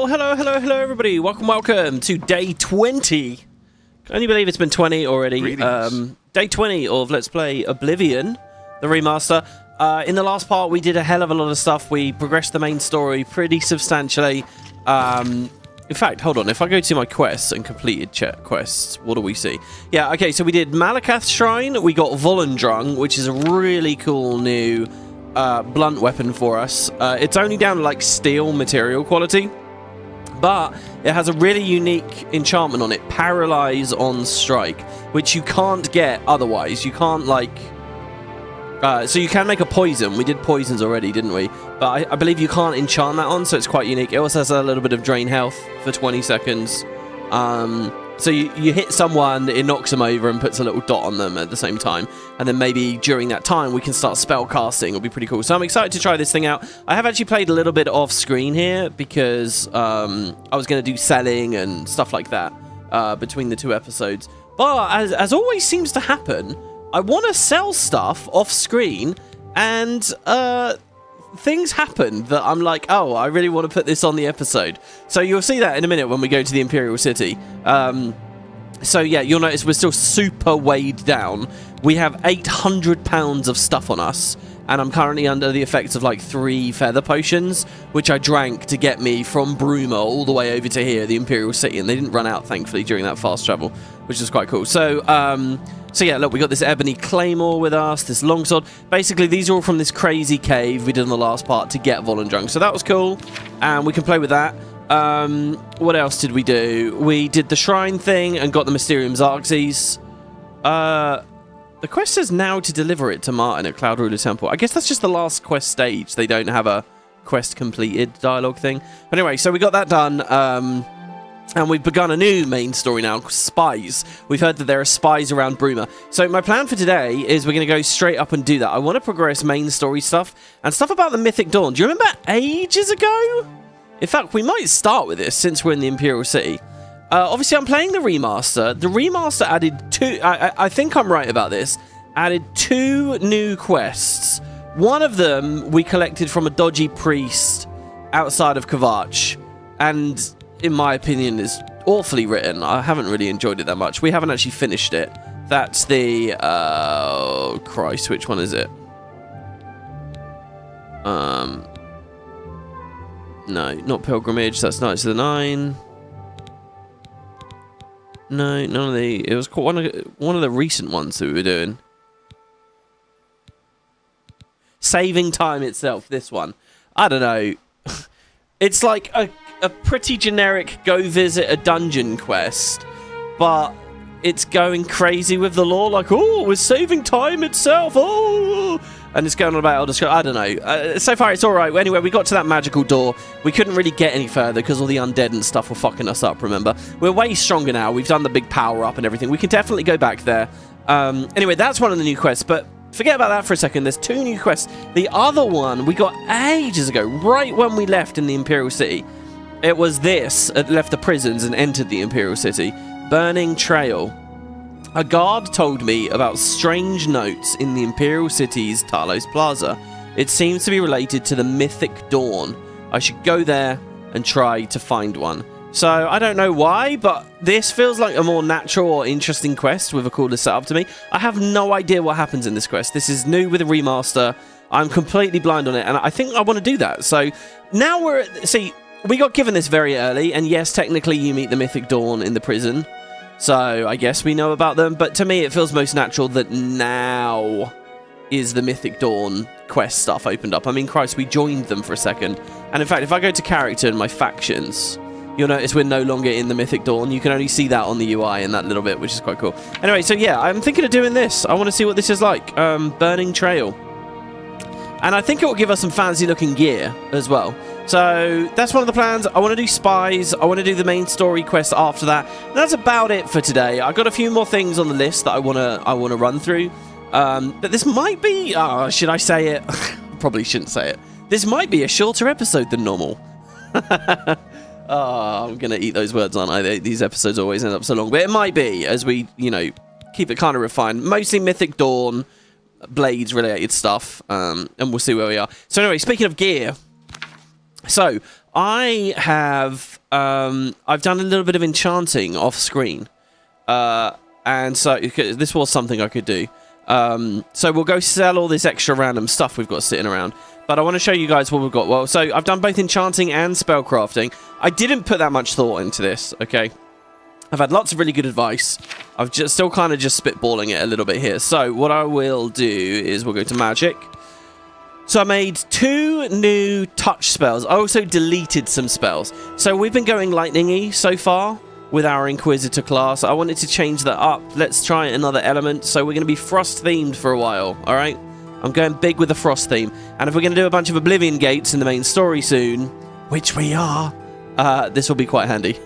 Well, hello, everybody. Welcome to day 20. Can you believe it's been 20 already? Day 20 of Let's Play Oblivion, the remaster. In the last part, we did a hell of a lot of stuff. We progressed the main story pretty substantially. In fact, hold on. If I go to my quests and completed quests, what do we see? Yeah, okay, so we did Malakath's Shrine. We got Volendrung, which is a really cool new blunt weapon for us. It's only down to like steel material quality, but it has a really unique enchantment on it, Paralyze on Strike, which you can't get otherwise. You can't like so you can make a poison. We did poisons already, didn't we? But I believe you can't enchant that on, so it's quite unique. It also has a little bit of drain health for 20 seconds. So you hit someone, it knocks them over and puts a little dot on them at the same time. And then maybe during that time, we can start spell casting. It'll be pretty cool. So I'm excited to try this thing out. I have actually played a little bit off screen here because I was going to do selling and stuff like that between the two episodes. But as always seems to happen, I want to sell stuff off screen and things happen that I'm like, oh, I really want to put this on the episode. So you'll see that in a minute when we go to the Imperial City. So yeah, you'll notice we're still super weighed down. We have 800 pounds of stuff on us, and I'm currently under the effects of like 3 feather potions, which I drank to get me from Bruma all the way over to here, the Imperial City, and they didn't run out, thankfully, during that fast travel, which is quite cool. So yeah, look, we got this ebony claymore with us, this longsword. Basically, these are all from this crazy cave we did in the last part to get Volendrung. So that was cool, and we can play with that. What else did we do? We did the shrine thing and got the Mysterium Xarxes. The quest says now to deliver it to Martin at Cloud Ruler Temple. I guess that's just the last quest stage. They don't have a quest completed dialogue thing. But anyway, so we got that done. And we've begun a new main story now, Spies. We've heard that there are spies around Bruma. So my plan for today is we're going to go straight up and do that. I want to progress main story stuff and stuff about the Mythic Dawn. Do you remember ages ago? In fact, we might start with this since we're in the Imperial City. Obviously, I'm playing the remaster. The remaster added 2... I think I'm right about this. Added 2 new quests. One of them we collected from a dodgy priest outside of Kvatch. And... in my opinion, is awfully written. I haven't really enjoyed it that much. We haven't actually finished it. That's the... oh, Christ, which one is it? No, not Pilgrimage. That's Knights of the Nine. No, none of the... it was one of the recent ones that we were doing. Saving Time itself, this one. I don't know. It's like a pretty generic go visit a dungeon quest, but it's going crazy with the lore, like, oh, we're saving time itself, oh, and it's going on about Elder Scrolls. I don't know. So far it's alright. Anyway, we got to that magical door. We couldn't really get any further because all the undead and stuff were fucking us up, remember? We're way stronger now. We've done the big power up and everything. We can definitely go back there. Anyway, that's one of the new quests, but forget about that for a second. There's 2 new quests. The other one we got ages ago, right when we left in the Imperial City. It was this, it left the prisons and entered the Imperial City. Burning Trail. A guard told me about strange notes in the Imperial City's Talos Plaza. It seems to be related to the Mythic Dawn. I should go there and try to find one. So, I don't know why, but this feels like a more natural or interesting quest with a cooler setup to me. I have no idea what happens in this quest. This is new with a remaster. I'm completely blind on it, and I think I want to do that. So, now we're... see... we got given this very early, and yes, technically you meet the Mythic Dawn in the prison, so I guess we know about them, but to me it feels most natural that now is the Mythic Dawn quest stuff opened up. I mean, Christ, we joined them for a second, and in fact, if I go to character and my factions, you'll notice we're no longer in the Mythic Dawn. You can only see that on the UI in that little bit, which is quite cool. Anyway, so yeah, I'm thinking of doing this. I want to see what this is like. Burning Trail. And I think it will give us some fancy-looking gear as well. So that's one of the plans. I want to do Spies. I want to do the main story quest after that. And that's about it for today. I've got a few more things on the list that I want to run through. But this might be... oh, should I say it? Probably shouldn't say it. This might be a shorter episode than normal. Oh, I'm going to eat those words, aren't I? These episodes always end up so long. But it might be, as we, you know, keep it kind of refined. Mostly Mythic Dawn, Blades-related stuff. And we'll see where we are. So anyway, speaking of gear... So I have I've done a little bit of enchanting off screen, and so this was something I could do. So we'll go sell all this extra random stuff we've got sitting around. But I want to show you guys what we've got. Well, so I've done both enchanting and spellcrafting. I didn't put that much thought into this, okay? I've had lots of really good advice. I've just still kind of just spitballing it a little bit here. So what I will do is we'll go to magic. So I made 2 new touch spells. I also deleted some spells. So we've been going lightning-y so far with our Inquisitor class. I wanted to change that up. Let's try another element. So we're going to be frost-themed for a while, all right? I'm going big with the frost theme. And if we're going to do a bunch of Oblivion gates in the main story soon, which we are, this will be quite handy.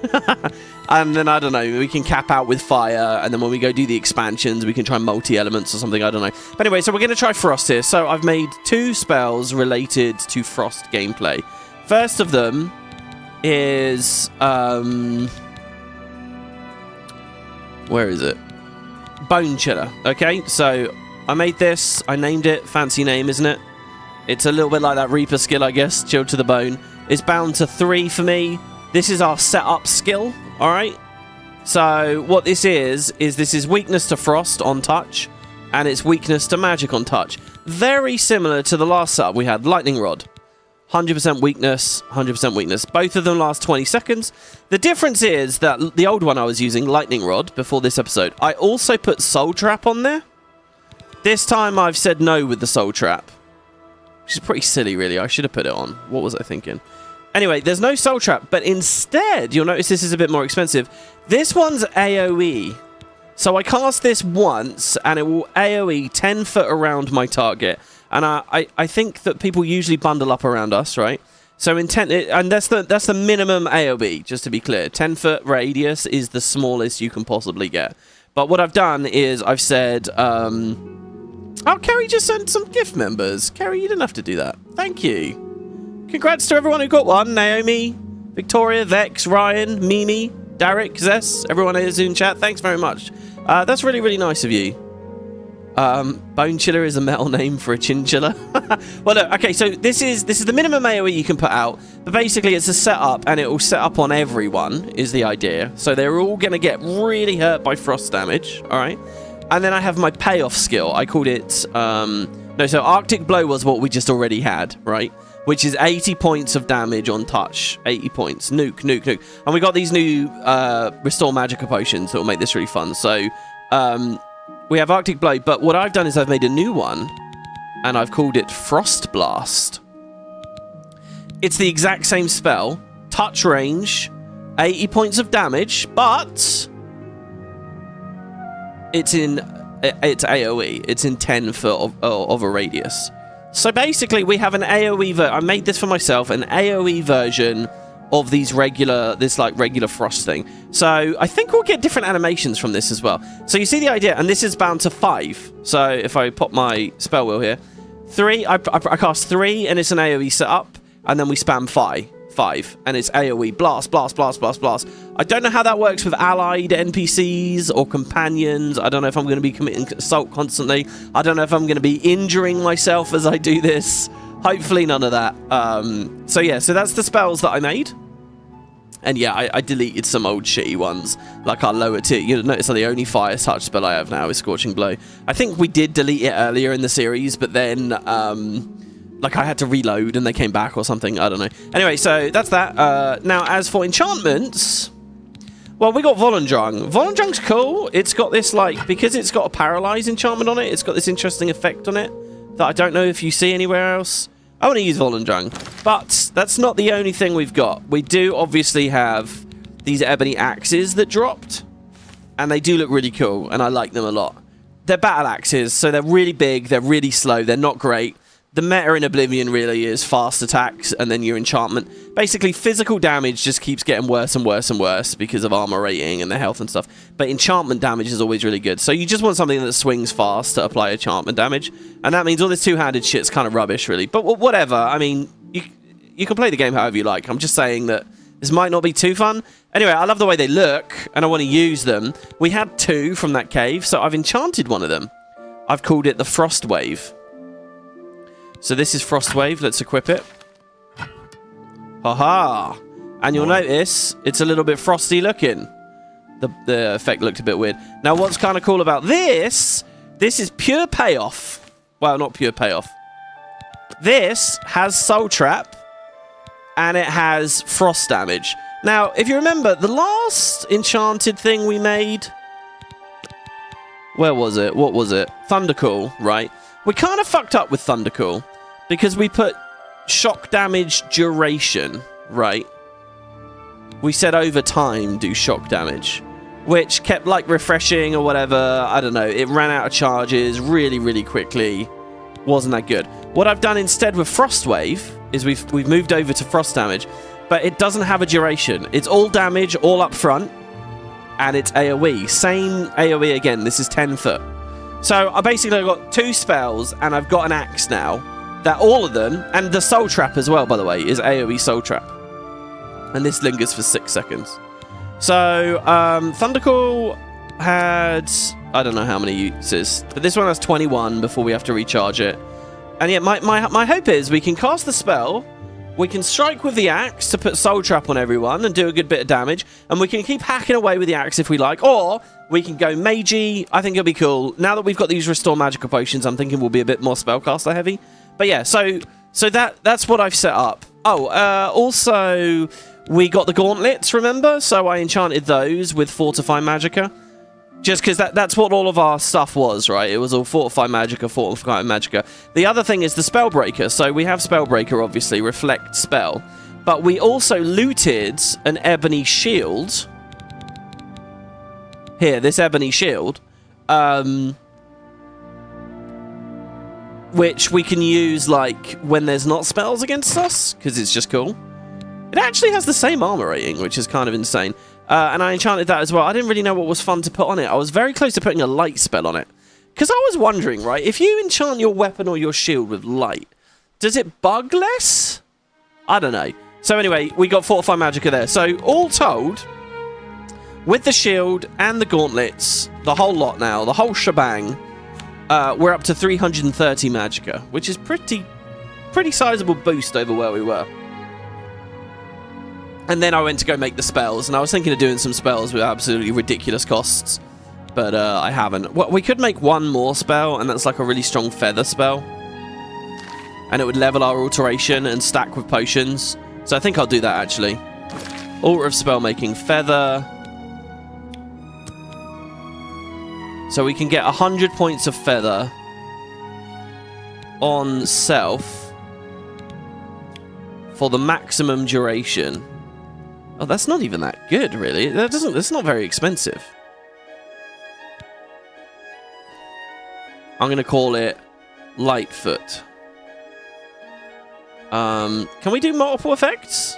And then, I don't know, we can cap out with fire, and then when we go do the expansions, we can try multi-elements or something, I don't know. But anyway, so we're going to try frost here. So I've made 2 spells related to frost gameplay. First of them is... where is it? Bone Chiller, okay? So I made this, I named it, fancy name, isn't it? It's a little bit like that Reaper skill, I guess, chilled to the bone. It's bound to 3 for me. This is our setup skill, alright? So what this is this is weakness to frost on touch, and it's weakness to magic on touch. Very similar to the last setup we had, Lightning Rod. 100% weakness, 100% weakness. Both of them last 20 seconds. The difference is that the old one I was using, Lightning Rod, before this episode, I also put Soul Trap on there. This time I've said no with the Soul Trap, which is pretty silly, really. I should have put it on. What was I thinking? Anyway, there's no Soul Trap, but instead, you'll notice this is a bit more expensive. This one's AoE. So I cast this once, and it will AoE 10 foot around my target. And I think that people usually bundle up around us, right? So and that's the minimum AoE, just to be clear. 10 foot radius is the smallest you can possibly get. But what I've done is I've said... Oh, Kerry just sent some gift members. Kerry, you didn't have to do that. Thank you. Congrats to everyone who got one. Naomi, Victoria, Vex, Ryan, Mimi, Daedric, Zess, everyone is in chat. Thanks very much. That's really, really nice of you. Bone Chiller is a metal name for a chinchilla. Well, look, okay, so this is the minimum AoE you can put out, but basically it's a setup, and it will set up on everyone, is the idea. So they're all going to get really hurt by frost damage, all right? And then I have my payoff skill. I called it... so Arctic Blow was what we just already had, right? Which is 80 points of damage on touch. 80 points. Nuke, nuke, nuke. And we got these new Restore Magicka potions that will make this really fun. So, we have Arctic Blow, but what I've done is I've made a new one, and I've called it Frost Blast. It's the exact same spell. Touch range, 80 points of damage, but... It's AoE. It's in 10 foot of a radius. So basically, we have an AoE I made this for myself, an AoE version of this regular frost thing. So I think we'll get different animations from this as well. So you see the idea, and this is bound to 5. So if I pop my spell wheel here, 3. I cast 3, and it's an AoE setup, and then we spam 5. And it's AoE blast, blast, blast, blast, blast. I don't know how that works with allied NPCs or companions. I don't know if I'm going to be committing assault constantly. I don't know if I'm going to be injuring myself as I do this. Hopefully none of that. So yeah, so that's the spells that I made. And yeah, I deleted some old shitty ones, like our lower tier. You'll notice that the only fire touch spell I have now is Scorching Blow. I think we did delete it earlier in the series, but then... like I had to reload and they came back or something. I don't know. Anyway, so that's that. Now, as for enchantments, well, we got Volendrung. Volendrung's cool. It's got this, like, because it's got a paralyze enchantment on it, it's got this interesting effect on it that I don't know if you see anywhere else. I want to use Volendrung. But that's not the only thing we've got. We do obviously have these ebony axes that dropped, and they do look really cool, and I like them a lot. They're battle axes, so they're really big, they're really slow, they're not great. The meta in Oblivion really is fast attacks and then your enchantment. Basically, physical damage just keeps getting worse and worse and worse because of armor rating and the health and stuff. But enchantment damage is always really good. So you just want something that swings fast to apply enchantment damage. And that means all this two-handed shit's kind of rubbish, really. But whatever. I mean, you can play the game however you like. I'm just saying that this might not be too fun. Anyway, I love the way they look, and I want to use them. We had 2 from that cave, so I've enchanted one of them. I've called it the Frost Wave. So this is Frost Wave. Let's equip it. Haha. And you'll notice it's a little bit frosty looking. The effect looked a bit weird. Now, what's kind of cool about this is pure payoff. Well, not pure payoff. This has Soul Trap, and it has frost damage. Now, if you remember, the last enchanted thing we made... Where was it? What was it? Thundercall, right? We kind of fucked up with Thundercall, because we put shock damage duration, right? We said over time do shock damage, which kept like refreshing or whatever. I don't know. It ran out of charges really, really quickly. Wasn't that good. What I've done instead with Frostwave is we've moved over to frost damage, but it doesn't have a duration. It's all damage, all up front, and it's AoE. Same AoE again. This is 10 foot. So I basically got 2 spells, and I've got an axe now. That all of them, and the Soul Trap as well, by the way, is AoE Soul Trap. And this lingers for 6 seconds. So, Thundercall had... I don't know how many uses. But this one has 21 before we have to recharge it. And yeah, my hope is we can cast the spell. We can strike with the axe to put Soul Trap on everyone and do a good bit of damage. And we can keep hacking away with the axe if we like. Or we can go Magey. I think it'll be cool. Now that we've got these Restore Magical Potions, I'm thinking we'll be a bit more Spellcaster heavy. But yeah, so that's what I've set up. Oh, also... We got the gauntlets, remember? So I enchanted those with Fortify Magicka. Just because that's what all of our stuff was, right? It was all Fortify Magicka, Fortify Magicka. The other thing is the Spellbreaker. So we have Spellbreaker, obviously, Reflect Spell. But we also looted an Ebony Shield. Here, this Ebony Shield. Which we can use, like, when there's not spells against us. Because it's just cool. It actually has the same armor rating, which is kind of insane. And I enchanted that as well. I didn't really know what was fun to put on it. I was very close to putting a light spell on it. Because I was wondering, right, if you enchant your weapon or your shield with light, does it bug less? I don't know. So anyway, we got Fortify Magicka there. So all told, with the shield and the gauntlets, the whole lot now, the whole shebang, we're up to 330 Magicka, which is pretty sizable boost over where we were. And then I went to go make the spells, and I was thinking of doing some spells with absolutely ridiculous costs, but I haven't. Well, we could make one more spell, and that's like a really strong feather spell, and it would level our alteration and stack with potions. So I think I'll do that, actually. Altar of Spellmaking, feather. So we can get 100 points of feather on self for the maximum duration. Oh, that's not even that good, really. It's not very expensive. I'm going to call it Lightfoot. Can we do multiple effects?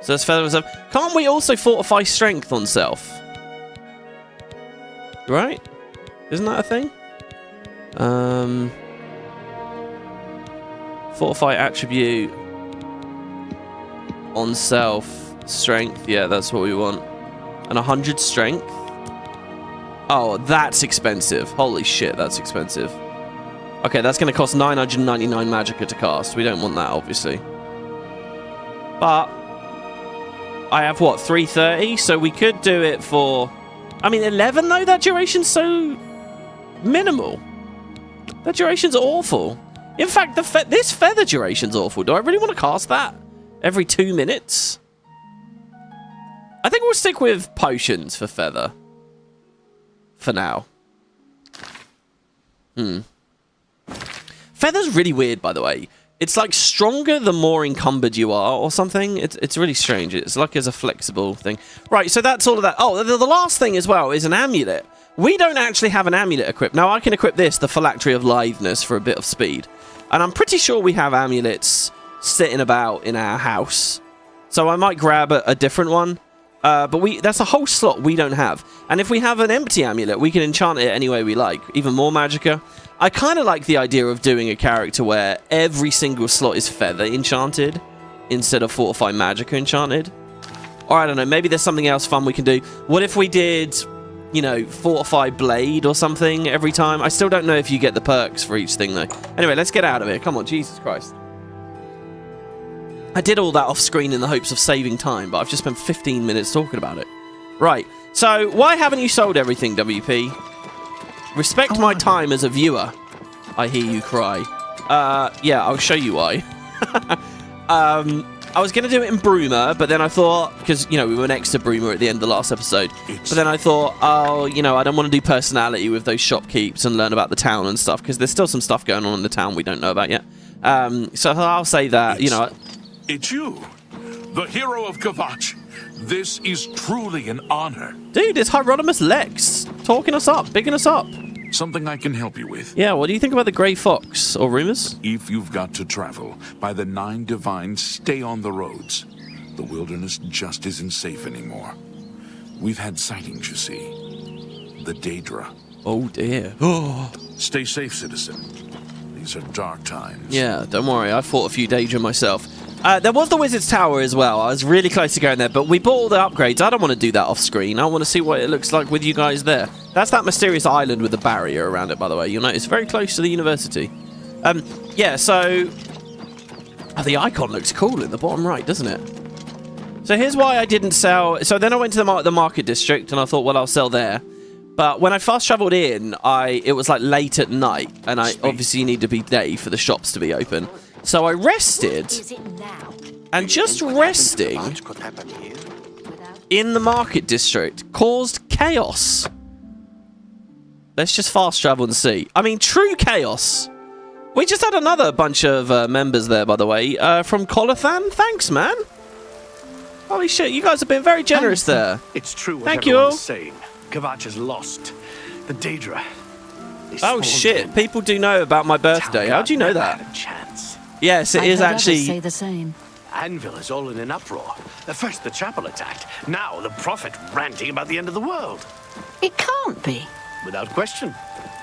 So that's feather and stuff. Can't we also fortify strength on self? Right? Isn't that a thing? Fortify attribute on self strength. Yeah, that's what we want. And 100 strength. Oh, that's expensive. Holy shit, that's expensive. Okay, that's going to cost 999 Magicka to cast. We don't want that, obviously. But I have, what, 330? So we could do it for... I mean, 11, though? That duration's so minimal. That duration's awful. In fact, this feather duration's awful. Do I really want to cast that every 2 minutes? I think we'll stick with potions for feather. For now. Feather's really weird, by the way. It's like stronger the more encumbered you are or something. It's really strange. It's like it's a flexible thing. Right, so that's all of that. Oh, the last thing as well is an amulet. We don't actually have an amulet equipped. Now, I can equip this, the Phylactery of Litheness, for a bit of speed. And I'm pretty sure we have amulets sitting about in our house. So I might grab a different one. But that's a whole slot we don't have. And if we have an empty amulet, we can enchant it any way we like. Even more Magicka. I kind of like the idea of doing a character where every single slot is feather enchanted instead of Fortify Magicka enchanted. Or I don't know, maybe there's something else fun we can do. What if we did, you know, Fortify Blade or something every time? I still don't know if you get the perks for each thing, though. Anyway, let's get out of here. Come on, Jesus Christ. I did all that off screen in the hopes of saving time, but I've just spent 15 minutes talking about it. Right, so why haven't you sold everything, WP? Respect my time as a viewer, I hear you cry. Yeah, I'll show you why. I was going to do it in Bruma, but then I thought, because, you know, we were next to Bruma at the end of the last episode, but then I thought, oh, you know, I don't want to do personality with those shopkeepers and learn about the town and stuff, because there's still some stuff going on in the town we don't know about yet. So I'll say that, you know... It's you, the hero of Kvatch. This is truly an honor. Dude, it's Hieronymus Lex, talking us up, bigging us up. Something I can help you with. Yeah, what do you think about the Grey Fox, or rumours? If you've got to travel, by the 9 Divines, stay on the roads. The wilderness just isn't safe anymore. We've had sightings, you see. The Daedra. Oh, dear. Oh. Stay safe, citizen. These are dark times. Yeah, don't worry, I fought a few Daedra myself. There was the Wizard's Tower as well. I was really close to going there, but we bought all the upgrades. I don't want to do that off screen. I want to see what it looks like with you guys there. That's that mysterious island with a barrier around it, by the way. You'll notice very close to the university. Yeah, so... Oh, the icon looks cool in the bottom right, doesn't it? So here's why I didn't sell... So then I went to the market district, and I thought, well, I'll sell there. But when I fast travelled in, it was like late at night, and I obviously need to be day for the shops to be open. So I rested, and just resting in the market district caused chaos. Let's just fast travel and see. I mean, true chaos. We just had another bunch of members there, by the way, from Colathan. Thanks, man. Holy shit, you guys have been very generous there. It's true what Thank everyone's you. saying. Kvatch is lost. The Daedra. Oh shit, people do know about my birthday. How do you know that? Chance. Yes, it is actually... say the same. Anvil is all in an uproar. First the chapel attacked. Now the prophet ranting about the end of the world. It can't be. Without question.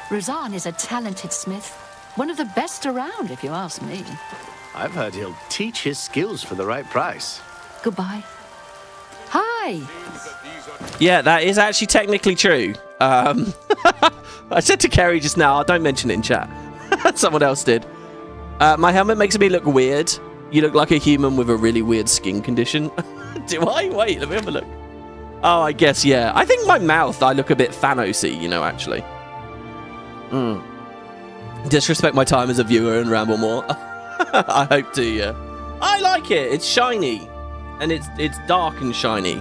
Razan is a talented smith. One of the best around, if you ask me. I've heard he'll teach his skills for the right price. Goodbye. Hi. Yeah, that is actually technically true. I said to Kerry just now, don't mention it in chat. Someone else did. My helmet makes me look weird. You look like a human with a really weird skin condition. Do I? Wait, let me have a look. Oh, I guess, yeah. I think my mouth, I look a bit Thanos-y, you know, actually. Disrespect my time as a viewer and ramble more. I hope to, yeah. I like it. It's shiny. And it's dark and shiny.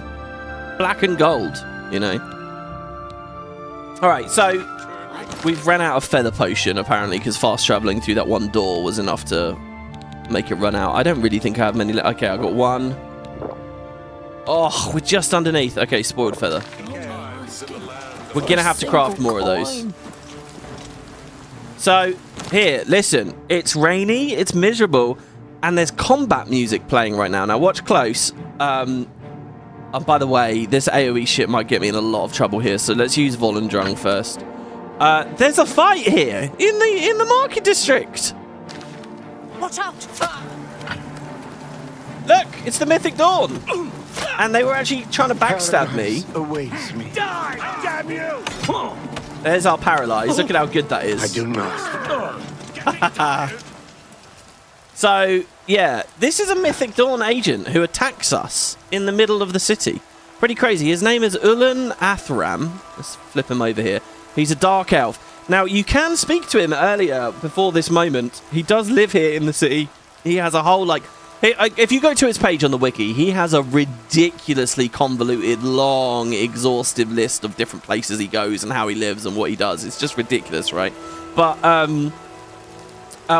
Black and gold, you know. Alright, so we've ran out of feather potion, apparently, because fast travelling through that one door was enough to make it run out. I don't really think I have many... Okay, I got one. Oh, we're just underneath. Okay, spoiled feather. We're going to have to craft more of those. So, here, listen. It's rainy, it's miserable, and there's combat music playing right now. Now, watch close. And by the way, this AoE shit might get me in a lot of trouble here, so let's use Volendrung first. There's a fight here in the market district. Watch out! Look, it's the Mythic Dawn. And they were actually trying to backstab me. Awaits me. Die, damn you! There's our paralyze. Look at how good that is. I do not. So, yeah, this is a Mythic Dawn agent who attacks us in the middle of the city. Pretty crazy. His name is Ulan Athram. Let's flip him over here. He's a dark elf. Now, you can speak to him earlier, before this moment. He does live here in the city. He has a whole, like... If you go to his page on the wiki, he has a ridiculously convoluted, long, exhaustive list of different places he goes and how he lives and what he does. It's just ridiculous, right? But,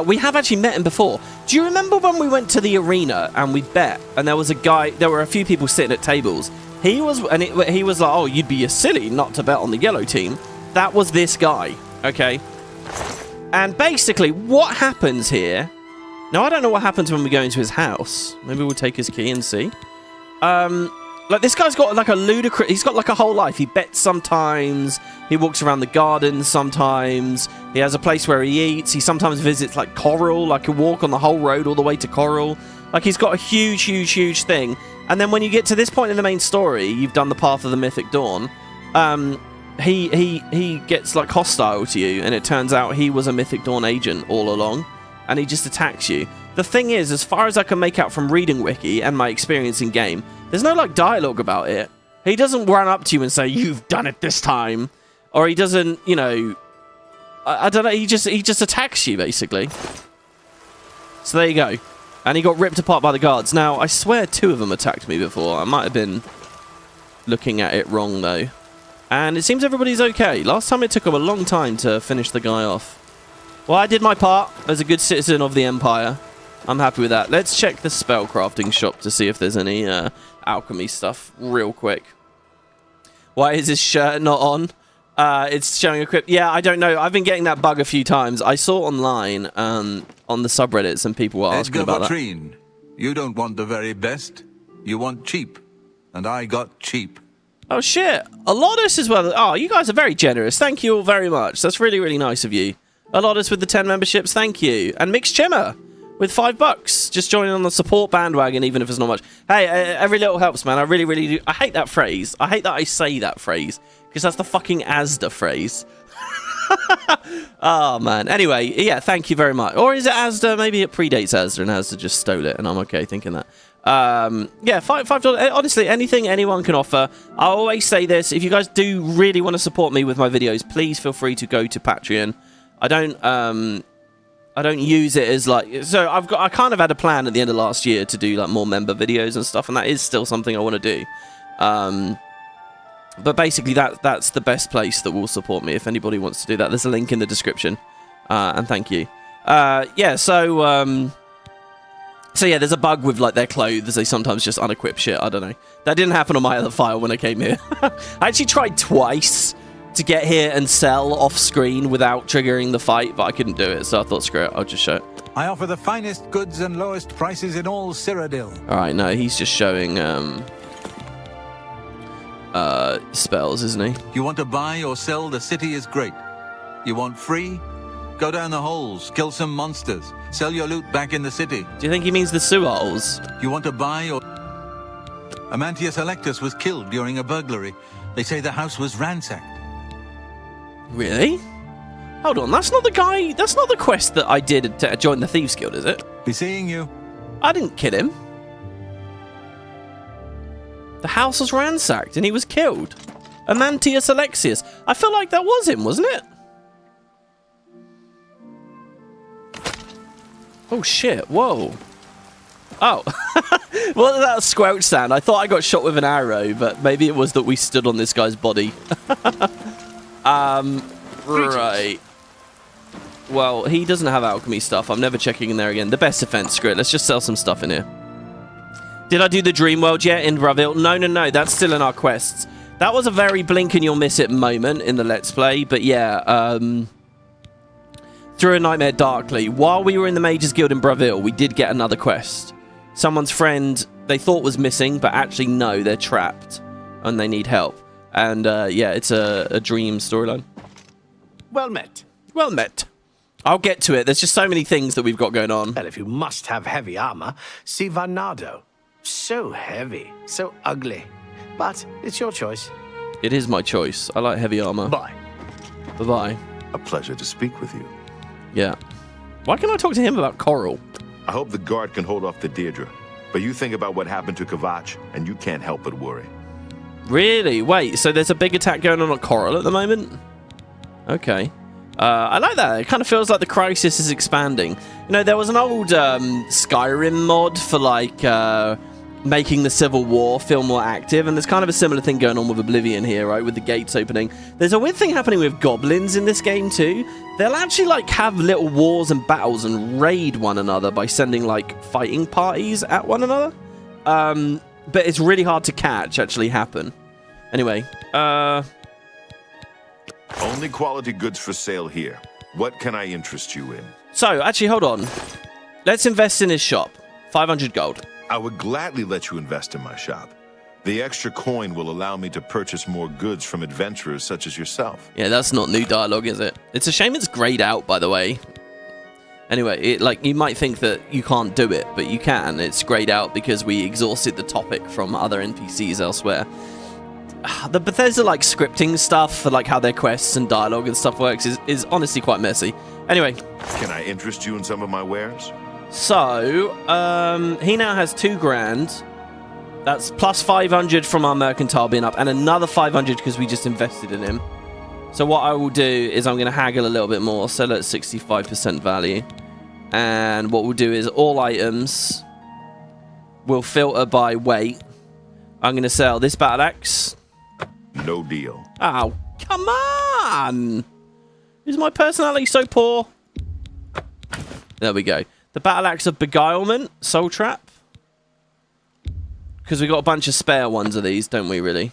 we have actually met him before. Do you remember when we went to the arena and we bet, and there was a guy, there were a few people sitting at tables. He was like, oh, you'd be silly not to bet on the yellow team. That was this guy, okay? And basically, what happens here... Now, I don't know what happens when we go into his house. Maybe we'll take his key and see. Like, this guy's got, like, a ludicrous... He's got, like, a whole life. He bets sometimes. He walks around the garden sometimes. He has a place where he eats. He sometimes visits, like, Coral. Like, he'll walk on the whole road all the way to Coral. Like, he's got a huge, huge, huge thing. And then when you get to this point in the main story, you've done the Path of the Mythic Dawn, he gets, like, hostile to you. And it turns out he was a Mythic Dawn agent all along. And he just attacks you. the thing is, as far as I can make out from reading Wiki and my experience in game, there's no like dialogue about it. He doesn't run up to you and say, "You've done it this time," or he doesn't, you know, I don't know. He just attacks you basically. So there you go. And he got ripped apart by the guards. Now I swear 2 of them attacked me before. I might have been looking at it wrong though. And it seems everybody's okay. Last time it took him a long time to finish the guy off. Well, I did my part as a good citizen of the Empire. I'm happy with that. Let's check the spellcrafting shop to see if there's any alchemy stuff real quick. Why is his shirt not on? It's showing equip. Yeah, I don't know. I've been getting that bug a few times. I saw online on the subreddit some people were asking about that. You don't want the very best. You want cheap. And I got cheap. Oh, shit. Alodus as well. Oh, you guys are very generous. Thank you all very much. That's really, really nice of you. Alodus with the 10 memberships. Thank you. And Mixed Chimmer with $5. Just joining on the support bandwagon, even if it's not much. Hey, every little helps, man. I really, really do. I hate that phrase. I hate that I say that phrase. Because that's the fucking Asda phrase. Oh, man. Anyway, yeah, thank you very much. Or is it Asda? Maybe it predates Asda and Asda just stole it, and I'm okay thinking that. Yeah, $5. Honestly, anything anyone can offer. I always say this. If you guys do really want to support me with my videos, please feel free to go to Patreon. I don't use it as like... So I kind of had a plan at the end of last year to do like more member videos and stuff, and that is still something I want to do. But basically, that's the best place that will support me if anybody wants to do that. There's a link in the description. And thank you. Yeah, so yeah, there's a bug with like their clothes. They sometimes just unequip shit. I don't know. That didn't happen on my other file when I came here. I actually tried twice to get here and sell off screen without triggering the fight, but I couldn't do it. So I thought, screw it, I'll just show it. I offer the finest goods and lowest prices in all Cyrodiil. All right, no, he's just showing spells, isn't he? You want to buy or sell? The city is great. You want free? Go down the holes, kill some monsters, sell your loot back in the city. Do you think he means the sewer holes? You want to buy or... Amantius Electus was killed during a burglary. They say the house was ransacked. Really? Hold on, that's not the guy... That's not the quest that I did to join the Thieves Guild, is it? Be seeing you. I didn't kill him. The house was ransacked and he was killed. Amantius Alexius. I feel like that was him, wasn't it? Oh, shit. Whoa. Oh. What did that squelch sound? I thought I got shot with an arrow, but maybe it was that we stood on this guy's body. Right. Well, he doesn't have alchemy stuff. I'm never checking in there again. The best defense, screw it. Let's just sell some stuff in here. Did I do the dream world yet in Bravil? No. That's still in our quests. That was a very blink and you'll miss it moment in the Let's Play. But yeah, through a Nightmare Darkly, while we were in the Mages Guild in Bravil, we did get another quest. Someone's friend they thought was missing, but actually no, they're trapped and they need help. And yeah, it's a dream storyline. Well met. Well met. I'll get to it. There's just so many things that we've got going on. Well, if you must have heavy armor, see Varnado. So heavy, so ugly. But it's your choice. It is my choice. I like heavy armor. Bye. Bye-bye. A pleasure to speak with you. Yeah. Why can't I talk to him about Coral? I hope the guard can hold off the Deirdre. But you think about what happened to Kavach, and you can't help but worry. Really? Wait, so there's a big attack going on at Coral at the moment? Okay. I like that. It kind of feels like the crisis is expanding. You know, there was an old Skyrim mod for, like, making the Civil War feel more active, and there's kind of a similar thing going on with Oblivion here, right, with the gates opening. There's a weird thing happening with goblins in this game, too. They'll actually, like, have little wars and battles and raid one another by sending, like, fighting parties at one another. But it's really hard to catch actually happen. Anyway, Only quality goods for sale here. What can I interest you in? So, actually, hold on. Let's invest in his shop. 500 gold. I would gladly let you invest in my shop. The extra coin will allow me to purchase more goods from adventurers such as yourself. Yeah, that's not new dialogue, is it? It's a shame it's grayed out, by the way. Anyway, like, you might think that you can't do it, but you can. It's grayed out because we exhausted the topic from other NPCs elsewhere. The Bethesda, like, scripting stuff for, like, how their quests and dialogue and stuff works is honestly quite messy. Anyway. Can I interest you in some of my wares? So, he now has 2 grand. That's plus 500 from our mercantile being up, and another 500 because we just invested in him. So what I will do is I'm going to haggle a little bit more, sell at 65% value. And what we'll do is all items will filter by weight. I'm going to sell this battle axe. No deal. Oh, come on! Is my personality so poor? There we go. The battle axe of beguilement, soul trap. Because we got a bunch of spare ones of these, don't we, really?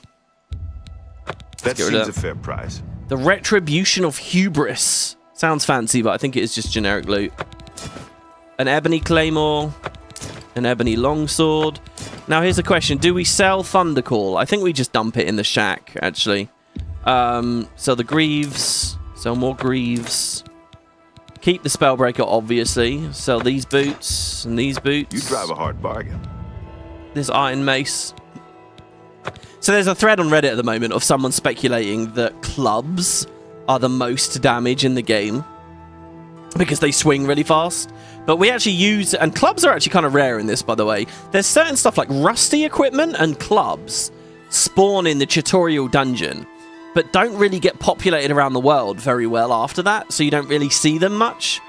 That seems a fair price. The Retribution of Hubris. Sounds fancy, but I think it is just generic loot. An ebony claymore. An ebony longsword. Now, here's the question. Do we sell Thundercall? I think we just dump it in the shack, actually. Sell the greaves. Sell more greaves. Keep the Spellbreaker, obviously. Sell these boots and these boots. You drive a hard bargain. This iron mace. So there's a thread on Reddit at the moment of someone speculating that clubs are the most damage in the game because they swing really fast. But we actually use... And clubs are actually kind of rare in this, by the way. There's certain stuff like rusty equipment and clubs spawn in the tutorial dungeon, but don't really get populated around the world very well after that, so you don't really see them much.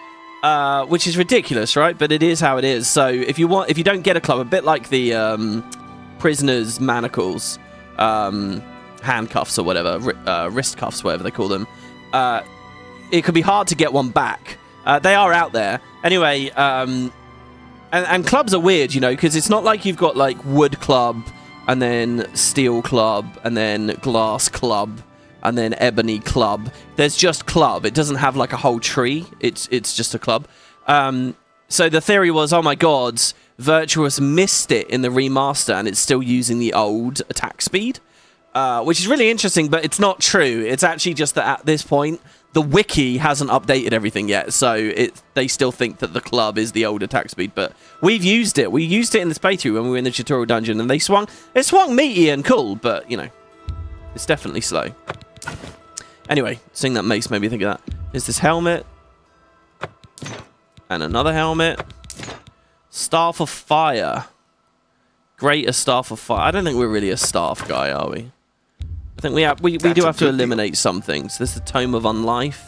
Which is ridiculous, right? But it is how it is. So if you don't get a club, a bit like the prisoners' manacles, handcuffs or whatever, wrist cuffs, whatever they call them, it can be hard to get one back. They are out there. Anyway, and clubs are weird, you know, because it's not like you've got like wood club and then steel club and then glass club and then ebony club. There's just club. It doesn't have like a whole tree. It's just a club. So the theory was, oh my god, Virtuous missed it in the remaster and it's still using the old attack speed, which is really interesting, but it's not true. It's actually just that at this point, the wiki hasn't updated everything yet, so they still think that the club is the old attack speed, but we've used it. We used it in this playthrough when we were in the tutorial dungeon, and it swung meaty and cool, but, you know, it's definitely slow. Anyway, seeing that mace made me think of that. There's this helmet. And another helmet. Staff of Fire. Greater Staff of Fire. I don't think we're really a staff guy, are we? I think we do have to eliminate some things. There's the Tome of Unlife.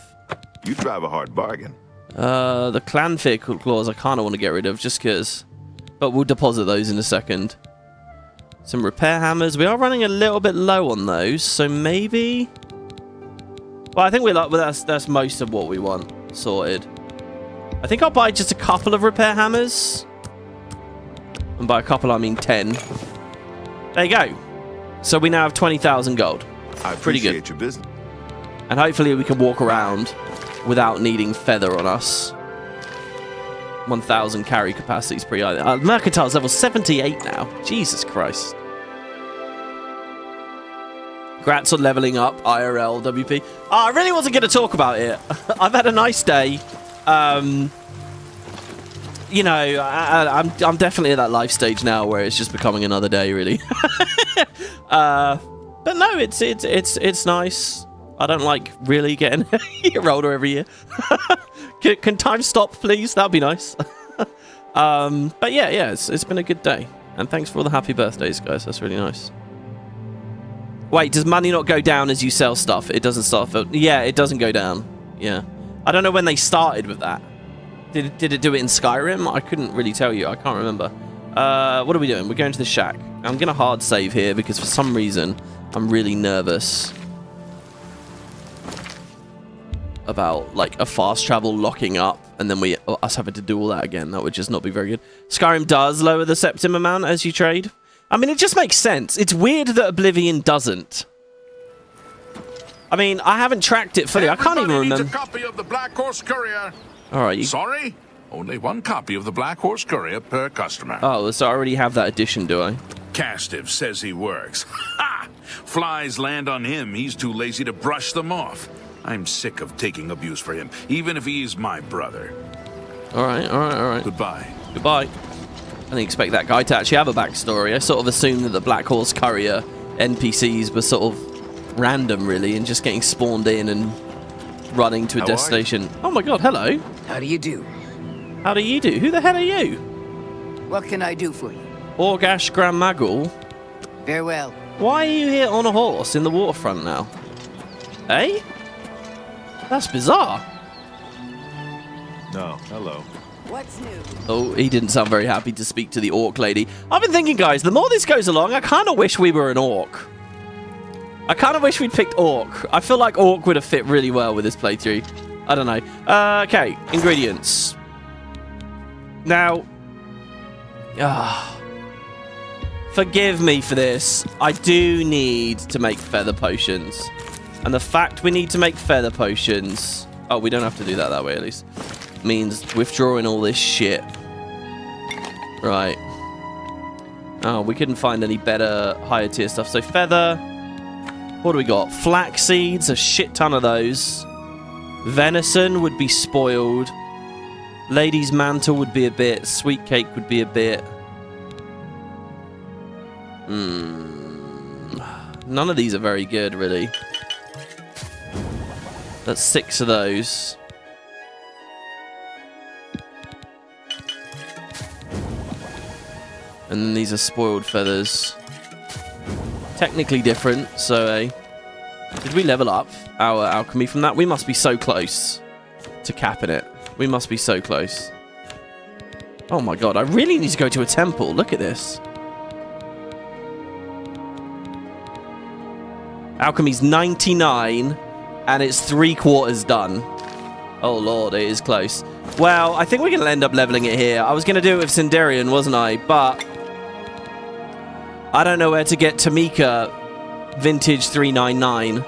You drive a hard bargain. The Clan Vehicle Claws I kind of want to get rid of just because. But we'll deposit those in a second. Some repair hammers. We are running a little bit low on those, so maybe... Well, I think that's most of what we want sorted. I think I'll buy just a couple of repair hammers. And by a couple, I mean 10. There you go. So we now have 20,000 gold. I Pretty good. appreciate your business. And hopefully we can walk around without needing feather on us. 1,000 carry capacity is pretty high. Mercantile's level 78 now. Jesus Christ. Congrats on leveling up, IRL, WP. Oh, I really wasn't going to talk about it. I've had a nice day. You know, I'm definitely at that life stage now where it's just becoming another day, really. But no, it's nice. I don't like really getting a year older every year. Can time stop, please? That'd be nice. But yeah, it's been a good day. And thanks for all the happy birthdays, guys. That's really nice. Wait, does money not go down as you sell stuff? It doesn't start... Yeah, it doesn't go down. Yeah. I don't know when they started with that. Did it do it in Skyrim? I couldn't really tell you. I can't remember. What are we doing? We're going to the shack. I'm going to hard save here because for some reason I'm really nervous about like a fast travel locking up and then us having to do all that again. That would just not be very good. Skyrim does lower the septim amount as you trade. I mean, it just makes sense. It's weird that Oblivion doesn't. I mean, I haven't tracked it fully. I can't even remember. Needs a copy of the Black Horse Courier. All right. Sorry? Only one copy of the Black Horse Courier per customer. Oh, so I already have that edition, do I? Castiff says he works. Ha! Flies land on him. He's too lazy to brush them off. I'm sick of taking abuse for him, even if he's my brother. All right. Goodbye. Goodbye. I didn't expect that guy to actually have a backstory. I sort of assumed that the Black Horse Courier NPCs were sort of random, really, and just getting spawned in and running to a destination. Oh my god, hello. How do you do? How do you do? Who the hell are you? What can I do for you? Orgash Grandmagul. Very well. Why are you here on a horse in the waterfront now? Eh? That's bizarre. No, hello. What's new? Oh, he didn't sound very happy to speak to the orc lady. I've been thinking, guys, the more this goes along, I kind of wish we were an orc. I kind of wish we'd picked orc. I feel like orc would have fit really well with this playthrough. I don't know. Okay, ingredients. Now, forgive me for this. I do need to make feather potions. And the fact we need to make feather potions... Oh, we don't have to do that way, at least. Means withdrawing all this shit. Right. Oh, we couldn't find any better higher tier stuff. So feather. What do we got? Flax seeds, a shit ton of those. Venison would be spoiled. Lady's mantle would be a bit. Sweet cake would be a bit. None of these are very good, really. That's 6 of those. And then these are spoiled feathers. Technically different, so did we level up our alchemy from that? We must be so close to capping it. We must be so close. Oh my god, I really need to go to a temple. Look at this. Alchemy's 99, and it's 3/4 done. Oh lord, it is close. Well, I think we're going to end up leveling it here. I was going to do it with Sindarian, wasn't I? But I don't know where to get Tamika Vintage 399.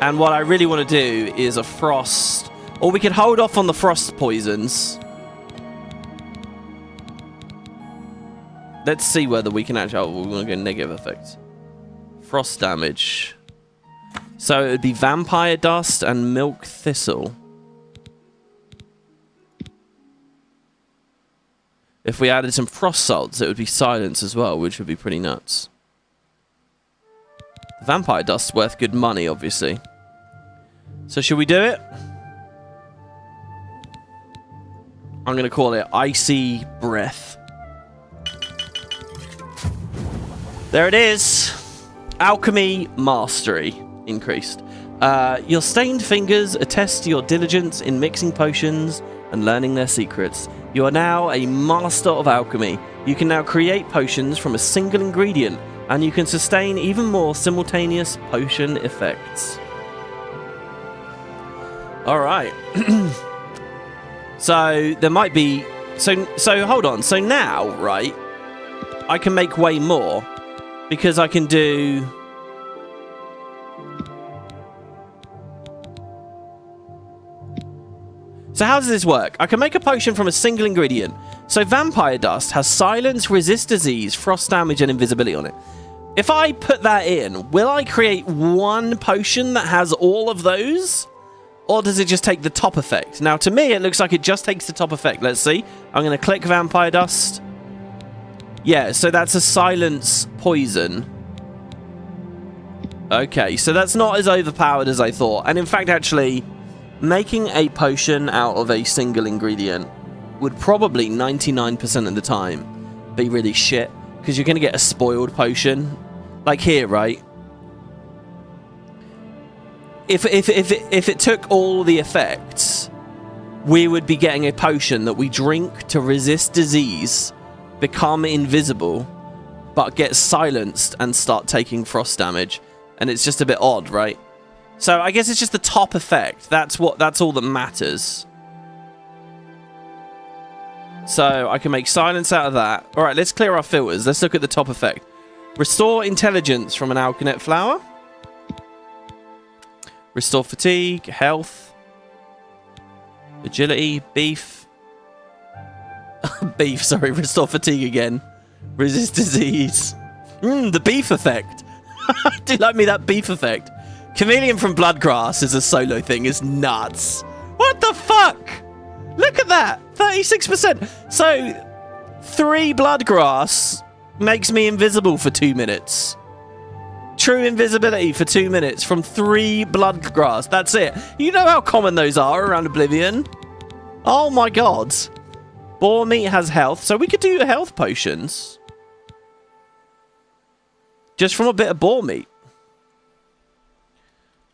And what I really want to do is a frost. Or we could hold off on the frost poisons. Let's see whether we can actually... Oh, we're going to go negative effect. Frost damage. So it would be vampire dust and milk thistle. If we added some frost salts, it would be silence as well, which would be pretty nuts. Vampire dust's worth good money, obviously. So should we do it? I'm going to call it Icy Breath. There it is. Alchemy Mastery increased. Your stained fingers attest to your diligence in mixing potions and learning their secrets. You are now a master of alchemy. You can now create potions from a single ingredient, and you can sustain even more simultaneous potion effects. All right. So there might be... So hold on. So now, right, I can make way more because I can do... So how does this work? I can make a potion from a single ingredient. So vampire dust has silence, resist disease, frost damage, and invisibility on it. If I put that in, will I create one potion that has all of those? Or does it just take the top effect? Now, to me, it looks like it just takes the top effect. Let's see. I'm going to click vampire dust. Yeah, so that's a silence poison. Okay, so that's not as overpowered as I thought. And in fact, actually... making a potion out of a single ingredient would probably 99% of the time be really shit, because you're going to get a spoiled potion. Like here, right? If it took all the effects, we would be getting a potion that we drink to resist disease, become invisible, but get silenced and start taking frost damage. And it's just a bit odd, right? So I guess it's just the top effect. That's all that matters. So I can make silence out of that. All right, let's clear our filters. Let's look at the top effect. Restore intelligence from an Alchemy flower. Restore fatigue, health, agility, beef. Beef, sorry. Restore fatigue again. Resist disease. The beef effect. Do you like me that beef effect? Chameleon from Bloodgrass is a solo thing. It's nuts. What the fuck? Look at that. 36%. So, 3 Bloodgrass makes me invisible for 2 minutes. True invisibility for 2 minutes from 3 Bloodgrass. That's it. You know how common those are around Oblivion? Oh my god. Boar meat has health, so we could do health potions. Just from a bit of boar meat.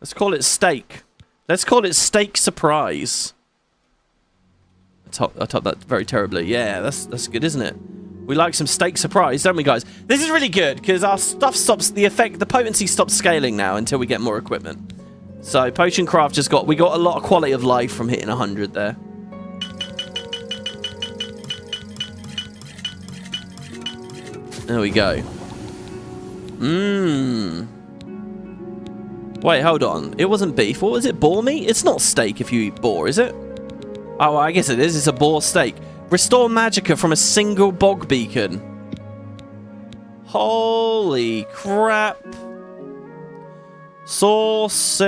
Let's call it steak. Let's call it steak surprise. I typed that very terribly. Yeah, that's good, isn't it? We like some steak surprise, don't we, guys? This is really good because our stuff stops, the potency stops scaling now until we get more equipment. So potion craft we got a lot of quality of life from hitting 100 there. There we go. Wait, hold on. It wasn't beef. What was it? Boar meat? It's not steak if you eat boar, is it? Oh, I guess it is. It's a boar steak. Restore magicka from a single bog beacon. Holy crap. Sorcerer's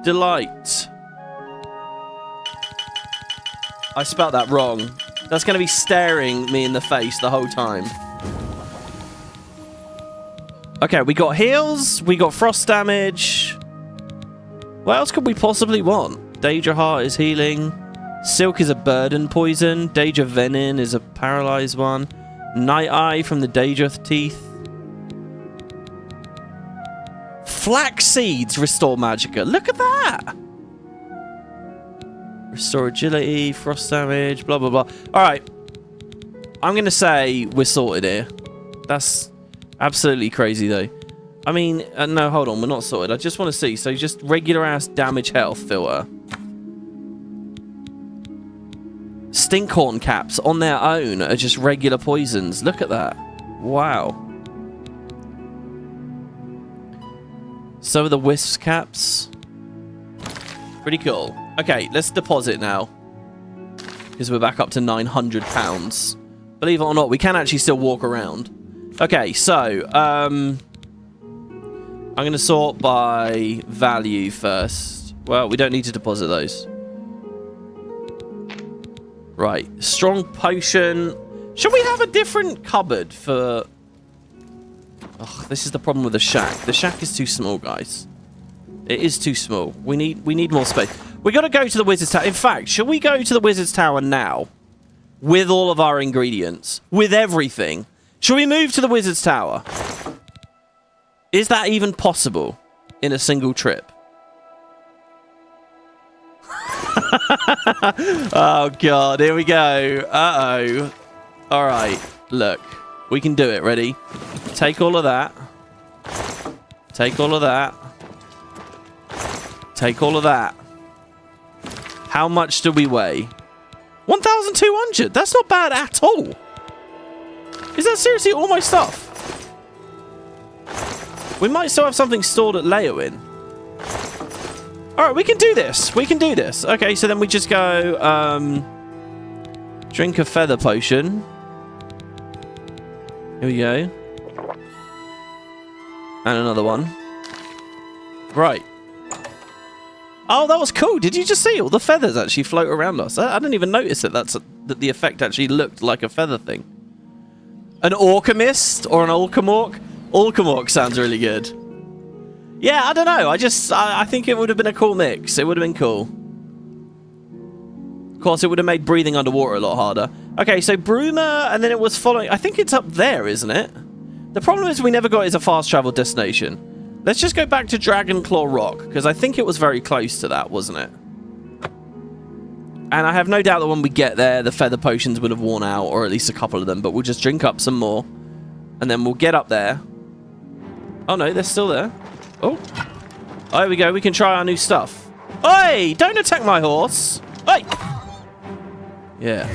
Delight. I spelt that wrong. That's going to be staring me in the face the whole time. Okay, we got heals. We got frost damage. What else could we possibly want? Daedra Heart is healing. Silk is a burden poison. Daedra Venin is a paralyzed one. Night Eye from the Daedra Teeth. Flax Seeds restore magicka. Look at that! Restore agility, frost damage, blah, blah, blah. Alright. I'm going to say we're sorted here. That's absolutely crazy, though. I mean, no, hold on. We're not sorted. I just want to see. So just regular-ass damage health filter. Stinkhorn caps on their own are just regular poisons. Look at that. Wow. So are the Wisps caps. Pretty cool. Okay, let's deposit now. Because we're back up to £900. Believe it or not, we can actually still walk around. Okay, so, I'm going to sort by value first. Well, we don't need to deposit those. Right, strong potion. Should we have a different cupboard for... Oh, this is the problem with the shack. The shack is too small, guys. It is too small. We need more space. We got to go to the Wizard's Tower. In fact, should we go to the Wizard's Tower now? With all of our ingredients? With everything? Should we move to the Wizard's Tower? Is that even possible in a single trip? Oh, God. Here we go. Uh-oh. All right. Look. We can do it. Ready? Take all of that. Take all of that. Take all of that. How much do we weigh? 1,200. That's not bad at all. Is that seriously all my stuff? We might still have something stored at Leowin. Alright, we can do this. We can do this. Okay, so then we just go... drink a feather potion. Here we go. And another one. Right. Oh, that was cool. Did you just see all the feathers actually float around us? I didn't even notice that that the effect actually looked like a feather thing. An Orcamist or an Alchemorc? Alchemorc sounds really good. Yeah, I don't know. I think it would have been a cool mix. It would have been cool. Of course, it would have made breathing underwater a lot harder. Okay, so Bruma, and then it was following... I think it's up there, isn't it? The problem is we never got it as a fast travel destination. Let's just go back to Dragonclaw Rock, because I think it was very close to that, wasn't it? And I have no doubt that when we get there, the feather potions would have worn out, or at least a couple of them, but we'll just drink up some more, and then we'll get up there. Oh no, they're still there. Oh, there we go. We can try our new stuff. Hey, don't attack my horse. Hey. Yeah.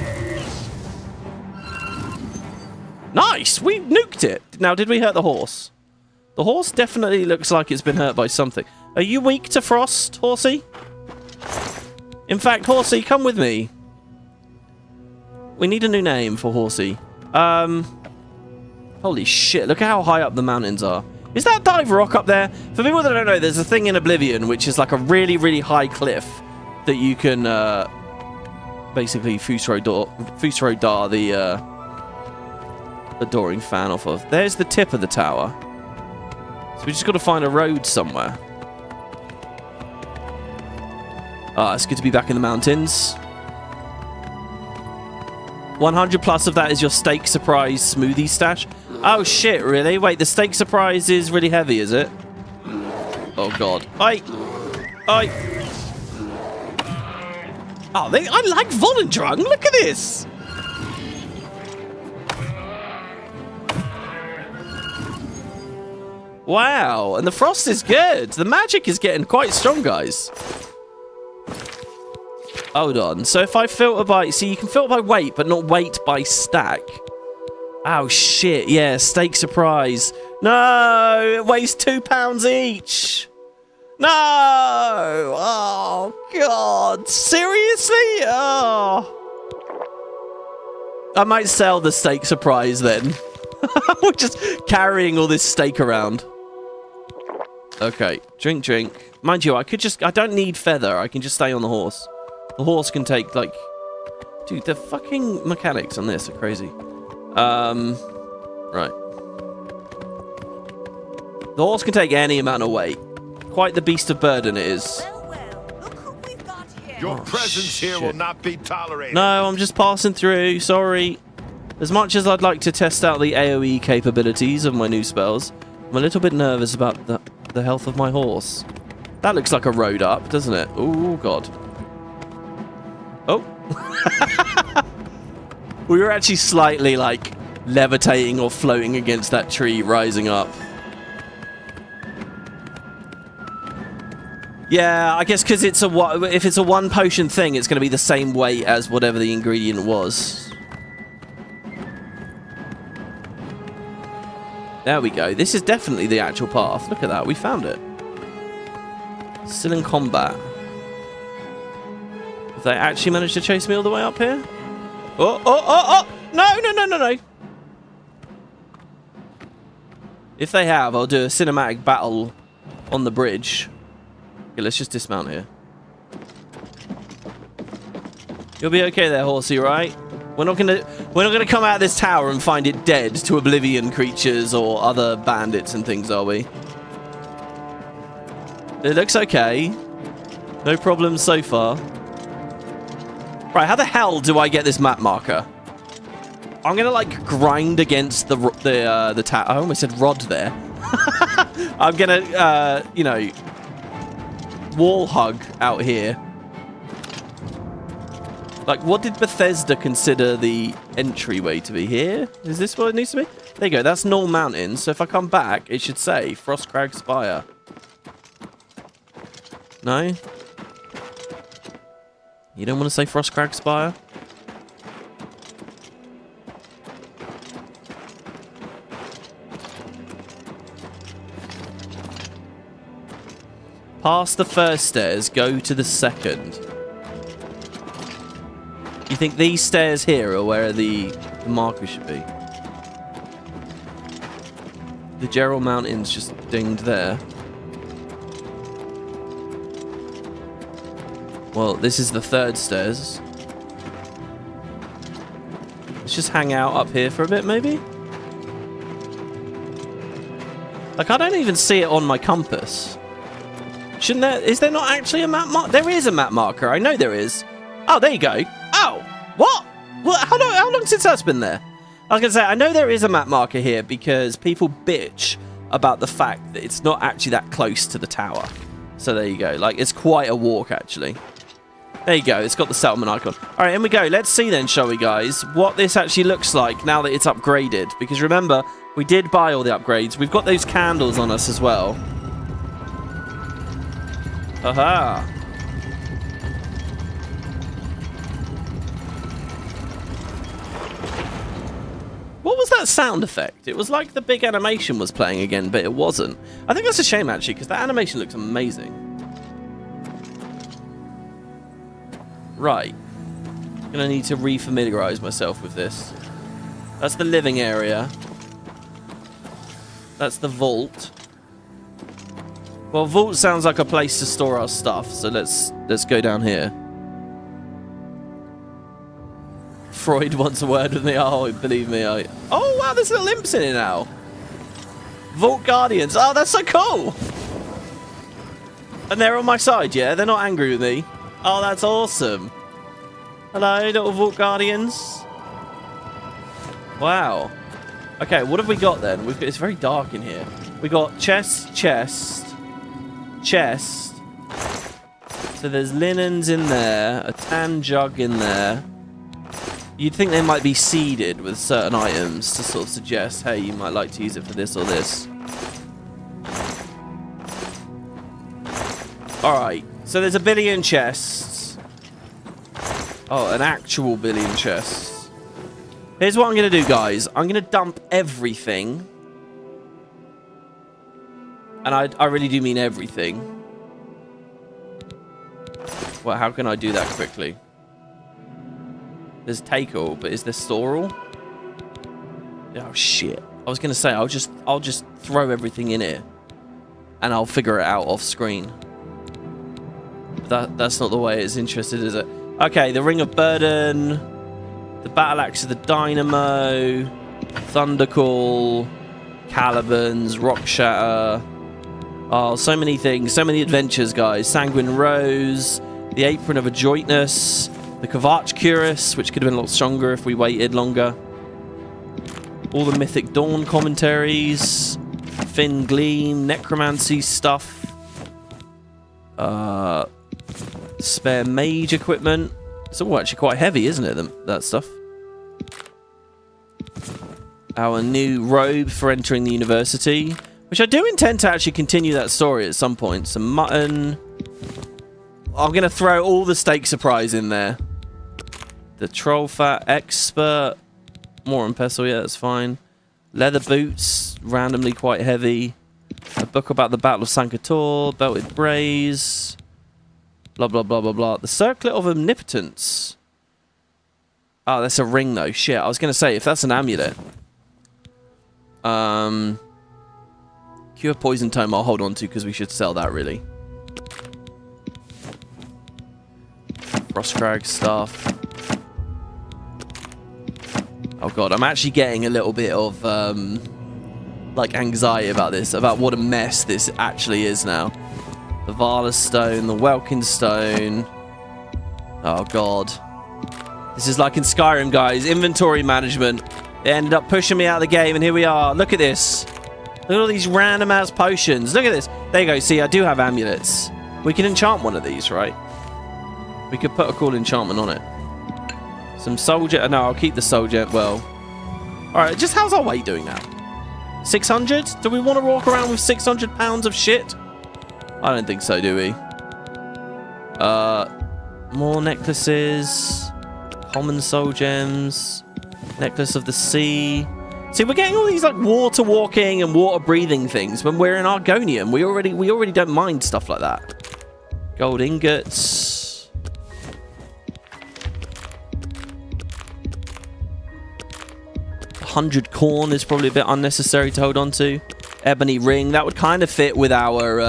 Nice. We nuked it. Now, did we hurt the horse? The horse definitely looks like it's been hurt by something. Are you weak to frost, horsey? In fact, horsey, come with me. We need a new name for horsey. Holy shit, look at how high up the mountains are. Is that Dive Rock up there? For people that don't know, there's a thing in Oblivion which is like a really, really high cliff that you can basically Fusro Dar the adoring fan off of. There's the tip of the tower. So we just got to find a road somewhere. Ah, it's good to be back in the mountains. 100 plus of that is your steak surprise smoothie stash. Oh shit, really? Wait, the steak surprise is really heavy, is it? Oh god. Oi! Oi! Oh, I like Volendrung. Look at this! Wow, and the frost is good. The magic is getting quite strong, guys. Hold on. So if I filter by... See, you can filter by weight, but not weight by stack. Oh, shit. Yeah, steak surprise. No! It weighs £2 each. No! Oh, God. Seriously? Oh. I might sell the steak surprise then. We're just carrying all this steak around. Okay. Drink. Mind you, I don't need feather. I can just stay on the horse. The horse can take, like... Dude, the fucking mechanics on this are crazy. Right. The horse can take any amount of weight. Quite the beast of burden it is. Well, look who we've got here. Your presence here will not be tolerated. No, I'm just passing through. Sorry. As much as I'd like to test out the AoE capabilities of my new spells, I'm a little bit nervous about the health of my horse. That looks like a road up, doesn't it? Oh, God. Oh. We were actually slightly, like, levitating or floating against that tree, rising up. Yeah, I guess because if it's a one potion thing, it's going to be the same weight as whatever the ingredient was. There we go. This is definitely the actual path. Look at that. We found it. Still in combat. Have they actually managed to chase me all the way up here? Oh! No. If they have, I'll do a cinematic battle on the bridge. Okay, let's just dismount here. You'll be okay there, horsey, right? We're not gonna come out of this tower and find it dead to Oblivion creatures or other bandits and things, are we? It looks okay. No problems so far. Right, how the hell do I get this map marker? I'm gonna like grind against the tower. I almost said rod there. I'm gonna you know, wall hug out here. Like, what did Bethesda consider the entryway to be? Here? Is this what it needs to be? There you go. That's Null Mountain. So if I come back, it should say Frostcrag Spire. No? You don't want to say Frostcrag Spire? Past the first stairs, go to the second. You think these stairs here are where the marker should be? The Gerald Mountain's just dinged there. Well, this is the third stairs. Let's just hang out up here for a bit, maybe? Like, I don't even see it on my compass. Shouldn't there... Is there not actually a map marker? There is a map marker. I know there is. Oh, there you go. Oh! What? How long since that's been there? I was going to say, I know there is a map marker here because people bitch about the fact that it's not actually that close to the tower. So there you go. Like, it's quite a walk, actually. There you go. It's got the settlement icon. All right, in we go. Let's see then, shall we, guys, what this actually looks like now that it's upgraded. Because remember, we did buy all the upgrades. We've got those candles on us as well. Aha. What was that sound effect? It was like the big animation was playing again, but it wasn't. I think that's a shame, actually, because that animation looks amazing. Right. I'm going to need to re-familiarize myself with this. That's the living area. That's the vault. Well, vault sounds like a place to store our stuff, so let's go down here. Freud wants a word with me. Oh, believe me. Oh, wow, there's little imps in it now. Vault Guardians. Oh, that's so cool. And they're on my side, yeah? They're not angry with me. Oh, that's awesome. Hello, little Vault Guardians. Wow. Okay, what have we got then? It's very dark in here. We got chest. So there's linens in there, a tan jug in there. You'd think they might be seeded with certain items to sort of suggest, hey, you might like to use it for this or this. Alright, so there's a billion chests. Oh, an actual billion chests. Here's what I'm going to do, guys. I'm going to dump everything. And I really do mean everything. Well, how can I do that quickly? There's take all, but is there store all? Oh shit! I was gonna say I'll just throw everything in here, and I'll figure it out off screen. But that's not the way it's interested, is it? Okay, the Ring of Burden, the Battle Axe of the Dynamo, Thundercall, Caliban's, Rock Shatter. Oh, so many things, so many adventures, guys. Sanguine Rose, the Apron of Adroitness, the Kvarch Cuirass, which could have been a lot stronger if we waited longer. All the Mythic Dawn commentaries, Fin Gleam, Necromancy stuff, spare mage equipment. It's all actually quite heavy, isn't it, that stuff? Our new robe for entering the university, which I do intend to actually continue that story at some point. Some mutton. I'm going to throw all the steak surprise in there. The Troll Fat Expert. More on Pestle, yeah, that's fine. Leather boots, randomly quite heavy. A book about the Battle of Sankator. Belted Braze. Blah, blah, blah, blah, blah. The Circlet of Omnipotence. Oh, that's a ring, though. Shit, I was going to say, if that's an amulet. Cure Poison Tome I'll hold on to because we should sell that, really. Frostcrag stuff. Oh god, I'm actually getting a little bit of like anxiety about this, about what a mess this actually is now. The Vala Stone, the Welkin Stone. Oh god. This is like in Skyrim, guys. Inventory management. It ended up pushing me out of the game, and here we are. Look at this. Look at all these random ass potions. Look at this. There you go. See, I do have amulets. We can enchant one of these, right? We could put a cool enchantment on it. Some soldier. No, I'll keep the soldier. Well, all right. Just how's our weight doing now? 600? Do we want to walk around with 600 pounds of shit? I don't think so, do we? More necklaces. Common soul gems. Necklace of the Sea. See, we're getting all these like water walking and water breathing things when we're in Argonium. We already don't mind stuff like that. Gold ingots. $100 corn is probably a bit unnecessary to hold on to. Ebony ring, that would kind of fit with our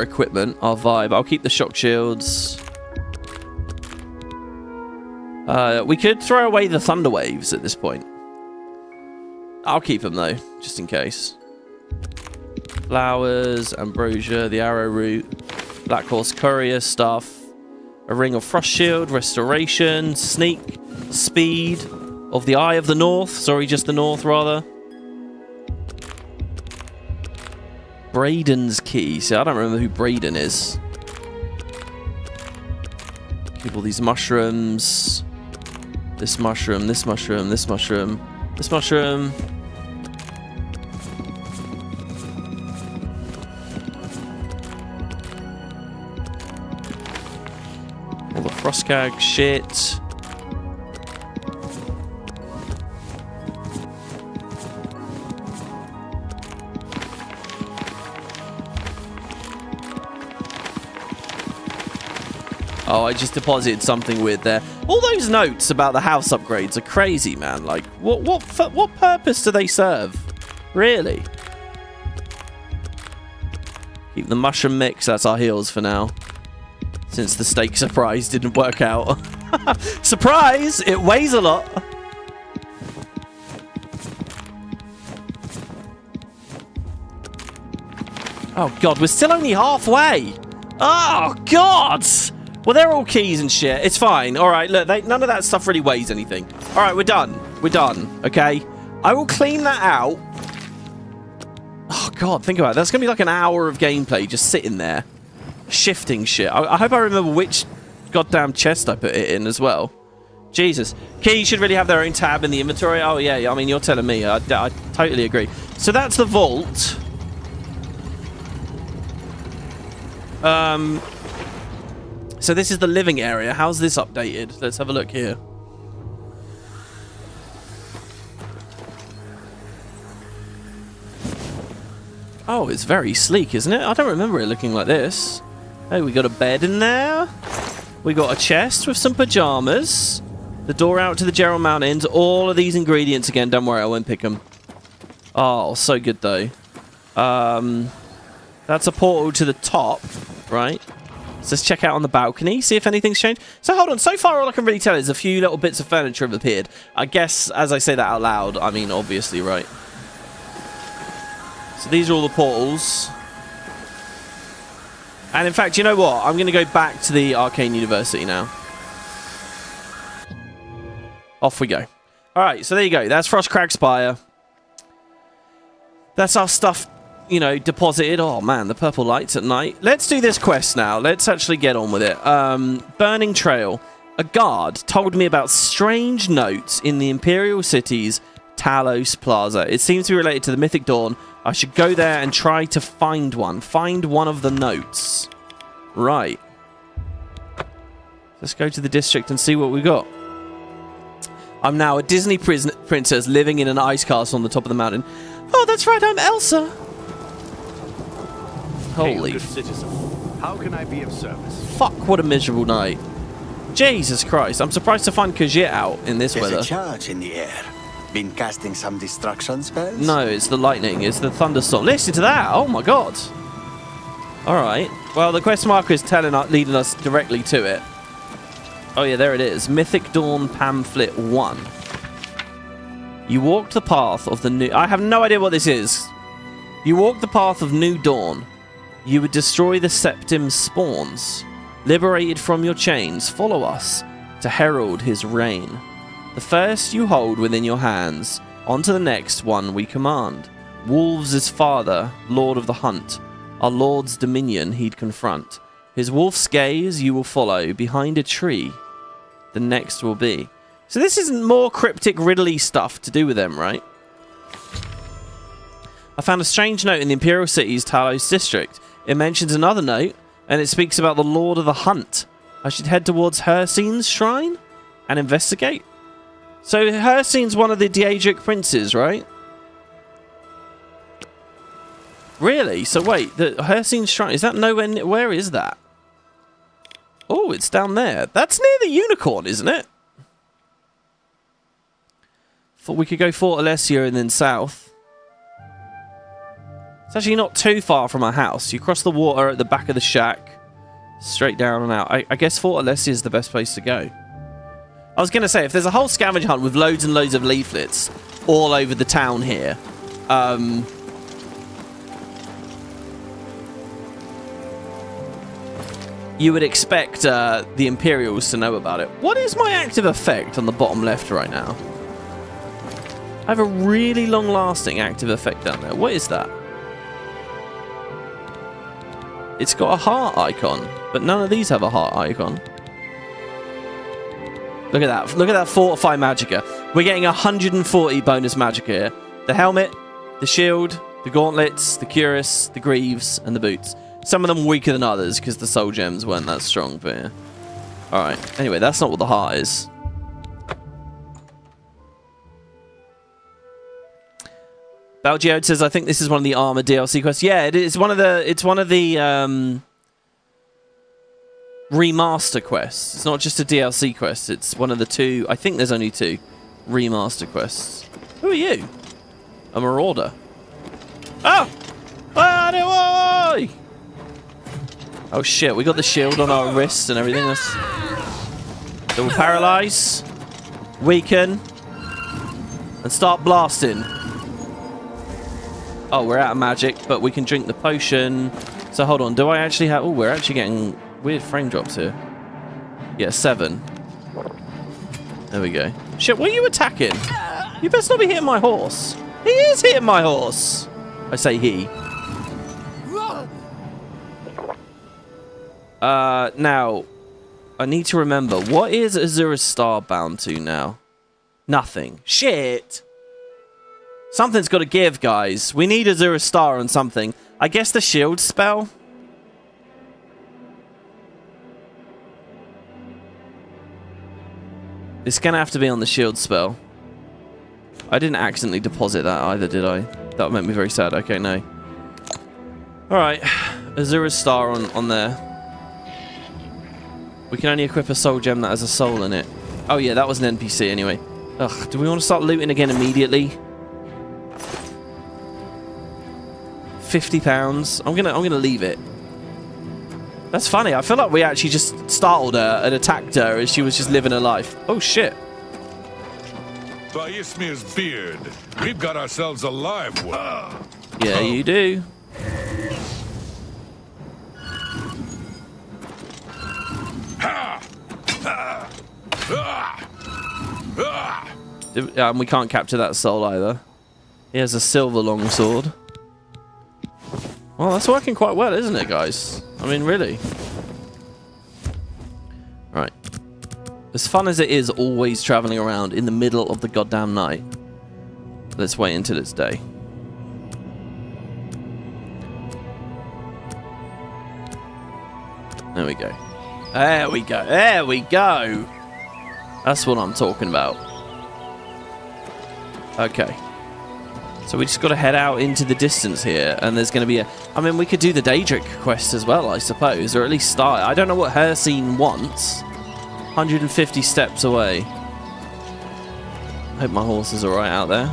equipment, our vibe. I'll keep the shock shields. We could throw away the thunder waves at this point. I'll keep them though, just in case. Flowers, ambrosia, the arrow root, Black Horse courier stuff, a ring of frost shield, restoration, sneak, speed of the Eye of the North. Sorry, just the North rather. Braden's key. See, I don't remember who Braden is. Keep all these mushrooms. This mushroom, this mushroom, this mushroom, this mushroom. All the Frostcrag shit. Oh, I just deposited something weird there. All those notes about the house upgrades are crazy, man. Like, what purpose do they serve? Really? Keep the mushroom mix. That's our heals for now. Since the steak surprise didn't work out. Surprise! It weighs a lot. Oh, God. We're still only halfway. Oh, God! Well, they're all keys and shit. It's fine. All right, look, none of that stuff really weighs anything. All right, we're done. We're done, okay? I will clean that out. Oh, God, think about it. That's going to be like an hour of gameplay just sitting there, shifting shit. I hope I remember which goddamn chest I put it in as well. Jesus. Keys should really have their own tab in the inventory. Oh, yeah, I mean, you're telling me. I totally agree. So that's the vault. So this is the living area. How's this updated? Let's have a look here. Oh, it's very sleek, isn't it? I don't remember it looking like this. Hey, we got a bed in there. We got a chest with some pajamas. The door out to the Gerald Mountains. All of these ingredients again. Don't worry, I won't pick them. Oh, so good though. That's a portal to the top, right? So let's check out on the balcony, see if anything's changed. So hold on, so far all I can really tell is a few little bits of furniture have appeared. I guess as I say that out loud, I mean obviously, right? So these are all the portals. And in fact, you know what? I'm going to go back to the Arcane University now. Off we go. Alright, so there you go. That's Frostcrag Spire. That's our stuff, you know, deposited. Oh man, the purple lights at night. Let's do this quest now. Let's actually get on with it. Burning Trail. A guard told me about strange notes in the Imperial City's Talos Plaza. It seems to be related to the Mythic Dawn. I should go there and try to find one. Find one of the notes. Right. Let's go to the district and see what we got. I'm now a Disney princess living in an ice castle on the top of the mountain. Oh, that's right, I'm Elsa. Holy good citizen. How can I be of service? fuck, what a miserable night. Jesus Christ, I'm surprised to find Khajiit out in this There's weather. a charge in the air. Been casting some destruction spells? No, it's the lightning, it's the thunderstorm. Listen to that, oh my god. Alright, well the quest marker is leading us directly to it. Oh yeah, there it is. Mythic Dawn Pamphlet 1. You walked the path of the new... I have no idea what this is. You walked the path of New Dawn. You would destroy the Septim's spawns. Liberated from your chains, follow us to herald his reign. The first you hold within your hands, on to the next one we command. Wolves' father, lord of the hunt. Our lord's dominion he'd confront. His wolf's gaze you will follow, behind a tree the next will be. So this isn't more cryptic riddly stuff to do with them, right? I found a strange note in the Imperial City's Talos district. It mentions another note, and it speaks about the Lord of the Hunt. I should head towards Hircine's shrine and investigate. So Hircine's one of the Daedric princes, right? Really? So wait, the Hircine's shrine, is that nowhere near, where is that? Oh, it's down there. That's near the unicorn, isn't it? Thought we could go Fort Alessia and then south. It's actually not too far from our house. You cross the water at the back of the shack. Straight down and out. I guess Fort Alessia is the best place to go. I was going to say, if there's a whole scavenger hunt with loads and loads of leaflets all over the town here, you would expect the Imperials to know about it. What is my active effect on the bottom left right now? I have a really long-lasting active effect down there. What is that? It's got a heart icon, but none of these have a heart icon. Look at that. Look at that Fortify Magicka. We're getting 140 bonus Magicka here. The helmet, the shield, the gauntlets, the cuirass, the greaves, and the boots. Some of them weaker than others because the soul gems weren't that strong, but yeah. Alright, anyway, that's not what the heart is. Belgiode says, I think this is one of the armor DLC quests. Yeah, it is one of the remaster quests. It's not just a DLC quest, it's one of the two, I think there's only two remaster quests. Who are you? A marauder. Oh! Oh shit, we got the shield on our wrists and everything. So we'll paralyze, weaken, and start blasting. Oh, we're out of magic, but we can drink the potion. So hold on, do I actually have... Oh, we're actually getting weird frame drops here. Yeah, 7. There we go. Shit, what are you attacking? You best not be hitting my horse. He is hitting my horse. I say he. Now, I need to remember, what is Azura's Star bound to now? Nothing. Shit! Something's got to give, guys. We need Azura's Star on something. I guess the shield spell? It's going to have to be on the shield spell. I didn't accidentally deposit that either, did I? That would make me very sad. Okay, no. Alright. Azura's Star on there. We can only equip a soul gem that has a soul in it. Oh yeah, that was an NPC anyway. Ugh, do we want to start looting again immediately? £50. I'm gonna leave it. That's funny. I feel like we actually just startled her and attacked her as she was just living her life. Oh shit. By Ismir's beard, we've got ourselves a live one. Yeah, you do. We can't capture that soul either. He has a silver longsword. Well, that's working quite well, isn't it, guys? I mean, really. Right. As fun as it is always traveling around in the middle of the goddamn night, let's wait until it's day. There we go. There we go. There we go. That's what I'm talking about. Okay. So we just got to head out into the distance here, and there's going to be a... I mean, we could do the Daedric quest as well, I suppose, or at least start. I don't know what her scene wants. 150 steps away. Hope my horse is alright out there.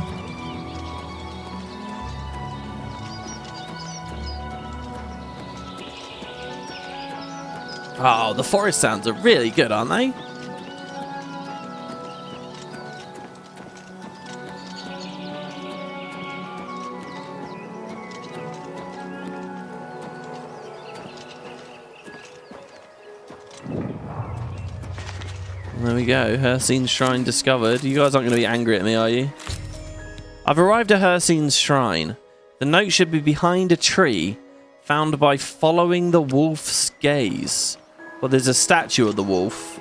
Oh, the forest sounds are really good, aren't they? There we go. Hircine's Shrine discovered. You guys aren't going to be angry at me, are you? I've arrived at Hircine's Shrine. The note should be behind a tree, found by following the wolf's gaze. Well, there's a statue of the wolf.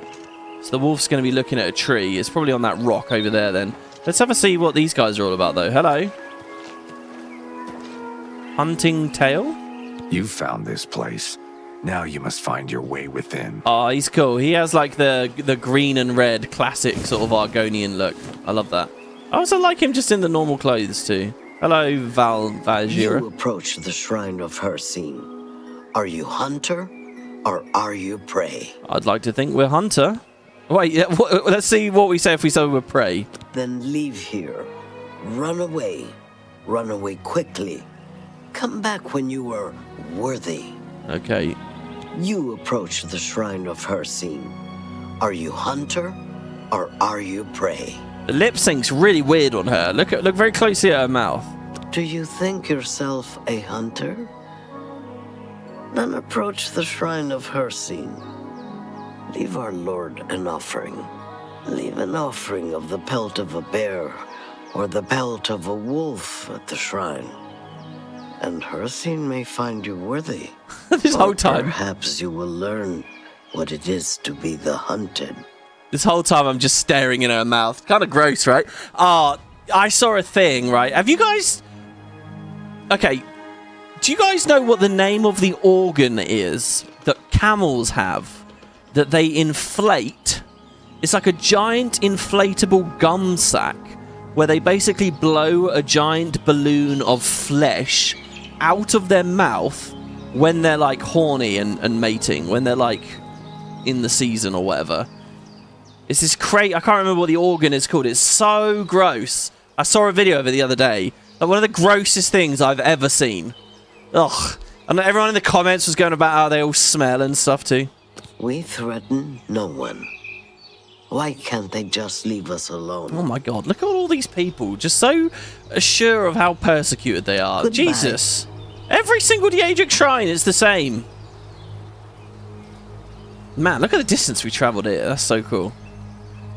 So the wolf's going to be looking at a tree. It's probably on that rock over there, then. Let's have a see what these guys are all about, though. Hello. Hunting Tail? You found this place. Now you must find your way within. Oh, he's cool. He has like the green and red classic sort of Argonian look. I love that. I also like him just in the normal clothes too. Hello, Valjira. You approach the shrine of Hircine. Are you hunter or are you prey? I'd like to think we're hunter. Wait, yeah, let's see what we say if we say we're prey. Then leave here. Run away. Run away quickly. Come back when you are worthy. Okay. You approach the shrine of Hircine. Are you hunter or are you prey? The lip sync's really weird on her. Look very closely at her mouth. Do you think yourself a hunter? Then approach the shrine of Hircine. Leave our lord an offering. Leave an offering of the pelt of a bear or the pelt of a wolf at the shrine. And Hircine may find you worthy. This whole time. Perhaps you will learn what it is to be the hunted. This whole time I'm just staring in her mouth. Kind of gross, right? I saw a thing, right? Have you guys... Okay. Do you guys know what the name of the organ is that camels have? That they inflate? It's like a giant inflatable gum sack where they basically blow a giant balloon of flesh out of their mouth when they're like horny and mating, when they're like in the season or whatever. It's this crazy... I can't remember what the organ is called. It's so gross. I saw a video of it the other day. Like one of the grossest things I've ever seen. Ugh. And everyone in the comments was going about how they all smell and stuff too. We threaten no one. Why can't they just leave us alone? Oh my god, look at all these people. Just so sure of how persecuted they are. Goodbye. Jesus. Every single Daedric shrine is the same. Man, look at the distance we travelled here. That's so cool.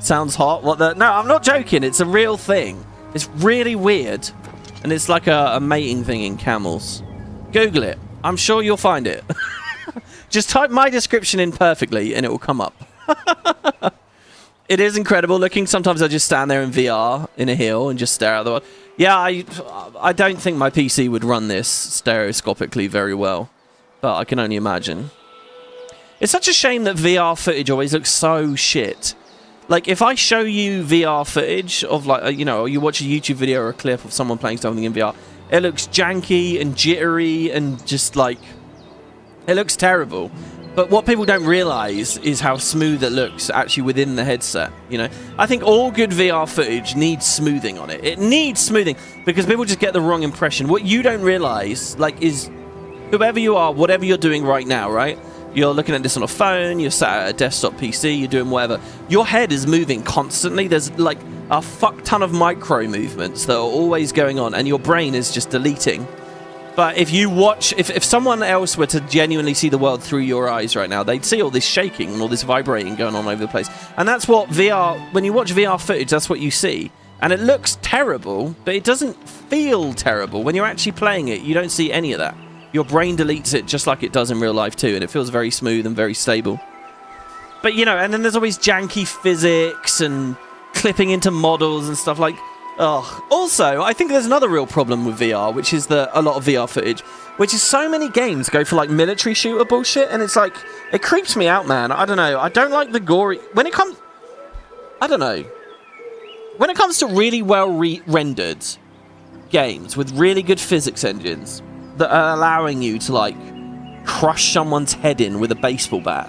Sounds hot. What the? No, I'm not joking. It's a real thing. It's really weird. And it's like a mating thing in camels. Google it. I'm sure you'll find it. Just type my description in perfectly and it will come up. It is incredible looking. Sometimes I just stand there in VR in a hill and just stare out the world. Yeah, I don't think my PC would run this stereoscopically very well. But I can only imagine. It's such a shame that VR footage always looks so shit. Like, if I show you VR footage of, like, you know, you watch a YouTube video or a clip of someone playing something in VR, it looks janky and jittery and just, like, it looks terrible. But what people don't realise is how smooth it looks actually within the headset, you know? I think all good VR footage needs smoothing on it. It needs smoothing because people just get the wrong impression. What you don't realise, like, is whoever you are, whatever you're doing right now, right? You're looking at this on a phone, you're sat at a desktop PC, you're doing whatever. Your head is moving constantly. There's like a fuck ton of micro movements that are always going on and your brain is just deleting. But if you watch, if someone else were to genuinely see the world through your eyes right now, they'd see all this shaking and all this vibrating going on over the place. And that's what VR, when you watch VR footage, that's what you see. And it looks terrible, but it doesn't feel terrible. When you're actually playing it, you don't see any of that. Your brain deletes it just like it does in real life too, and it feels very smooth and very stable. But, you know, and then there's always janky physics and clipping into models and stuff like... Ugh. Also, I think there's another real problem with VR, which is a lot of VR footage, which is so many games go for, like, military shooter bullshit, and it's like... It creeps me out, man. I don't know. I don't like the gory... When it comes... I don't know. When it comes to really well-rendered games with really good physics engines... that are allowing you to, like, crush someone's head in with a baseball bat.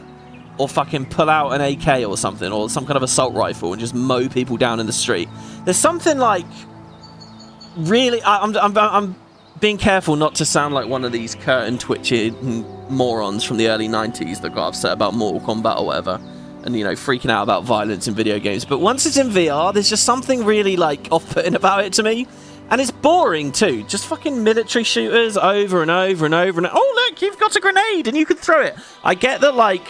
Or fucking pull out an AK or something, or some kind of assault rifle and just mow people down in the street. There's something, like, really... I'm being careful not to sound like one of these curtain-twitching morons from the early 90s that got upset about Mortal Kombat or whatever. And, you know, freaking out about violence in video games. But once it's in VR, there's just something really, like, off-putting about it to me. And it's boring, too. Just fucking military shooters over and over and over and... Oh, look, you've got a grenade and you can throw it. I get that, like,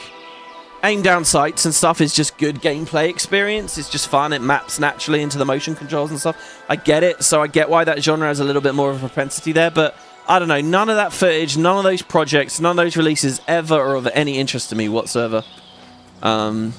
aim down sights and stuff is just good gameplay experience. It's just fun. It maps naturally into the motion controls and stuff. I get it. So I get why that genre has a little bit more of a propensity there. But, I don't know, none of that footage, none of those projects, none of those releases ever are of any interest to me whatsoever. I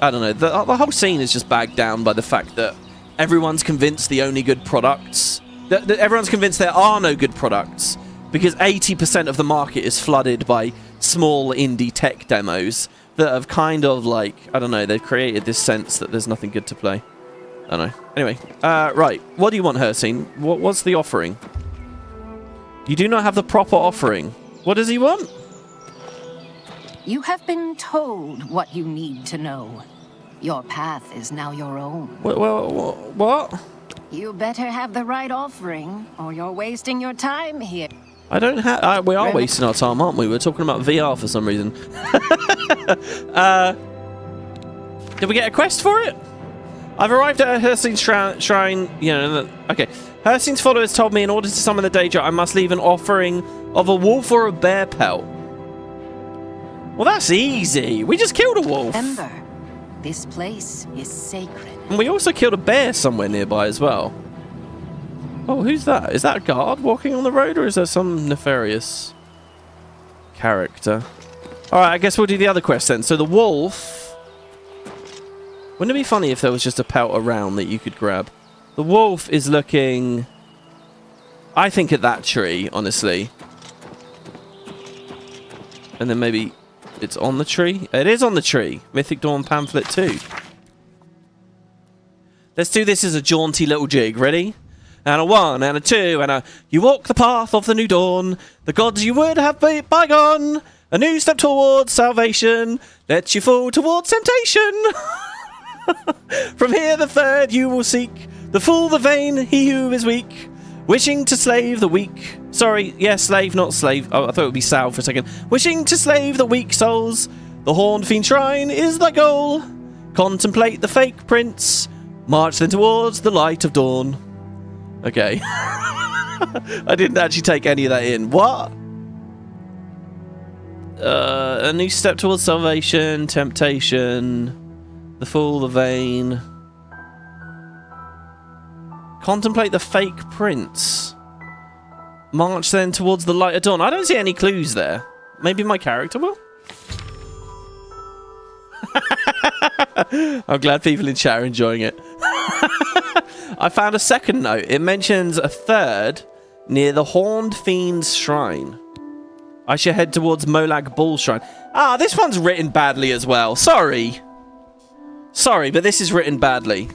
don't know. The whole scene is just bagged down by the fact that everyone's convinced the only good products... everyone's convinced there are no good products because 80% of the market is flooded by small indie tech demos that have kind of, like... I don't know, they've created this sense that there's nothing good to play. I don't know. Anyway, right. What do you want, Hersine? What's the offering? You do not have the proper offering. What does he want? You have been told what you need to know. Your path is now your own. What? You better have the right offering, or you're wasting your time here. I don't have... we are wasting our time, aren't we? We're talking about VR for some reason. Did we get a quest for it? I've arrived at Hersine's shrine... Okay. Hersine's followers told me in order to summon the Daedric, I must leave an offering of a wolf or a bear pelt. Well, that's easy. We just killed a wolf. Remember, this place is sacred. And we also killed a bear somewhere nearby as well. Oh, who's that? Is that a guard walking on the road, or is there some nefarious character? Alright, I guess we'll do the other quest then. So the wolf... Wouldn't it be funny if there was just a pelt around that you could grab? The wolf is looking... I think at that tree, honestly. And then maybe... It's on the tree? It is on the tree. Mythic Dawn Pamphlet 2. Let's do this as a jaunty little jig. Ready? And a 1, and a 2, and a... You walk the path of the new dawn. The gods you would have bygone. A new step towards salvation. Let you fall towards temptation. From here the third you will seek. The fool, the vain, he who is weak. Wishing to slave the weak... Sorry, yeah, slave, not slave. Oh, I thought it would be Sal for a second. Wishing to slave the weak souls. The horned fiend shrine is thy goal. Contemplate the fake prince. March then towards the light of dawn. Okay. I didn't actually take any of that in. What? A new step towards salvation, temptation, the fool, the vain. Contemplate the fake prince. March then towards the light of dawn. I don't see any clues there. Maybe my character will? I'm glad people in chat are enjoying it. I found a second note. It mentions a third near the Horned Fiend's Shrine. I should head towards Molag Ball Shrine. Ah, this one's written badly as well. Sorry. Sorry, but this is written badly.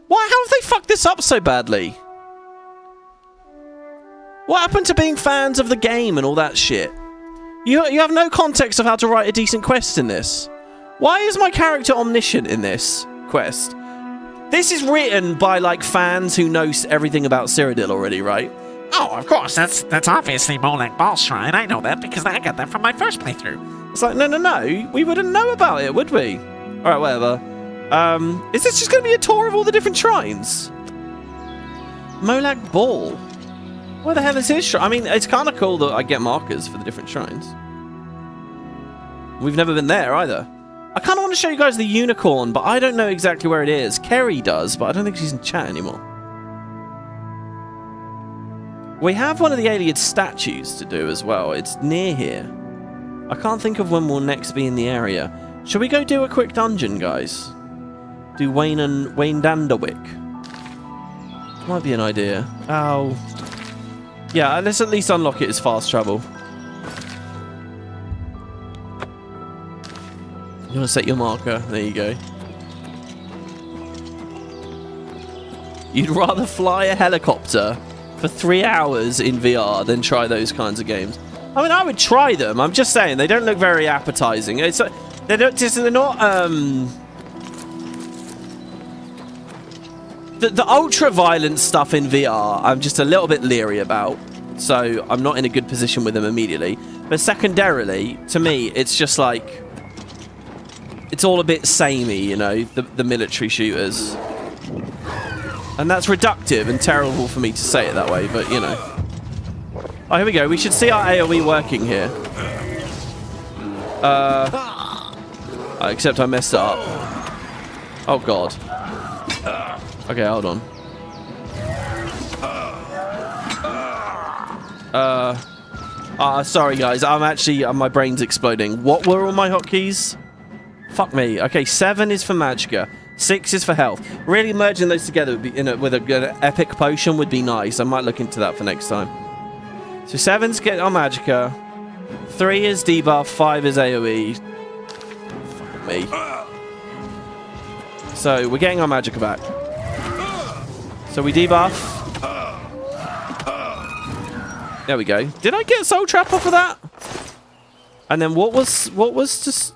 Why? How have they fucked this up so badly? What happened to being fans of the game and all that shit? You have no context of how to write a decent quest in this. Why is my character omniscient in this quest? This is written by, like, fans who know everything about Cyrodiil already, right? Oh, of course, that's obviously Molag Ball Shrine. I know that because I got that from my first playthrough. It's like, no, we wouldn't know about it, would we? Alright, whatever. Is this just going to be a tour of all the different shrines? Molag Ball? Where the hell is his shrine? I mean, it's kind of cool that I get markers for the different shrines. We've never been there, either. I kind of want to show you guys the unicorn, but I don't know exactly where it is. Kerry does, but I don't think she's in chat anymore. We have one of the alien statues to do as well. It's near here. I can't think of when we'll next be in the area. Shall we go do a quick dungeon, guys? Do Wayne Danderwick. Might be an idea. Oh. Yeah, let's at least unlock it as fast travel. You want to set your marker? There you go. You'd rather fly a helicopter for 3 hours in VR than try those kinds of games. I mean, I would try them. I'm just saying, they don't look very appetizing. It's they're not. The ultra-violent stuff in VR, I'm just a little bit leery about. So I'm not in a good position with them immediately. But secondarily, to me, it's just like... It's all a bit samey, you know, the military shooters. And that's reductive and terrible for me to say it that way, but, you know. Oh, here we go. We should see our AoE working here. Except I messed it up. Oh, God. Okay, hold on. Sorry, guys. I'm actually... my brain's exploding. What were all my hotkeys? Fuck me. Okay, 7 is for Magicka. 6 is for health. Really merging those together would be, with an epic potion would be nice. I might look into that for next time. So 7's get our Magicka. 3 is debuff. 5 is AoE. Fuck me. So we're getting our Magicka back. So we debuff. There we go. Did I get Soul Trap off of that? And then what was just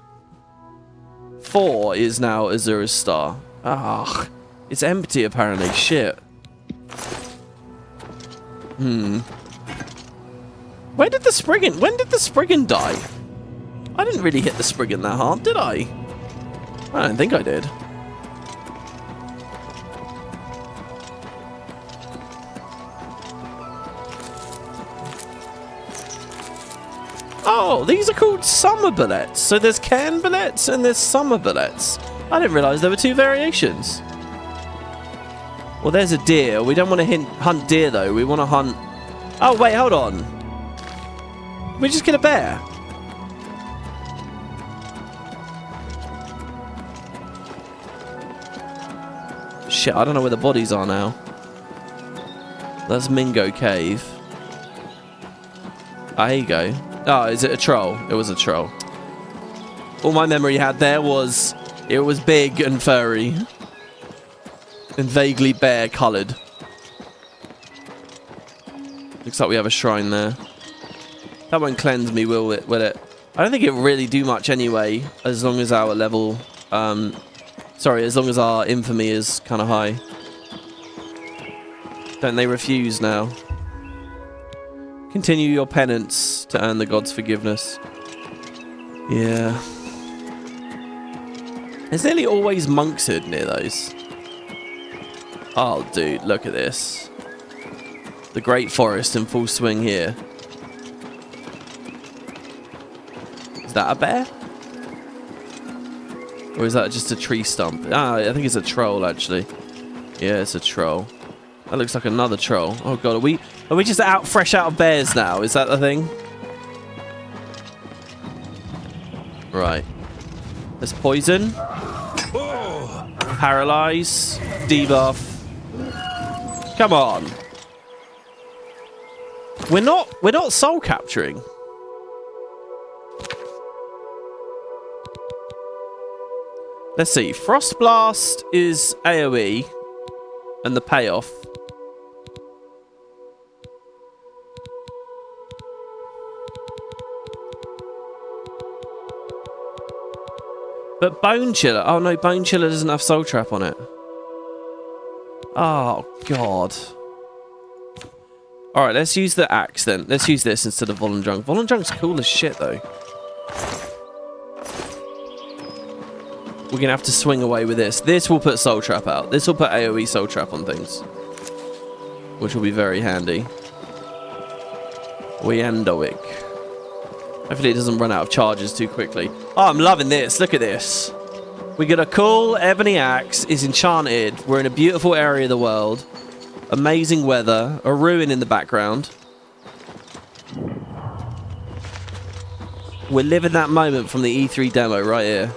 4 is now Azura's Star. Ah, it's empty apparently. Shit. When did the Spriggan die? I didn't really hit the Spriggan that hard, did I? I don't think I did. Oh, these are called summer bullets. So there's Cairn bullets and there's summer bullets. I didn't realise there were 2 variations. Well, there's a deer. We don't want to hunt deer, though. We want to hunt... Oh, wait, hold on. We just get a bear. Shit, I don't know where the bodies are now. That's Mingo Cave. Ah, here you go. Oh, is it a troll? It was a troll. All my memory had there was... It was big and furry. And vaguely bear-coloured. Looks like we have a shrine there. That won't cleanse me, will it? I don't think it will really do much anyway, as long as our level... sorry, as long as our infamy is kind of high. Don't they refuse now? Continue your penance to earn the god's forgiveness. Yeah. There's nearly always monkshood near those. Oh, dude, look at this. The Great Forest in full swing here. Is that a bear? Or is that just a tree stump? Ah, I think it's a troll, actually. Yeah, it's a troll. That looks like another troll. Oh god, are we just fresh out of bears now? Is that the thing? Right. There's poison. Paralyze. Debuff. Come on. We're not soul capturing. Let's see. Frost Blast is AoE and the payoff. But Bone Chiller... Oh, no, Bone Chiller doesn't have Soul Trap on it. Oh, God. Alright, let's use the axe, then. Let's use this instead of Volendrunk. Volendrunk's cool as shit, though. We're going to have to swing away with this. This will put Soul Trap out. This will put AoE Soul Trap on things. Which will be very handy. Weandoic. Hopefully it doesn't run out of charges too quickly. Oh, I'm loving this. Look at this. We got a cool ebony axe. It's enchanted. We're in a beautiful area of the world. Amazing weather. A ruin in the background. We're living that moment from the E3 demo right here.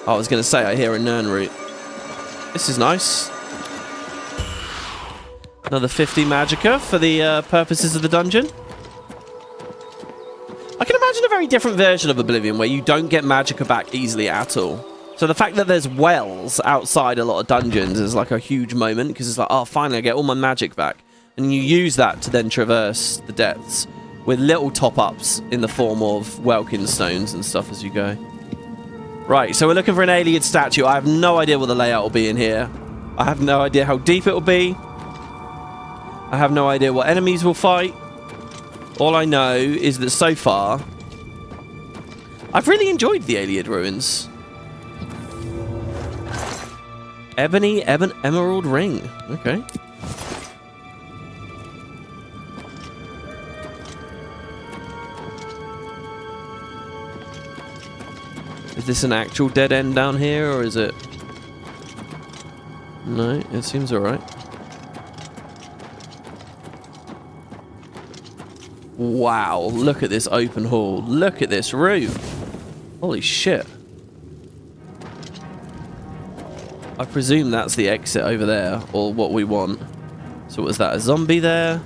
Oh, I was going to say, I hear a Nern root. This is nice. Another 50 magicka for the purposes of the dungeon. I can imagine a very different version of Oblivion where you don't get magicka back easily at all. So the fact that there's wells outside a lot of dungeons is like a huge moment because it's like, oh, finally I get all my magic back. And you use that to then traverse the depths with little top-ups in the form of Welkin stones and stuff as you go. Right, so we're looking for an alien statue. I have no idea what the layout will be in here. I have no idea how deep it will be. I have no idea what enemies will fight. All I know is that so far, I've really enjoyed the Iliad ruins. Ebony Emerald Ring. Okay. Is this an actual dead end down here, or is it... No, it seems alright. Wow, look at this open hall. Look at this room. Holy shit. I presume that's the exit over there, or what we want. So what was that, a zombie there?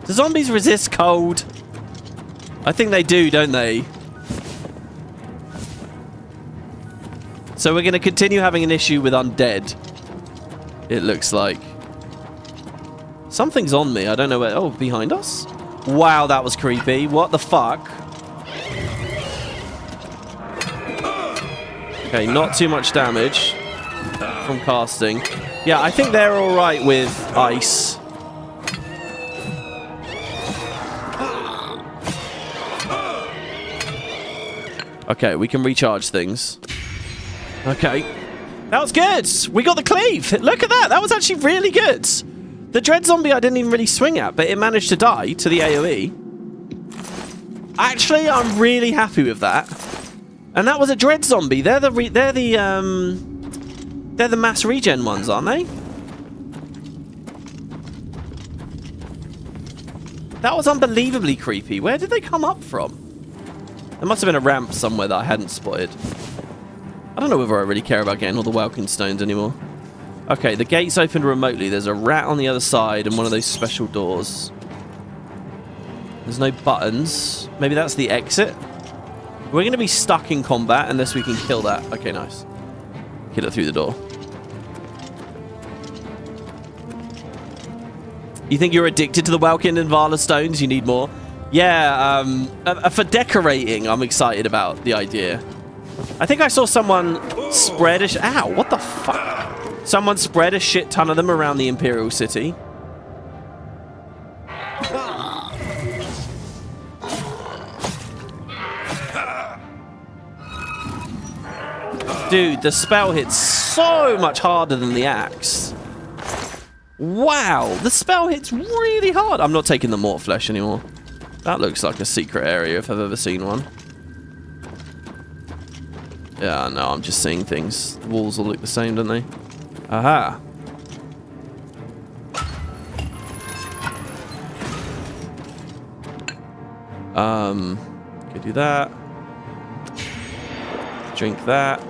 Do zombies resist cold? I think they do, don't they? So we're going to continue having an issue with undead. It looks like. Something's on me, I don't know where... Oh, behind us? Wow, that was creepy. What the fuck? Okay, not too much damage from casting. Yeah, I think they're alright with ice. Okay, we can recharge things. Okay. That was good! We got the cleave! Look at that! That was actually really good! The dread zombie I didn't even really swing at, but it managed to die to the AoE. Actually, I'm really happy with that. And that was a dread zombie. They're the mass regen ones, aren't they? That was unbelievably creepy. Where did they come up from? There must have been a ramp somewhere that I hadn't spotted. I don't know whether I really care about getting all the Welkin stones anymore. Okay, the gate's opened remotely. There's a rat on the other side and one of those special doors. There's no buttons. Maybe that's the exit. We're going to be stuck in combat unless we can kill that. Okay, nice. Kill it through the door. You think you're addicted to the Welkin and Vala stones? You need more? Yeah, for decorating, I'm excited about the idea. I think I saw someone spread a... Ow, what the fuck? Someone spread a shit ton of them around the Imperial City. Dude, the spell hits so much harder than the axe. Wow, the spell hits really hard. I'm not taking the Mort Flesh anymore. That looks like a secret area if I've ever seen one. Yeah, no, I'm just seeing things. The walls all look the same, don't they? Aha. Could do that. Drink that.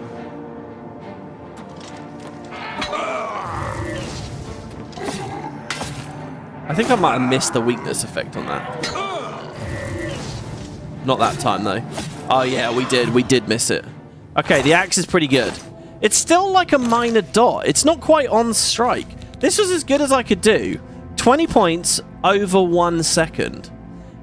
I think I might have missed the weakness effect on that. Not that time, though. Oh, yeah, we did. We did miss it. Okay, the axe is pretty good. It's still like a minor dot. It's not quite on strike. This was as good as I could do. 20 points over 1 second.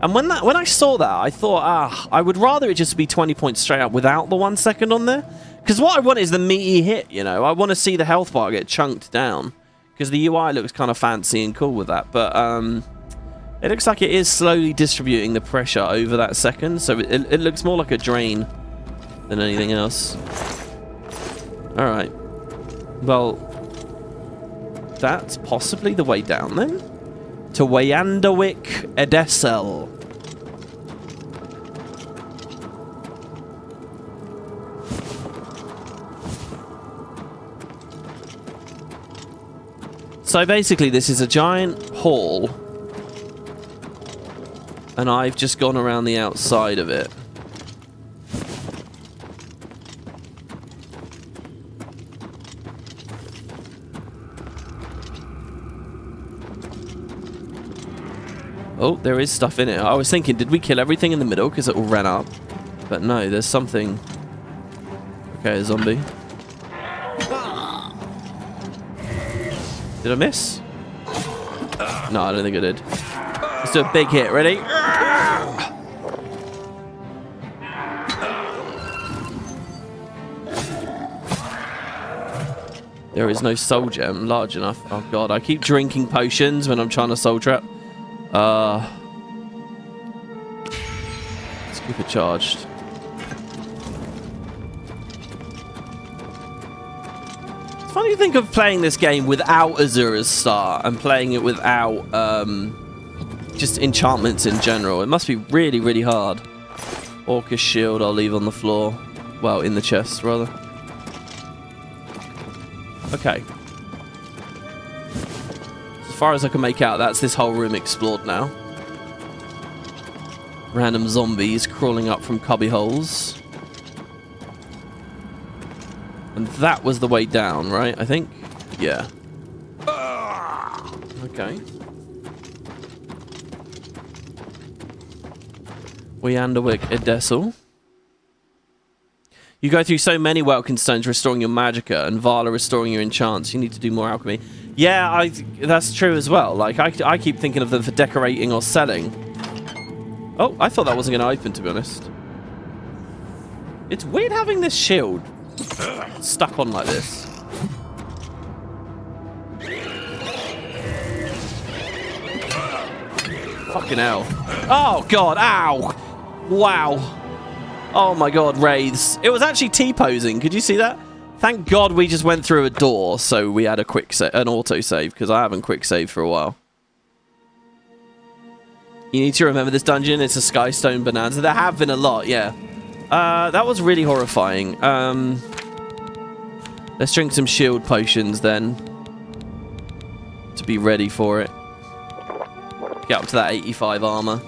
And when I saw that, I thought, I would rather it just be 20 points straight up without the 1 second on there. Because what I want is the meaty hit, you know. I want to see the health bar get chunked down. Because the UI looks kind of fancy and cool with that. But it looks like it is slowly distributing the pressure over that second. So it looks more like a drain than anything else. Alright. Well, that's possibly the way down then. To Wyandowick Edessel. So basically this is a giant hall. And I've just gone around the outside of it. Oh, there is stuff in it. I was thinking, did we kill everything in the middle because it all ran up? But no, there's something. Okay, a zombie. Did I miss? No, I don't think I did. Let's do a big hit. Ready? There is no soul gem large enough. Oh god, I keep drinking potions when I'm trying to soul trap. Let's keep it charged. It's funny to think of playing this game without Azura's Star and playing it without just enchantments in general. It must be really, really hard. Orcus shield I'll leave on the floor. Well, in the chest, rather. Okay. As far as I can make out, that's this whole room explored now. Random zombies crawling up from cubby holes. And that was the way down, right? I think? Yeah. Okay. Wyandowick Edessel. You go through so many Welkin stones restoring your magicka and Vala restoring your enchants. You need to do more alchemy. Yeah, that's true as well. Like, I keep thinking of them for decorating or selling. Oh, I thought that wasn't going to open, to be honest. It's weird having this shield stuck on like this. Fucking hell. Oh, God. Ow. Wow. Oh, my God. Wraiths. It was actually T-posing. Could you see that? Thank God we just went through a door, so we had a quick an auto-save, because I haven't quick-saved for a while. You need to remember this dungeon. It's a Skystone bonanza. There have been a lot, yeah. That was really horrifying. Let's drink some shield potions, then. To be ready for it. Get up to that 85 armor.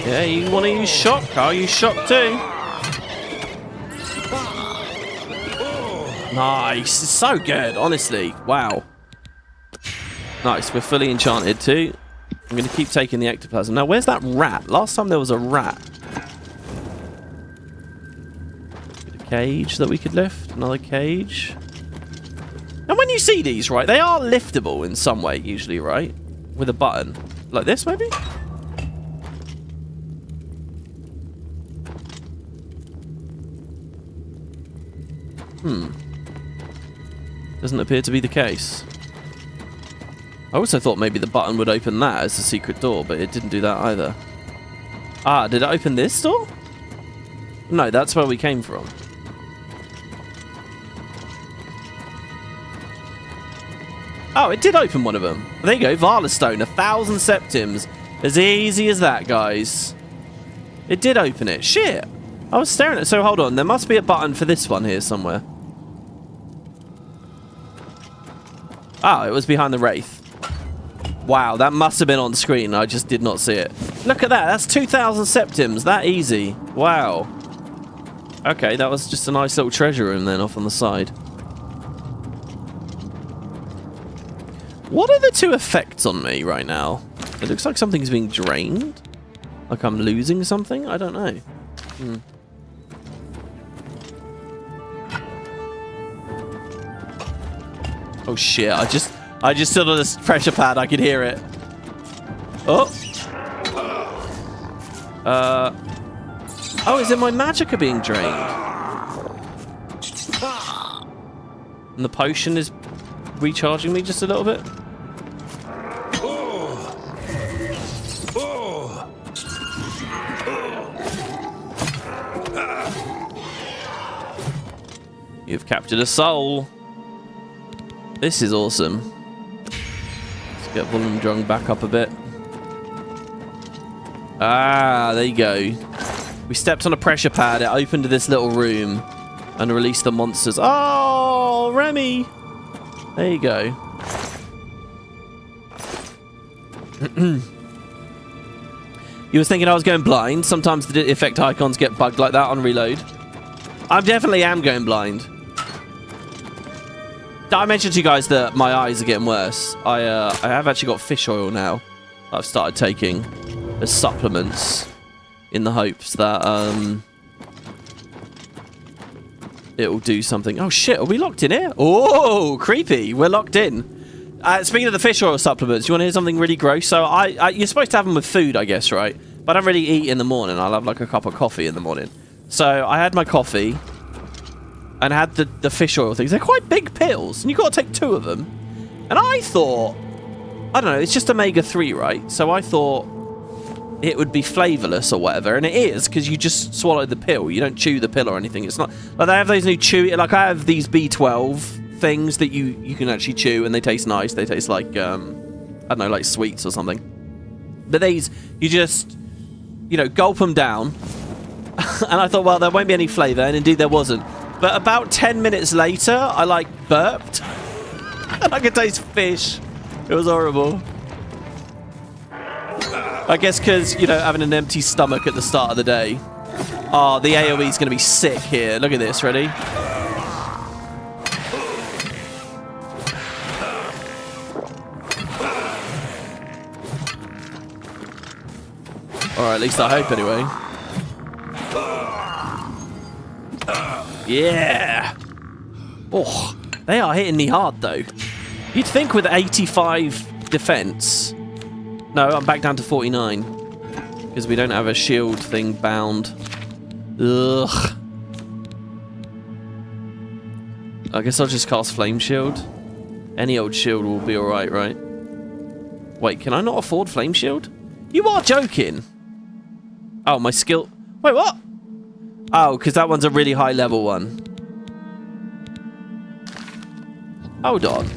Yeah, you want to use shock? I'll use shock too. Nice. It's so good, honestly. Wow. Nice. We're fully enchanted too. I'm going to keep taking the ectoplasm. Now, where's that rat? Last time there was a rat. A cage that we could lift. Another cage. And when you see these, right, they are liftable in some way, usually, right? With a button. Like this, maybe? Doesn't appear to be the case. I also thought maybe the button would open that as a secret door, but it didn't do that either. Ah, did it open this door? No, that's where we came from. Oh, it did open one of them. There you go, Varlastone, 1,000 septims. As easy as that, guys. It did open it. Shit. I was staring at it. So hold on, there must be a button for this one here somewhere. Oh, it was behind the Wraith. Wow, that must have been on screen. I just did not see it. Look at that. That's 2,000 septims. That easy. Wow. Okay, that was just a nice little treasure room then off on the side. What are the two effects on me right now? It looks like something's being drained. Like I'm losing something? I don't know. Oh shit, I just stood on this pressure pad, I could hear it. Oh! Oh, is it my magicka being drained? And the potion is recharging me just a little bit? You've captured a soul. This is awesome. Let's get Volume Drung back up a bit. Ah, there you go. We stepped on a pressure pad, it opened this little room and released the monsters. Oh, Remy! There you go. You was thinking I was going blind. Sometimes the effect icons get bugged like that on reload. I definitely am going blind. I mentioned to you guys that my eyes are getting worse. I have actually got fish oil now. I've started taking as supplements in the hopes that it will do something. Oh shit, are we locked in here? Oh, creepy. We're locked in. Speaking of the fish oil supplements, you want to hear something really gross? So you're supposed to have them with food, I guess, right? But I don't really eat in the morning. I'll have like a cup of coffee in the morning. So I had my coffee and had the fish oil things. They're quite big pills, and you've got to take 2 of them. And I thought, I don't know, it's just omega-3, right? So I thought it would be flavourless or whatever, and it is, because you just swallow the pill. You don't chew the pill or anything. It's not like they have those new chewy, like I have these B12 things that you can actually chew, and they taste nice. They taste like I don't know, like sweets or something. But these, you just, you know, gulp them down. And I thought, well, there won't be any flavour, and indeed there wasn't. But about 10 minutes later, I like burped, and I could taste fish. It was horrible. I guess because, you know, having an empty stomach at the start of the day. Oh, the AoE is going to be sick here. Look at this. Ready? Or at least I hope, anyway. Yeah! Oh, they are hitting me hard, though. You'd think with 85 defense... No, I'm back down to 49. Because we don't have a shield thing bound. Ugh. I guess I'll just cast Flame Shield. Any old shield will be alright, right? Wait, can I not afford Flame Shield? You are joking! Oh, my skill... Wait, what? Oh, because that one's a really high level one. Hold on.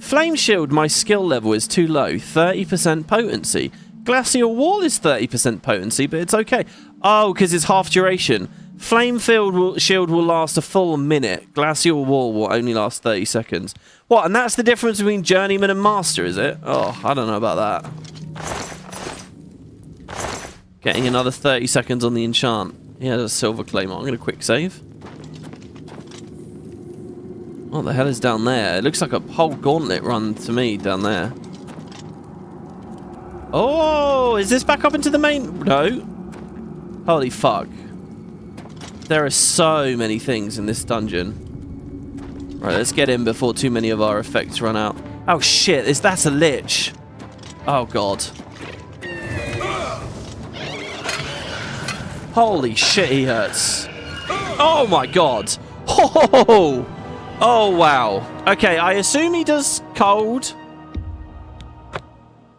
Flame Shield, my skill level is too low. 30% potency. Glacial Wall is 30% potency, but it's okay. Oh, because it's half duration. Flame Shield will last a full minute. Glacial Wall will only last 30 seconds. What, and that's the difference between Journeyman and Master, is it? Oh, I don't know about that. Getting another 30 seconds on the enchant. Yeah, there's a Silver Claymore. I'm going to quick save. What the hell is down there? It looks like a whole gauntlet run to me down there. Oh, is this back up into the main? No. Holy fuck. There are so many things in this dungeon. Right, let's get in before too many of our effects run out. Oh shit, that's a lich. Oh god. Holy shit, he hurts. Oh my god. Oh, Oh, wow. Okay, I assume he does cold.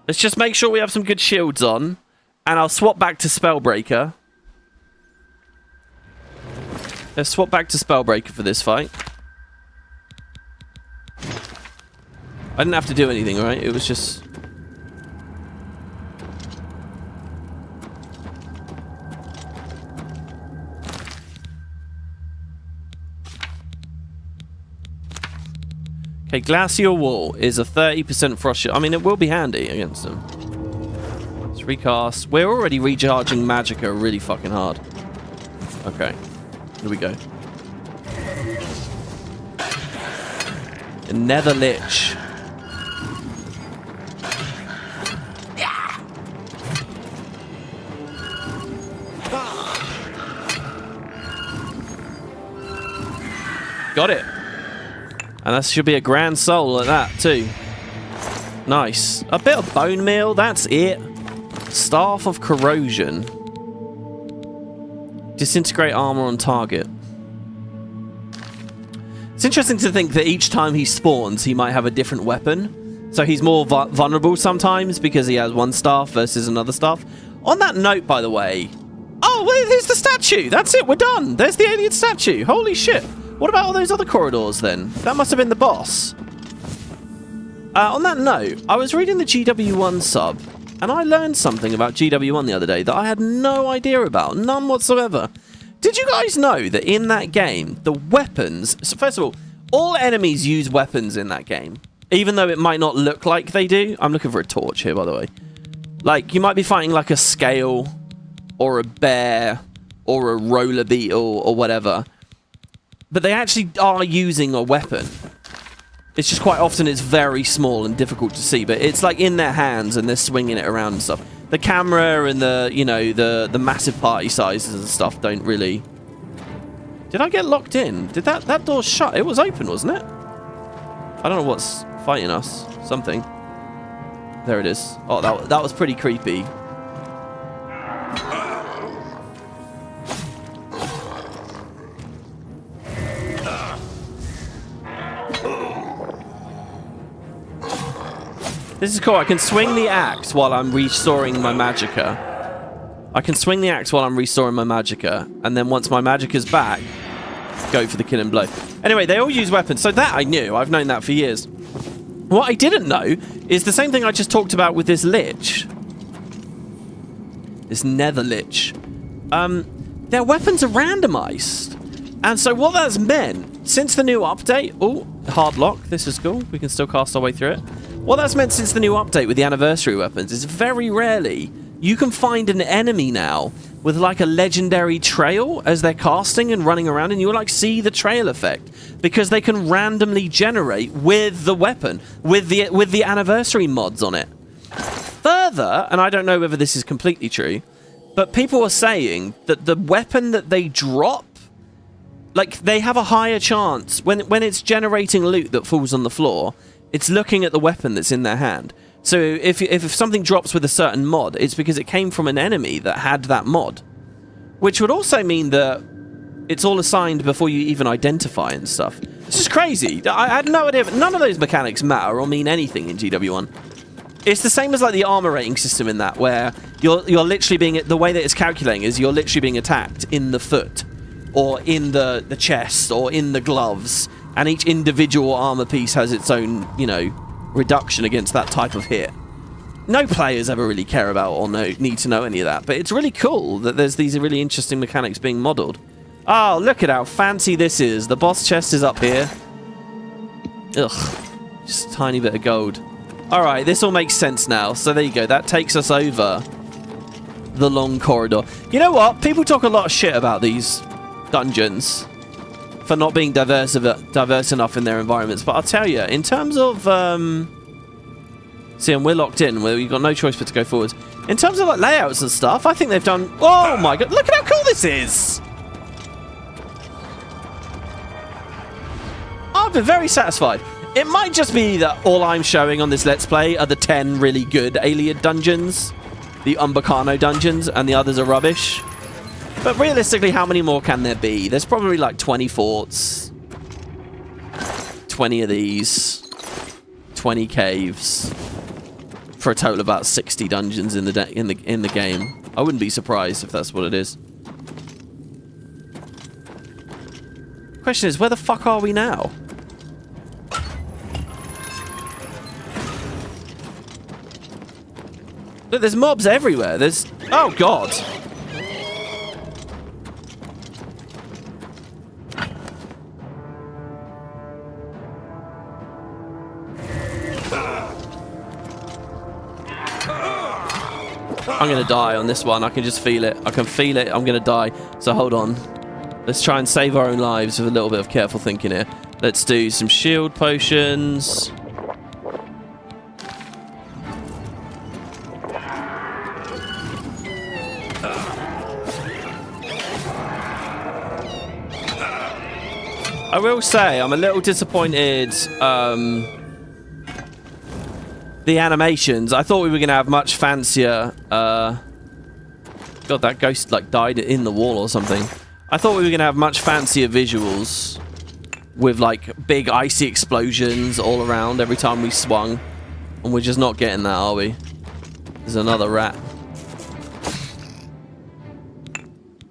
Let's just make sure we have some good shields on. And I'll swap back to Spellbreaker. Let's swap back to Spellbreaker for this fight. I didn't have to do anything, right? It was just... Okay, Glacial Wall is a 30% frost shield. I mean, it will be handy against them. Let's recast. We're already recharging Magicka really fucking hard. Okay. Here we go. Nether Lich. Got it. And that should be a grand soul like that, too. Nice. A bit of bone meal, that's it. Staff of Corrosion. Disintegrate armor on target. It's interesting to think that each time he spawns, he might have a different weapon. So he's more vulnerable sometimes because he has one staff versus another staff. On that note, by the way... Oh, well, there's the statue. That's it, we're done. There's the alien statue. Holy shit. What about all those other corridors, then? That must have been the boss. On that note, I was reading the GW1 sub, and I learned something about GW1 the other day that I had no idea about. None whatsoever. Did you guys know that in that game, the weapons... So first of all enemies use weapons in that game. Even though it might not look like they do. I'm looking for a torch here, by the way. Like, you might be fighting like a scale, or a bear, or a roller beetle, or whatever. But they actually are using a weapon. It's just quite often it's very small and difficult to see, but it's like in their hands and they're swinging it around and stuff. The camera and the, you know, the massive party sizes and stuff don't really... Did I get locked in? Did that door shut? It was open, wasn't it? I don't know what's fighting us. Something. There it is. Oh, that was pretty creepy. This is cool. I can swing the axe while I'm restoring my Magicka. I can swing the axe while I'm restoring my Magicka. And then once my Magicka's back, go for the killing blow. Anyway, they all use weapons. So that I knew. I've known that for years. What I didn't know is the same thing I just talked about with this Lich. This Nether Lich. Their weapons are randomized. And so what that's meant, since the new update... Oh, hard lock. This is cool. We can still cast our way through it. What that's meant since the new update with the anniversary weapons is very rarely you can find an enemy now with like a legendary trail as they're casting and running around, and you'll like see the trail effect because they can randomly generate with the weapon, with the anniversary mods on it. Further, and I don't know whether this is completely true, but people are saying that the weapon that they drop, like they have a higher chance when it's generating loot that falls on the floor. It's looking at the weapon that's in their hand. So if something drops with a certain mod, it's because it came from an enemy that had that mod. Which would also mean that it's all assigned before you even identify and stuff. It's just crazy. I had no idea. None of those mechanics matter or mean anything in GW1. It's the same as like the armor rating system in that, where you're literally being... The way that it's calculating is you're literally being attacked in the foot, or in the chest, or in the gloves. And each individual armor piece has its own, you know, reduction against that type of hit. No players ever really care about or need to know any of that, but it's really cool that there's these really interesting mechanics being modeled. Oh, look at how fancy this is. The boss chest is up here. Ugh, just a tiny bit of gold. All right, this all makes sense now. So there you go. That takes us over the long corridor. You know what? People talk a lot of shit about these dungeons for not being diverse enough in their environments. But I'll tell you, in terms of... see, and we're locked in. We've got no choice but to go forwards. In terms of like layouts and stuff, I think they've done... Oh my god, look at how cool this is! I've been very satisfied. It might just be that all I'm showing on this Let's Play are the 10 really good Alien dungeons. The Umbacano dungeons, and the others are rubbish. But realistically, how many more can there be? There's probably like 20 forts. 20 of these, 20 caves, for a total of about 60 dungeons in the game. I wouldn't be surprised if that's what it is. Question is, where the fuck are we now? Look, there's mobs everywhere. There's... Oh, God. I'm going to die on this one. I can just feel it. I can feel it. I'm going to die. So hold on. Let's try and save our own lives with a little bit of careful thinking here. Let's do some shield potions. I will say I'm a little disappointed. The animations. I thought we were going to have much fancier. God, that ghost like died in the wall or something. I thought we were going to have much fancier visuals with like big icy explosions all around every time we swung, and we're just not getting that, are we? There's another rat.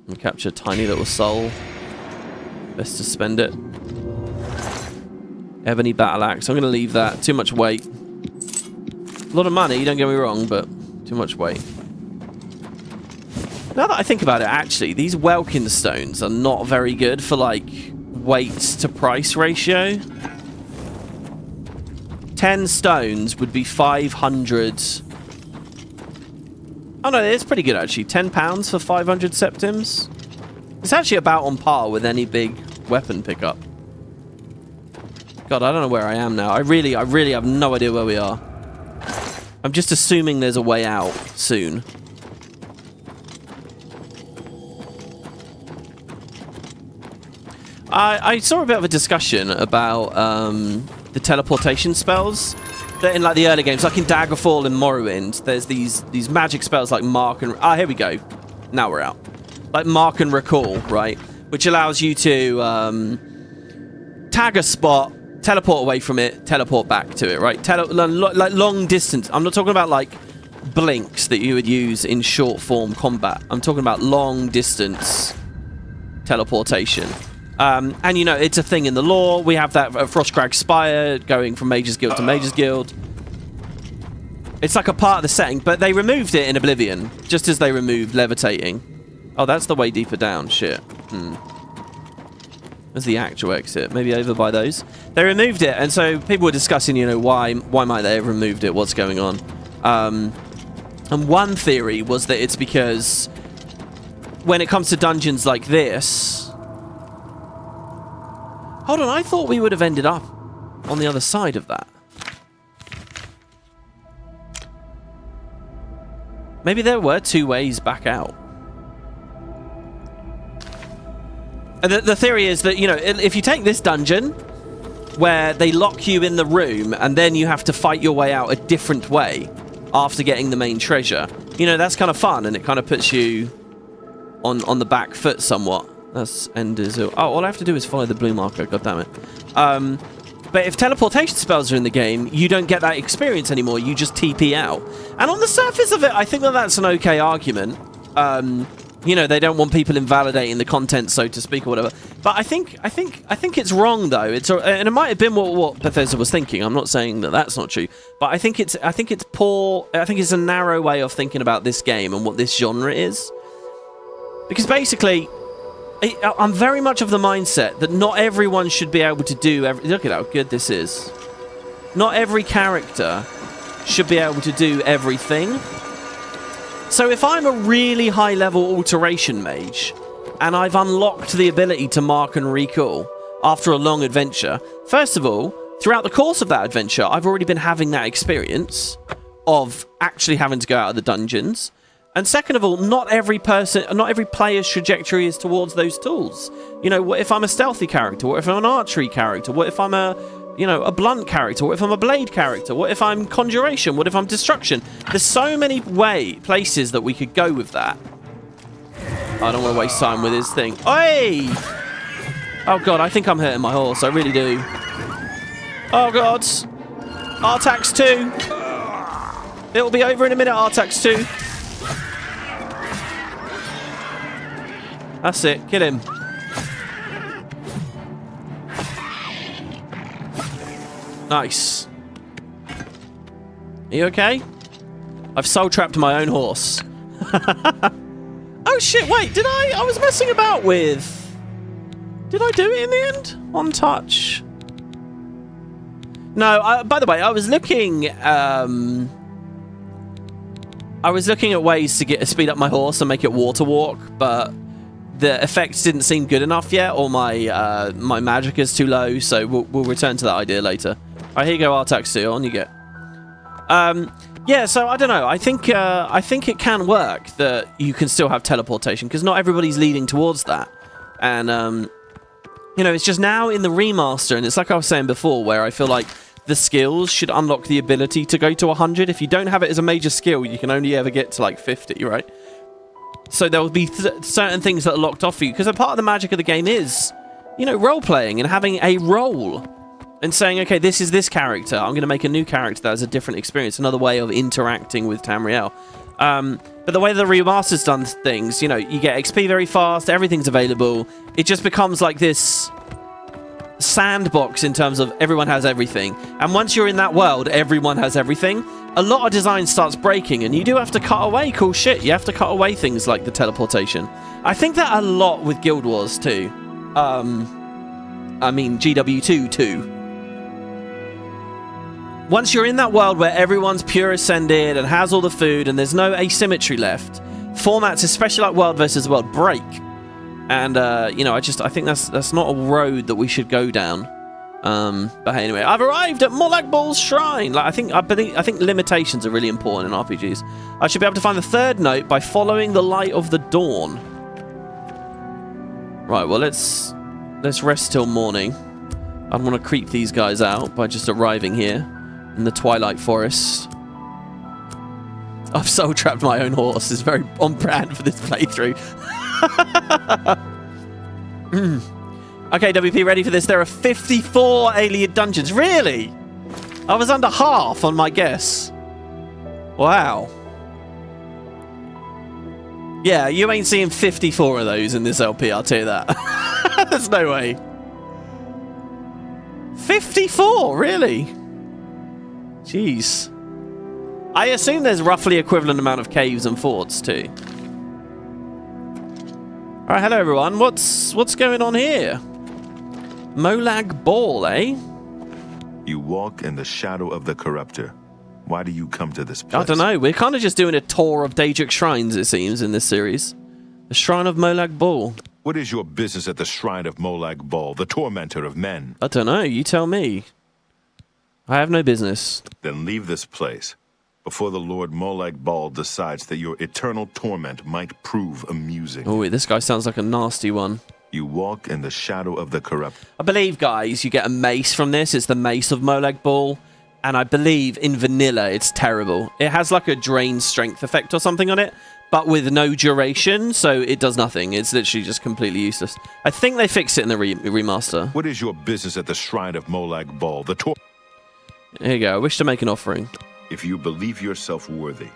We capture a tiny little soul. Best to spend it. Ebony battle axe. I'm going to leave that. Too much weight. A lot of money, don't get me wrong, but too much weight. Now that I think about it, actually, these Welkin stones are not very good for, like, weight to price ratio. 10 stones would be 500... Oh, no, it's pretty good, actually. £10 for 500 septims. It's actually about on par with any big weapon pickup. God, I don't know where I am now. I really have no idea where we are. I'm just assuming there's a way out soon. I saw a bit of a discussion about the teleportation spells that in like the early games, like in Daggerfall and Morrowind, there's these magic spells like Mark and... Ah, here we go. Now we're out. Like Mark and Recall, right? Which allows you to tag a spot, teleport away from it, teleport back to it, right? Like long distance. I'm not talking about like blinks that you would use in short form combat. I'm talking about long distance teleportation. And you know, it's a thing in the lore. We have that Frostcrag Spire going from Mage's Guild to Mage's Guild. It's like a part of the setting, but they removed it in Oblivion, just as they removed levitating. Oh, that's the way deeper down. Shit. There's the actual exit. Maybe over by those. They removed it, and so people were discussing, you know, why might they have removed it? What's going on? And one theory was that it's because when it comes to dungeons like this... Hold on, I thought we would have ended up on the other side of that. Maybe there were two ways back out. The theory is that, you know, if you take this dungeon, where they lock you in the room, and then you have to fight your way out a different way after getting the main treasure, you know, that's kind of fun, and it kind of puts you on the back foot somewhat. That's Ender's... Oh, all I have to do is follow the blue marker, goddammit. But if teleportation spells are in the game, you don't get that experience anymore, you just TP out. And on the surface of it, I think that that's an okay argument. You know, they don't want people invalidating the content, so to speak, or whatever. But I think it's wrong, though. And it might have been what Bethesda was thinking. I'm not saying that that's not true, but I think it's poor. I think it's a narrow way of thinking about this game and what this genre is. Because basically, I'm very much of the mindset that not everyone should be able to do. Look at how good this is. Not every character should be able to do everything. So if I'm a really high-level alteration mage, and I've unlocked the ability to mark and recall after a long adventure, first of all, throughout the course of that adventure, I've already been having that experience of actually having to go out of the dungeons. And second of all, not every player's trajectory is towards those tools. You know, what if I'm a stealthy character? What if I'm an archery character? What if I'm a blunt character? What if I'm a blade character? What if I'm conjuration? What if I'm destruction? There's so many places that we could go with that. I don't want to waste time with his thing. Oi! Oh god, I think I'm hurting my horse. I really do. Oh god. Artax 2. It'll be over in a minute, Artax 2. That's it. Kill him. Nice. Are you okay? I've soul trapped my own horse. Oh shit, wait, did I was messing about with... Did I do it in the end? One touch. No, by the way, I was looking at ways to speed up my horse and make it water walk, but the effects didn't seem good enough yet, or my my magic is too low, so we'll return to that idea later. Alright, here you go, Artax 2, on you get. Yeah, so I don't know. I think it can work that you can still have teleportation, because not everybody's leading towards that. And you know, it's just now in the remaster, and it's like I was saying before, where I feel like the skills should unlock the ability to go to 100. If you don't have it as a major skill, you can only ever get to like 50, right? So there will be certain things that are locked off for you, because a part of the magic of the game is, you know, role-playing and having a role. And saying, okay, this is this character. I'm going to make a new character that has a different experience, another way of interacting with Tamriel. But the way the remaster's done things, you know, you get XP very fast, everything's available. It just becomes like this sandbox in terms of everyone has everything. And once you're in that world, everyone has everything. A lot of design starts breaking, and you do have to cut away cool shit. You have to cut away things like the teleportation. I think that a lot with Guild Wars too. I mean, GW2 too. Once you're in that world where everyone's pure ascended and has all the food and there's no asymmetry left, formats, especially like World versus World, break. And, you know, I think that's not a road that we should go down. But hey, anyway, I've arrived at Molag Bal's shrine. Like, I think limitations are really important in RPGs. I should be able to find the third note by following the light of the dawn. Right, well, let's rest till morning. I want to creep these guys out by just arriving here in the Twilight Forest. I've soul trapped my own horse. It's very on brand for this playthrough. Okay, WP, ready for this? There are 54 alien dungeons. Really? I was under half on my guess. Wow. Yeah, you ain't seeing 54 of those in this LP, I'll tell you that. There's no way. 54, really? Jeez. I assume there's roughly equivalent amount of caves and forts too. Alright, hello everyone. What's going on here? Molag Ball, eh? You walk in the shadow of the corruptor. Why do you come to this place? I don't know. We're kind of just doing a tour of Daedric shrines, it seems, in this series. The Shrine of Molag Ball. What is your business at the Shrine of Molag Ball, the tormentor of men? I don't know. You tell me. I have no business. Then leave this place before the Lord Molag Ball decides that your eternal torment might prove amusing. Oh, this guy sounds like a nasty one. You walk in the shadow of the corrupt. I believe, guys, you get a mace from this. It's the Mace of Molag Ball. And I believe in vanilla, it's terrible. It has like a drain strength effect or something on it, but with no duration, so it does nothing. It's literally just completely useless. I think they fixed it in the remaster. What is your business at the Shrine of Molag Ball, the Here you go. I wish to make an offering. If you believe yourself worthy,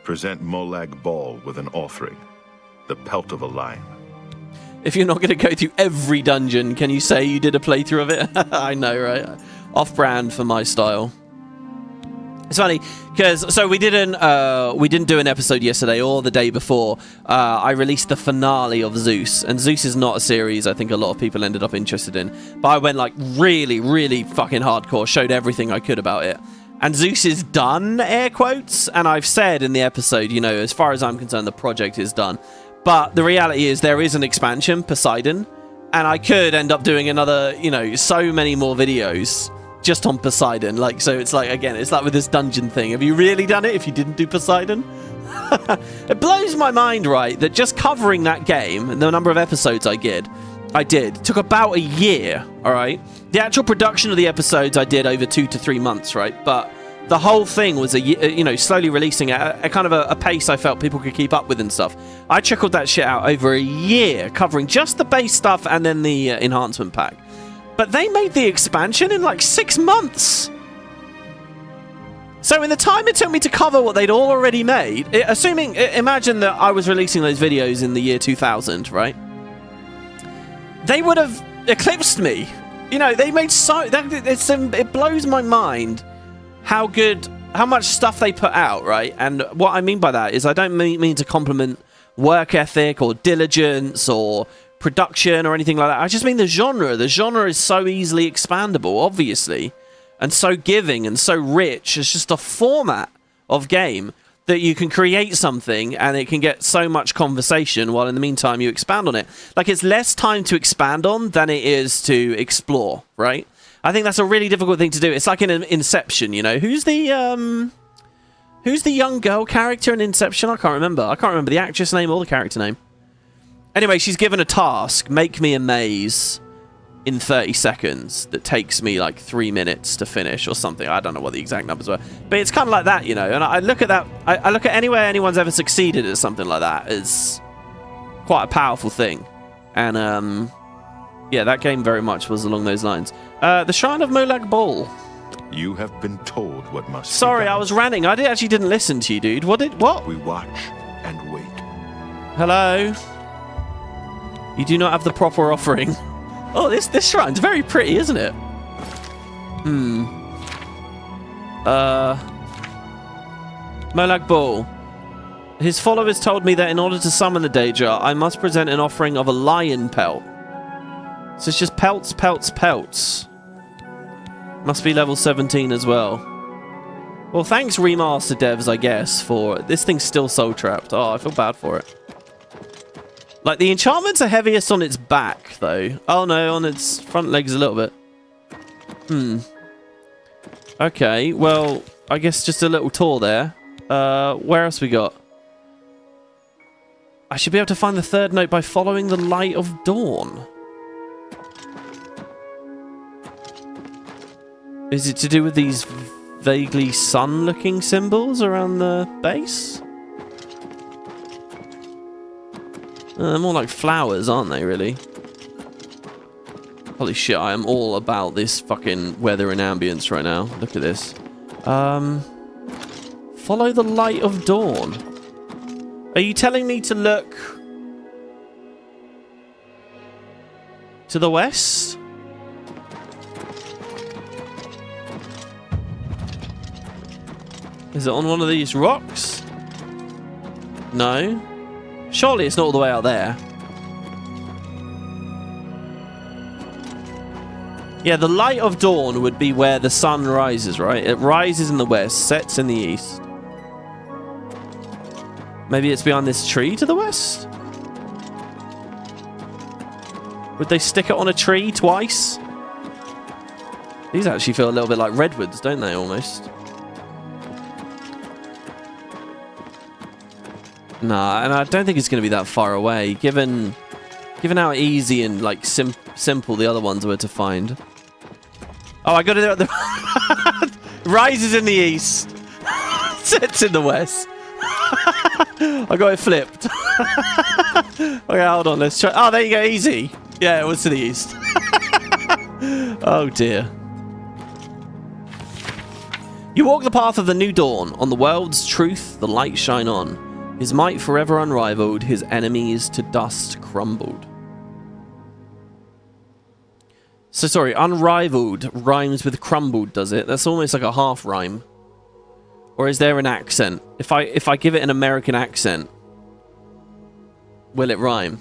present Molag Ball with an offering, the pelt of a lion. If you're not going to go through every dungeon, can you say you did a playthrough of it? I know, right? Off-brand for my style. It's funny because we didn't do an episode yesterday or the day before. I released the finale of Zeus, and Zeus is not a series I think a lot of people ended up interested in. But I went like really, really fucking hardcore, showed everything I could about it. And Zeus is done, air quotes. And I've said in the episode, you know, as far as I'm concerned, the project is done. But the reality is there is an expansion, Poseidon, and I could end up doing another, you know, so many more videos just on Poseidon. Like, so it's like, again, it's like with this dungeon thing. Have you really done it if you didn't do Poseidon? It blows my mind, right, that just covering that game and the number of episodes I did took about a year, all right? The actual production of the episodes I did over 2 to 3 months, right? But the whole thing was, slowly releasing at a kind of a pace I felt people could keep up with and stuff. I chuckled that shit out over a year, covering just the base stuff and then the enhancement pack. But they made the expansion in like 6 months. So in the time it took me to cover what they'd already made, imagine that I was releasing those videos in the year 2000, right? They would have eclipsed me. You know, they made it blows my mind how much stuff they put out, right? And what I mean by that is I don't mean to compliment work ethic or diligence or production or anything like that. I just mean the genre. The genre is so easily expandable, obviously, and so giving and so rich. It's just a format of game that you can create something and it can get so much conversation while in the meantime you expand on it. Like, it's less time to expand on than it is to explore, right? I think that's a really difficult thing to do. It's like in Inception, you know. Who's the young girl character in Inception? I can't remember. I can't remember the actress name or the character name. Anyway, she's given a task. Make me a maze in 30 seconds that takes me like 3 minutes to finish or something. I don't know what the exact numbers were. But it's kind of like that, you know. And I look at that. I look at anywhere anyone's ever succeeded at something like that as quite a powerful thing. And, yeah, that game very much was along those lines. The Shrine of Molag Bal. You have been told what must be Sorry, done. I was ranting. I actually didn't listen to you, dude. What? We watch and wait. Hello? You do not have the proper offering. Oh, this shrine's very pretty, isn't it? Molag Bal. His followers told me that in order to summon the Daedra, I must present an offering of a lion pelt. So it's just pelts, pelts, pelts. Must be level 17 as well. Well, thanks Remastered devs, I guess, for... This thing's still soul trapped. Oh, I feel bad for it. Like, the enchantments are heaviest on its back, though. Oh, no, on its front legs a little bit. Okay, well, I guess just a little tour there. Where else we got? I should be able to find the third note by following the light of dawn. Is it to do with these vaguely sun-looking symbols around the base? They're more like flowers, aren't they, really? Holy shit, I am all about this fucking weather and ambience right now. Look at this. Follow the light of dawn. Are you telling me to look to the west? Is it on one of these rocks? No. Surely it's not all the way out there. Yeah, the light of dawn would be where the sun rises, right? It rises in the west, sets in the east. Maybe it's behind this tree to the west? Would they stick it on a tree twice? These actually feel a little bit like redwoods, don't they, almost? Nah, and I don't think it's going to be that far away, given how easy and like simple the other ones were to find. Oh, I got it at the rises in the east, sets in the west. I got it flipped. Okay, hold on, let's try. Oh, there you go, easy. Yeah, it was to the east. Oh dear. You walk the path of the new dawn. On the world's truth, the light shine on. His might forever unrivaled, his enemies to dust crumbled. So sorry, unrivaled rhymes with crumbled, does it? That's almost like a half rhyme. Or is there an accent? If I give it an American accent, will it rhyme?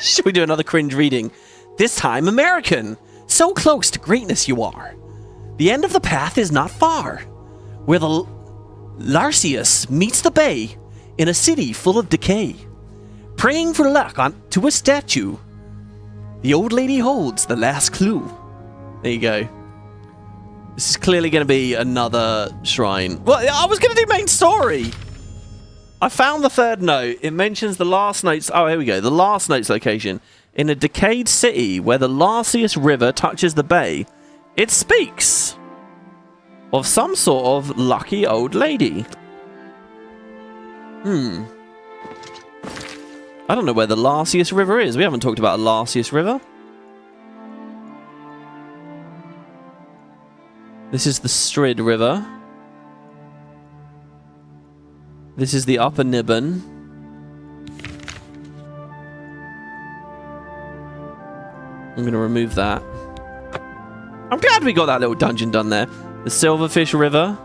Should we do another cringe reading? This time American. So close to greatness you are. The end of the path is not far. Where the Xarxes meets the bay in a city full of decay. Praying for luck to a statue. The old lady holds the last clue. There you go. This is clearly going to be another shrine. Well, I was going to do main story. I found the third note. It mentions the last note's... Oh, here we go. The last note's location. In a decayed city where the Xarxes River touches the bay, it speaks of some sort of lucky old lady. I don't know where the Xarxes River is. We haven't talked about a Xarxes River. This is the Strid River. This is the Upper Nibbon. I'm going to remove that. I'm glad we got that little dungeon done there. The Silverfish River.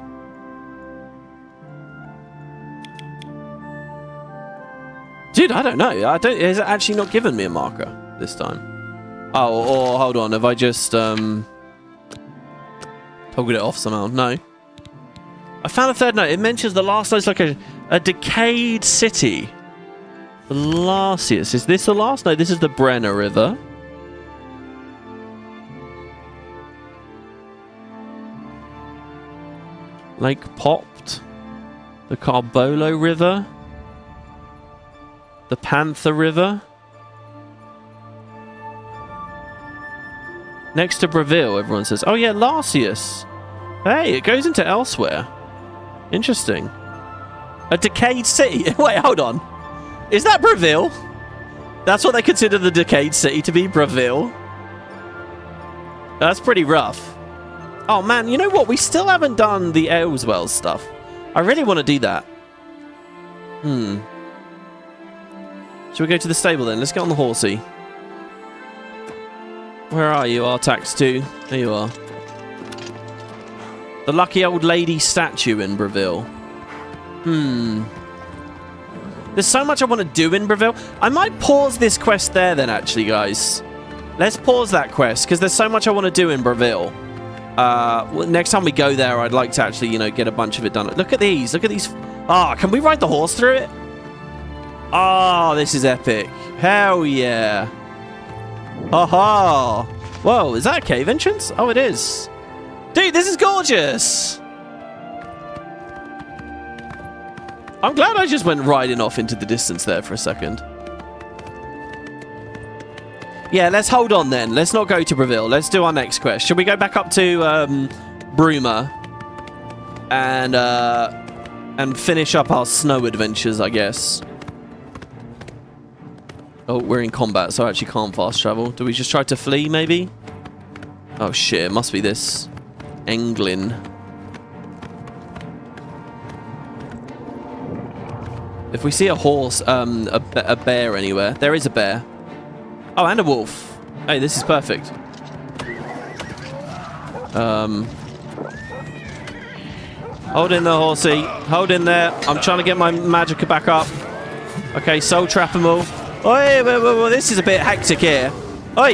Dude, I don't know. Has it actually not given me a marker this time? Oh, or hold on. Have I just toggled it off somehow? No. I found a third note. It mentions the last note's like a decayed city. The Xarxes. Is this the last? No, this is the Brenner River. Lake Popped. The Carbolo River. The Panther River. Next to Breville, everyone says. Oh yeah, Xarxes. Hey, it goes into elsewhere. Interesting. A decayed city. Wait, hold on. Is that Breville? That's what they consider the decayed city to be, Breville. That's pretty rough. Oh man, you know what? We still haven't done the Ayleswell stuff. I really want to do that. Should we go to the stable then? Let's get on the horsey. Where are you, Artax 2? There you are. The lucky old lady statue in Breville. There's so much I want to do in Breville. I might pause this quest there then, actually, guys. Let's pause that quest, because there's so much I want to do in Breville. Next time we go there, I'd like to actually, you know, get a bunch of it done. Look at these. Look at these. Ah, can we ride the horse through it? Oh, this is epic. Hell yeah. Haha. Whoa, is that a cave entrance? Oh, it is. Dude, this is gorgeous. I'm glad I just went riding off into the distance there for a second. Yeah, let's hold on then. Let's not go to Breville. Let's do our next quest. Should we go back up to Bruma and finish up our snow adventures, I guess? Oh, we're in combat, so I actually can't fast travel. Do we just try to flee, maybe? Oh shit, it must be this Englin. If we see a horse, a bear anywhere. There is a bear. Oh, and a wolf. Hey, this is perfect. Hold in there, horsey. Hold in there. I'm trying to get my magicka back up. Okay, soul trap them all. Oi, whoa, this is a bit hectic here. Oi!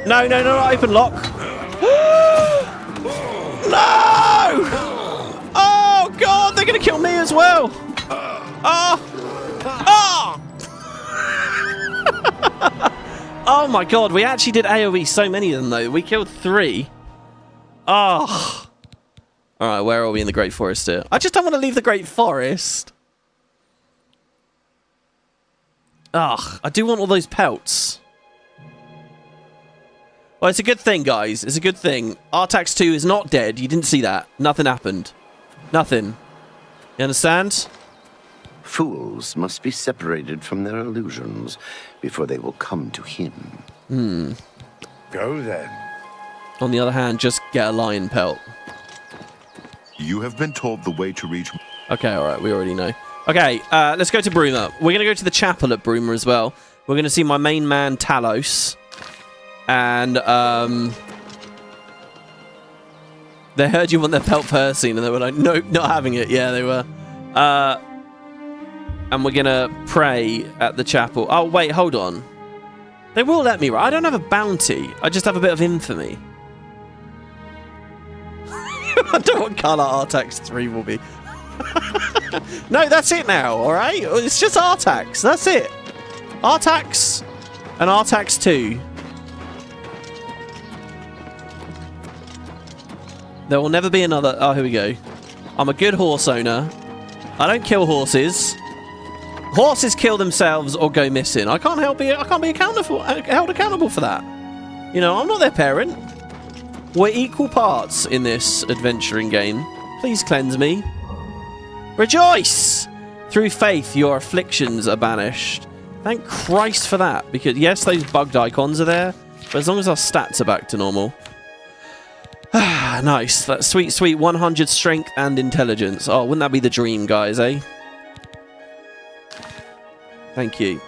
No, open lock. No! Oh, God, they're going to kill me as well. Oh! Oh, my God, we actually did AoE so many of them, though. We killed 3. Oh. All right, where are we in the Great Forest here? I just don't want to leave the Great Forest. Ugh, I do want all those pelts. Well, it's a good thing, guys. It's a good thing. Artax 2 is not dead. You didn't see that. Nothing happened. Nothing. You understand? Fools must be separated from their illusions before they will come to him. Go then. On the other hand, just get a lion pelt. You have been told the way to reach... Okay, all right. We already know. Okay, let's go to Bruma. We're going to go to the chapel at Bruma as well. We're going to see my main man, Talos. And, they heard you want their pelt Persine, and they were like, nope, not having it. Yeah, they were. And we're going to pray at the chapel. Oh, wait, hold on. They will let me, right? I don't have a bounty. I just have a bit of infamy. I don't know what colour Artax 3 will be. No, that's it now, alright? It's just Artax, that's it. Artax and Artax 2. There will never be another... Oh, here we go. I'm a good horse owner. I don't kill horses. Horses kill themselves or go missing. I can't be held accountable for that. You know, I'm not their parent. We're equal parts in this adventuring game. Please cleanse me. Rejoice! Through faith, your afflictions are banished. Thank Christ for that. Because, yes, those bugged icons are there. But as long as our stats are back to normal. Nice. That sweet, sweet 100 strength and intelligence. Oh, wouldn't that be the dream, guys, eh? Thank you.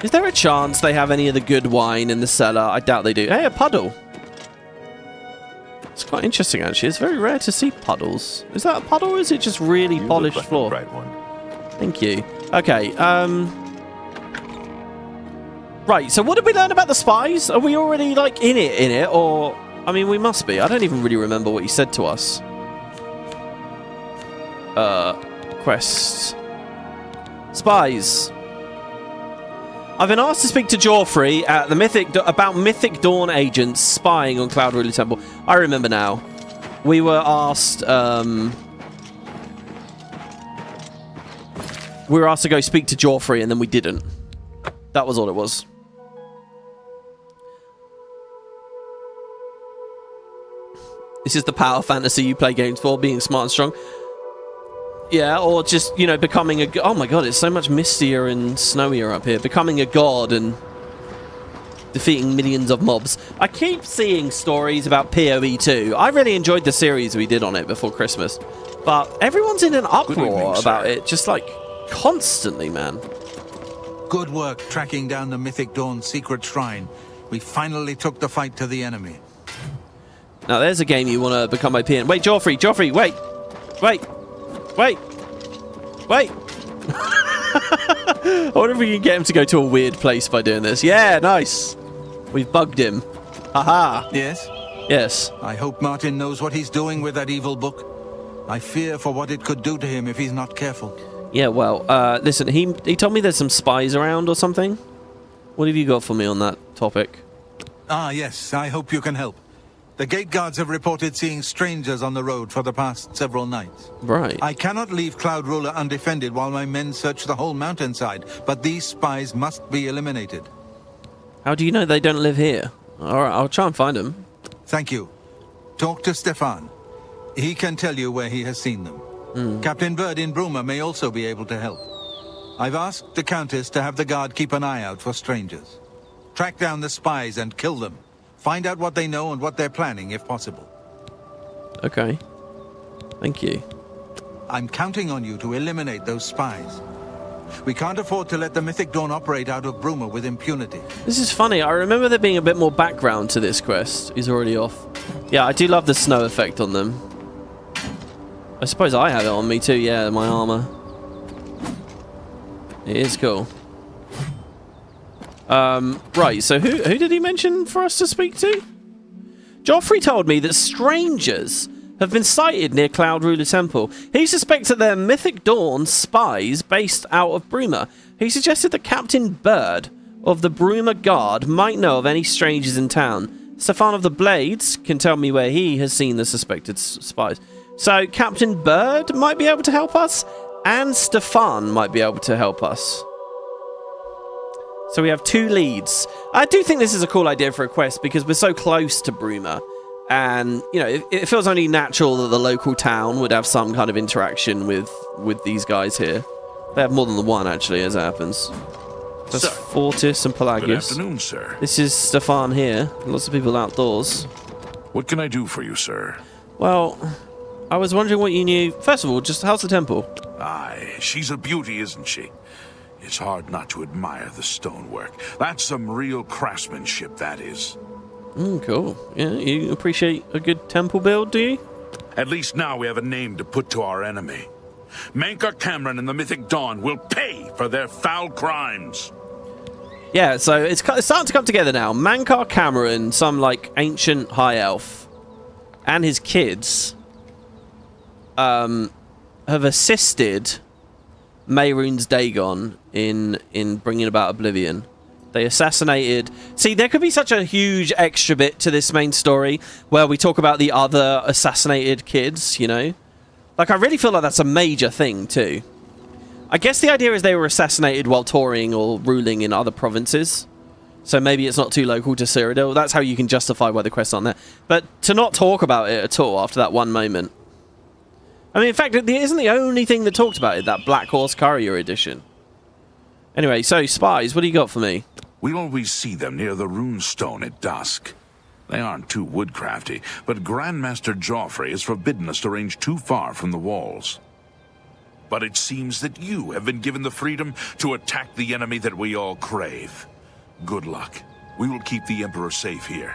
Is there a chance they have any of the good wine in the cellar? I doubt they do. Hey, a puddle. It's quite interesting, actually. It's very rare to see puddles. Is that a puddle, or is it just really polished floor? Right one. Thank you. Okay, right, so what did we learn about the spies? Are we already, like, in it, or... I mean, we must be. I don't even really remember what he said to us. Quests. Spies. I've been asked to speak to Joffrey at the about Mythic Dawn agents spying on Cloud Ruler Temple. I remember now. We were asked, we were asked to go speak to Joffrey, and then we didn't. That was all it was. This is the power fantasy you play games for, being smart and strong. Yeah, or just, you know, becoming a... Oh my god, it's so much mistier and snowier up here. Becoming a god and defeating millions of mobs. I keep seeing stories about PoE 2. I really enjoyed the series we did on it before Christmas. But everyone's in an uproar about it, just like constantly, man. Good work tracking down the Mythic Dawn secret shrine. We finally took the fight to the enemy. Now, there's a game you want to become OP in. Wait, Joffrey, wait. Wait. I wonder if we can get him to go to a weird place by doing this. Yeah, nice. We've bugged him. Haha. Yes? Yes. I hope Martin knows what he's doing with that evil book. I fear for what it could do to him if he's not careful. Yeah, well, listen, he told me there's some spies around or something. What have you got for me on that topic? Ah, yes, I hope you can help. The gate guards have reported seeing strangers on the road for the past several nights. Right. I cannot leave Cloud Ruler undefended while my men search the whole mountainside, but these spies must be eliminated. How do you know they don't live here? Alright, I'll try and find them. Thank you. Talk to Stefan. He can tell you where he has seen them. Captain Bird in Bruma may also be able to help. I've asked the Countess to have the guard keep an eye out for strangers. Track down the spies and kill them. Find out what they know and what they're planning, if possible. Okay. Thank you. I'm counting on you to eliminate those spies. We can't afford to let the Mythic Dawn operate out of Bruma with impunity. This is funny. I remember there being a bit more background to this quest. He's already off. Yeah, I do love the snow effect on them. I suppose I have it on me too, yeah, my armor. It is cool. Right, so who did he mention for us to speak to? Joffrey told me that strangers have been sighted near Cloud Ruler Temple. He suspects that they're Mythic Dawn spies based out of Bruma. He suggested that Captain Bird of the Bruma Guard might know of any strangers in town. Stefan of the Blades can tell me where he has seen the suspected spies. So Captain Bird might be able to help us, and Stefan might be able to help us. So we have 2 leads. I do think this is a cool idea for a quest because we're so close to Bruma. And, you know, it feels only natural that the local town would have some kind of interaction with these guys here. They have more than the one, actually, as it happens. That's Fortis and Pelagius. Good afternoon, sir. This is Stefan here. Lots of people outdoors. What can I do for you, sir? Well, I was wondering what you knew. First of all, just how's the temple? Aye, she's a beauty, isn't she? It's hard not to admire the stonework. That's some real craftsmanship, that is. Cool. Yeah, you appreciate a good temple build, do you? At least now we have a name to put to our enemy. Mankar Cameron and the Mythic Dawn will pay for their foul crimes. Yeah, so it's starting to come together now. Mankar Cameron, some, like, ancient high elf, and his kids have assisted Mehrunes Dagon in bringing about Oblivion. They assassinated... See, there could be such a huge extra bit to this main story where we talk about the other assassinated kids, you know? Like, I really feel like that's a major thing, too. I guess the idea is they were assassinated while touring or ruling in other provinces. So maybe it's not too local to Cyrodiil. That's how you can justify why the quest's on there. But to not talk about it at all after that one moment... I mean, in fact, it isn't the only thing that talked about it, that Black Horse Courier edition. Anyway, so, Spies, what do you got for me? We'll always see them near the runestone at dusk. They aren't too woodcrafty, but Grandmaster Joffrey has forbidden us to range too far from the walls. But it seems that you have been given the freedom to attack the enemy that we all crave. Good luck. We will keep the Emperor safe here.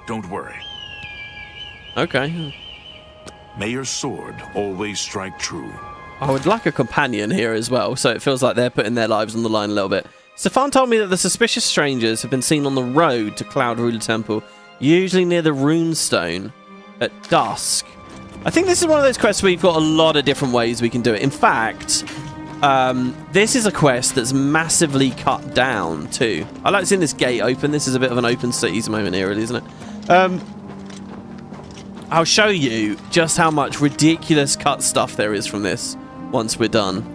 Don't worry. Okay. May your sword always strike true. I would like a companion here as well, so it feels like they're putting their lives on the line a little bit. Stefan told me that the suspicious strangers have been seen on the road to Cloud Ruler Temple, usually near the runestone at dusk. I think this is one of those quests where you've got a lot of different ways we can do it. In fact, this is a quest that's massively cut down too. I like seeing this gate open. This is a bit of an open cities moment here, really, isn't it? I'll show you just how much ridiculous cut stuff there is from this once we're done.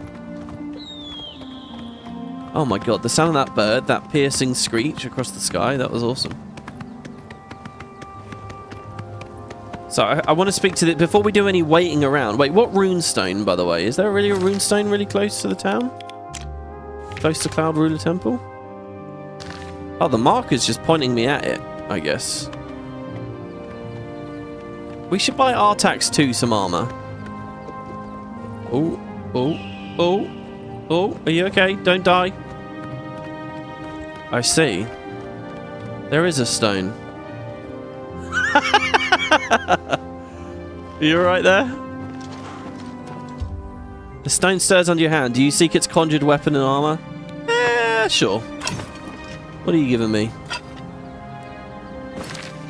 Oh my god, the sound of that bird, that piercing screech across the sky, that was awesome. So I want to speak to the... Before we do any waiting around... Wait, what runestone, by the way? Is there really a runestone really close to the town? Close to Cloud Ruler Temple? Oh, the marker's just pointing me at it, I guess. We should buy Artax 2 some armor. Oh, oh, oh, oh, are you okay? Don't die. I see. There is a stone. Are you alright there? The stone stirs under your hand. Do you seek its conjured weapon and armor? Sure. What are you giving me?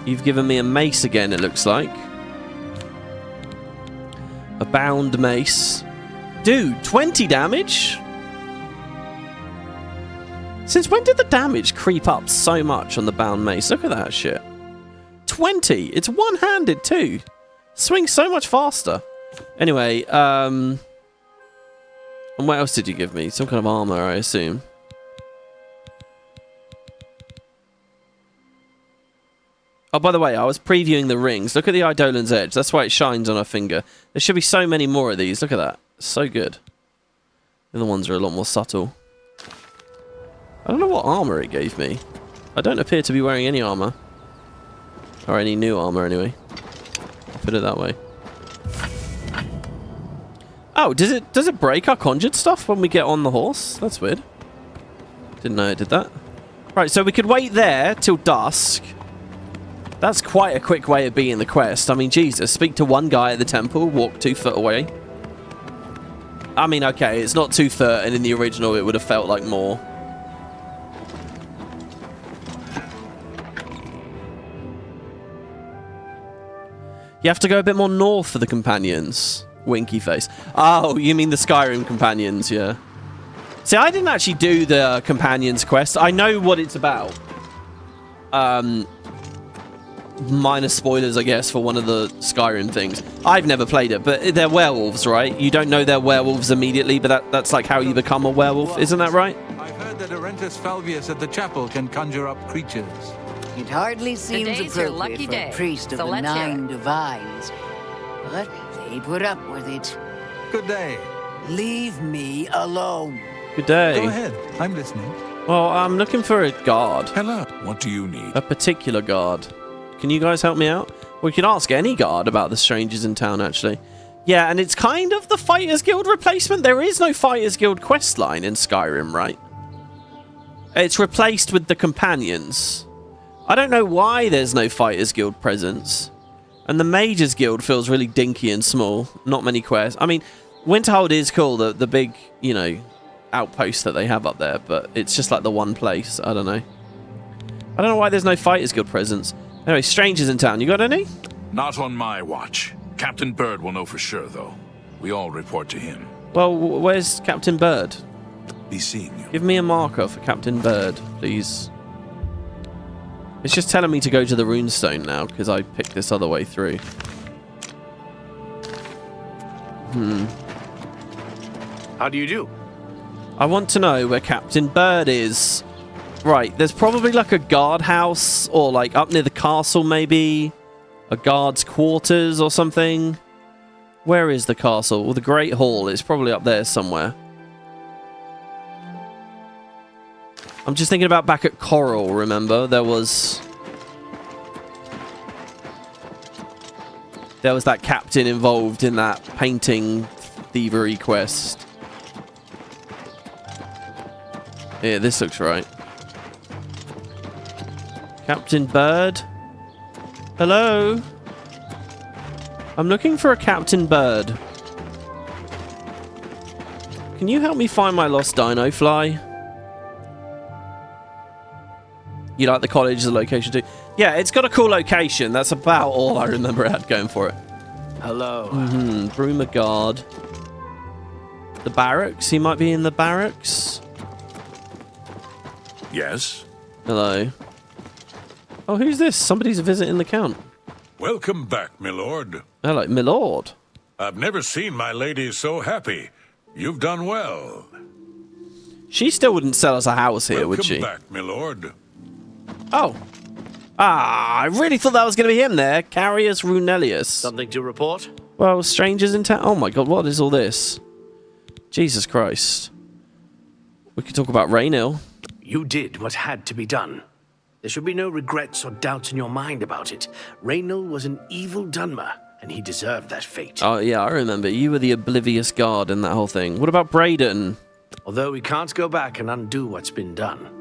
You've given me a mace again, it looks like. A bound mace. Dude, 20 damage? Since when did the damage creep up so much on the bound mace? Look at that shit. 20! It's one-handed too! Swings so much faster. Anyway, and what else did you give me? Some kind of armor, I assume. Oh, by the way, I was previewing the rings. Look at the Eidolon's Edge. That's why it shines on our finger. There should be so many more of these. Look at that. So good. The other ones are a lot more subtle. I don't know what armor it gave me. I don't appear to be wearing any armor. Or any new armor, anyway. I'll put it that way. Oh, does it break our conjured stuff when we get on the horse? That's weird. Didn't know it did that. Right, so we could wait there till dusk. That's quite a quick way of beating the quest. I mean, Jesus, speak to one guy at the temple, walk 2 foot away. I mean, okay, it's not 2 foot, and in the original it would have felt like more. You have to go a bit more north for the companions. Winky face. Oh, you mean the Skyrim companions, yeah. See, I didn't actually do the companions quest. I know what it's about. Minor spoilers, I guess, for one of the Skyrim things. I've never played it, but they're werewolves, right? You don't know they're werewolves immediately, but that's like how you become a werewolf. Isn't that right? I've heard that Arentus Falvius at the chapel can conjure up creatures. It hardly seems appropriate for a priest of the 9 divines. But they put up with it. Good day. Leave me alone. Good day. Go ahead. I'm listening. Well, I'm looking for a guard. Hello. What do you need? A particular guard. Can you guys help me out? We can ask any guard about the strangers in town, actually. Yeah, and it's kind of the Fighters Guild replacement. There is no Fighters Guild questline in Skyrim, right? It's replaced with the companions. I don't know why there's no Fighters Guild presence. And the Mages Guild feels really dinky and small. Not many quests. I mean, Winterhold is cool, the big, you know, outpost that they have up there, but it's just like the one place. I don't know. I don't know why there's no Fighters Guild presence. Anyway, strangers in town. You got any? Not on my watch. Captain Bird will know for sure, though. We all report to him. Well, where's Captain Bird? Be seeing you. Give me a marker for Captain Bird, please. It's just telling me to go to the runestone now, because I picked this other way through. How do you do? I want to know where Captain Bird is. Right, there's probably like a guardhouse, or like up near the castle maybe. A guard's quarters or something. Where is the castle? Well, the Great Hall is probably up there somewhere. I'm just thinking about back at Coral, remember? There was that captain involved in that painting thievery quest. Yeah, this looks right. Captain Bird? Hello? I'm looking for a Captain Bird. Can you help me find my lost dino fly? You like the college, the location too? Yeah, it's got a cool location. That's about all I remember it had going for it. Hello. Bruma guard. The barracks? He might be in the barracks. Yes? Hello. Oh, who's this? Somebody's visiting the Count. Welcome back, milord. Hello, milord. I've never seen my lady so happy. You've done well. She still wouldn't sell us a house here, would she? Welcome back, milord. Oh. Ah, I really thought that was going to be him there. Carius Runelius. Something to report? Well, strangers in town. Oh my god, what is all this? Jesus Christ. We could talk about Raynil. You did what had to be done. There should be no regrets or doubts in your mind about it. Raynil was an evil Dunmer, and he deserved that fate. Oh, yeah, I remember. You were the oblivious guard in that whole thing. What about Brayden? Although we can't go back and undo what's been done,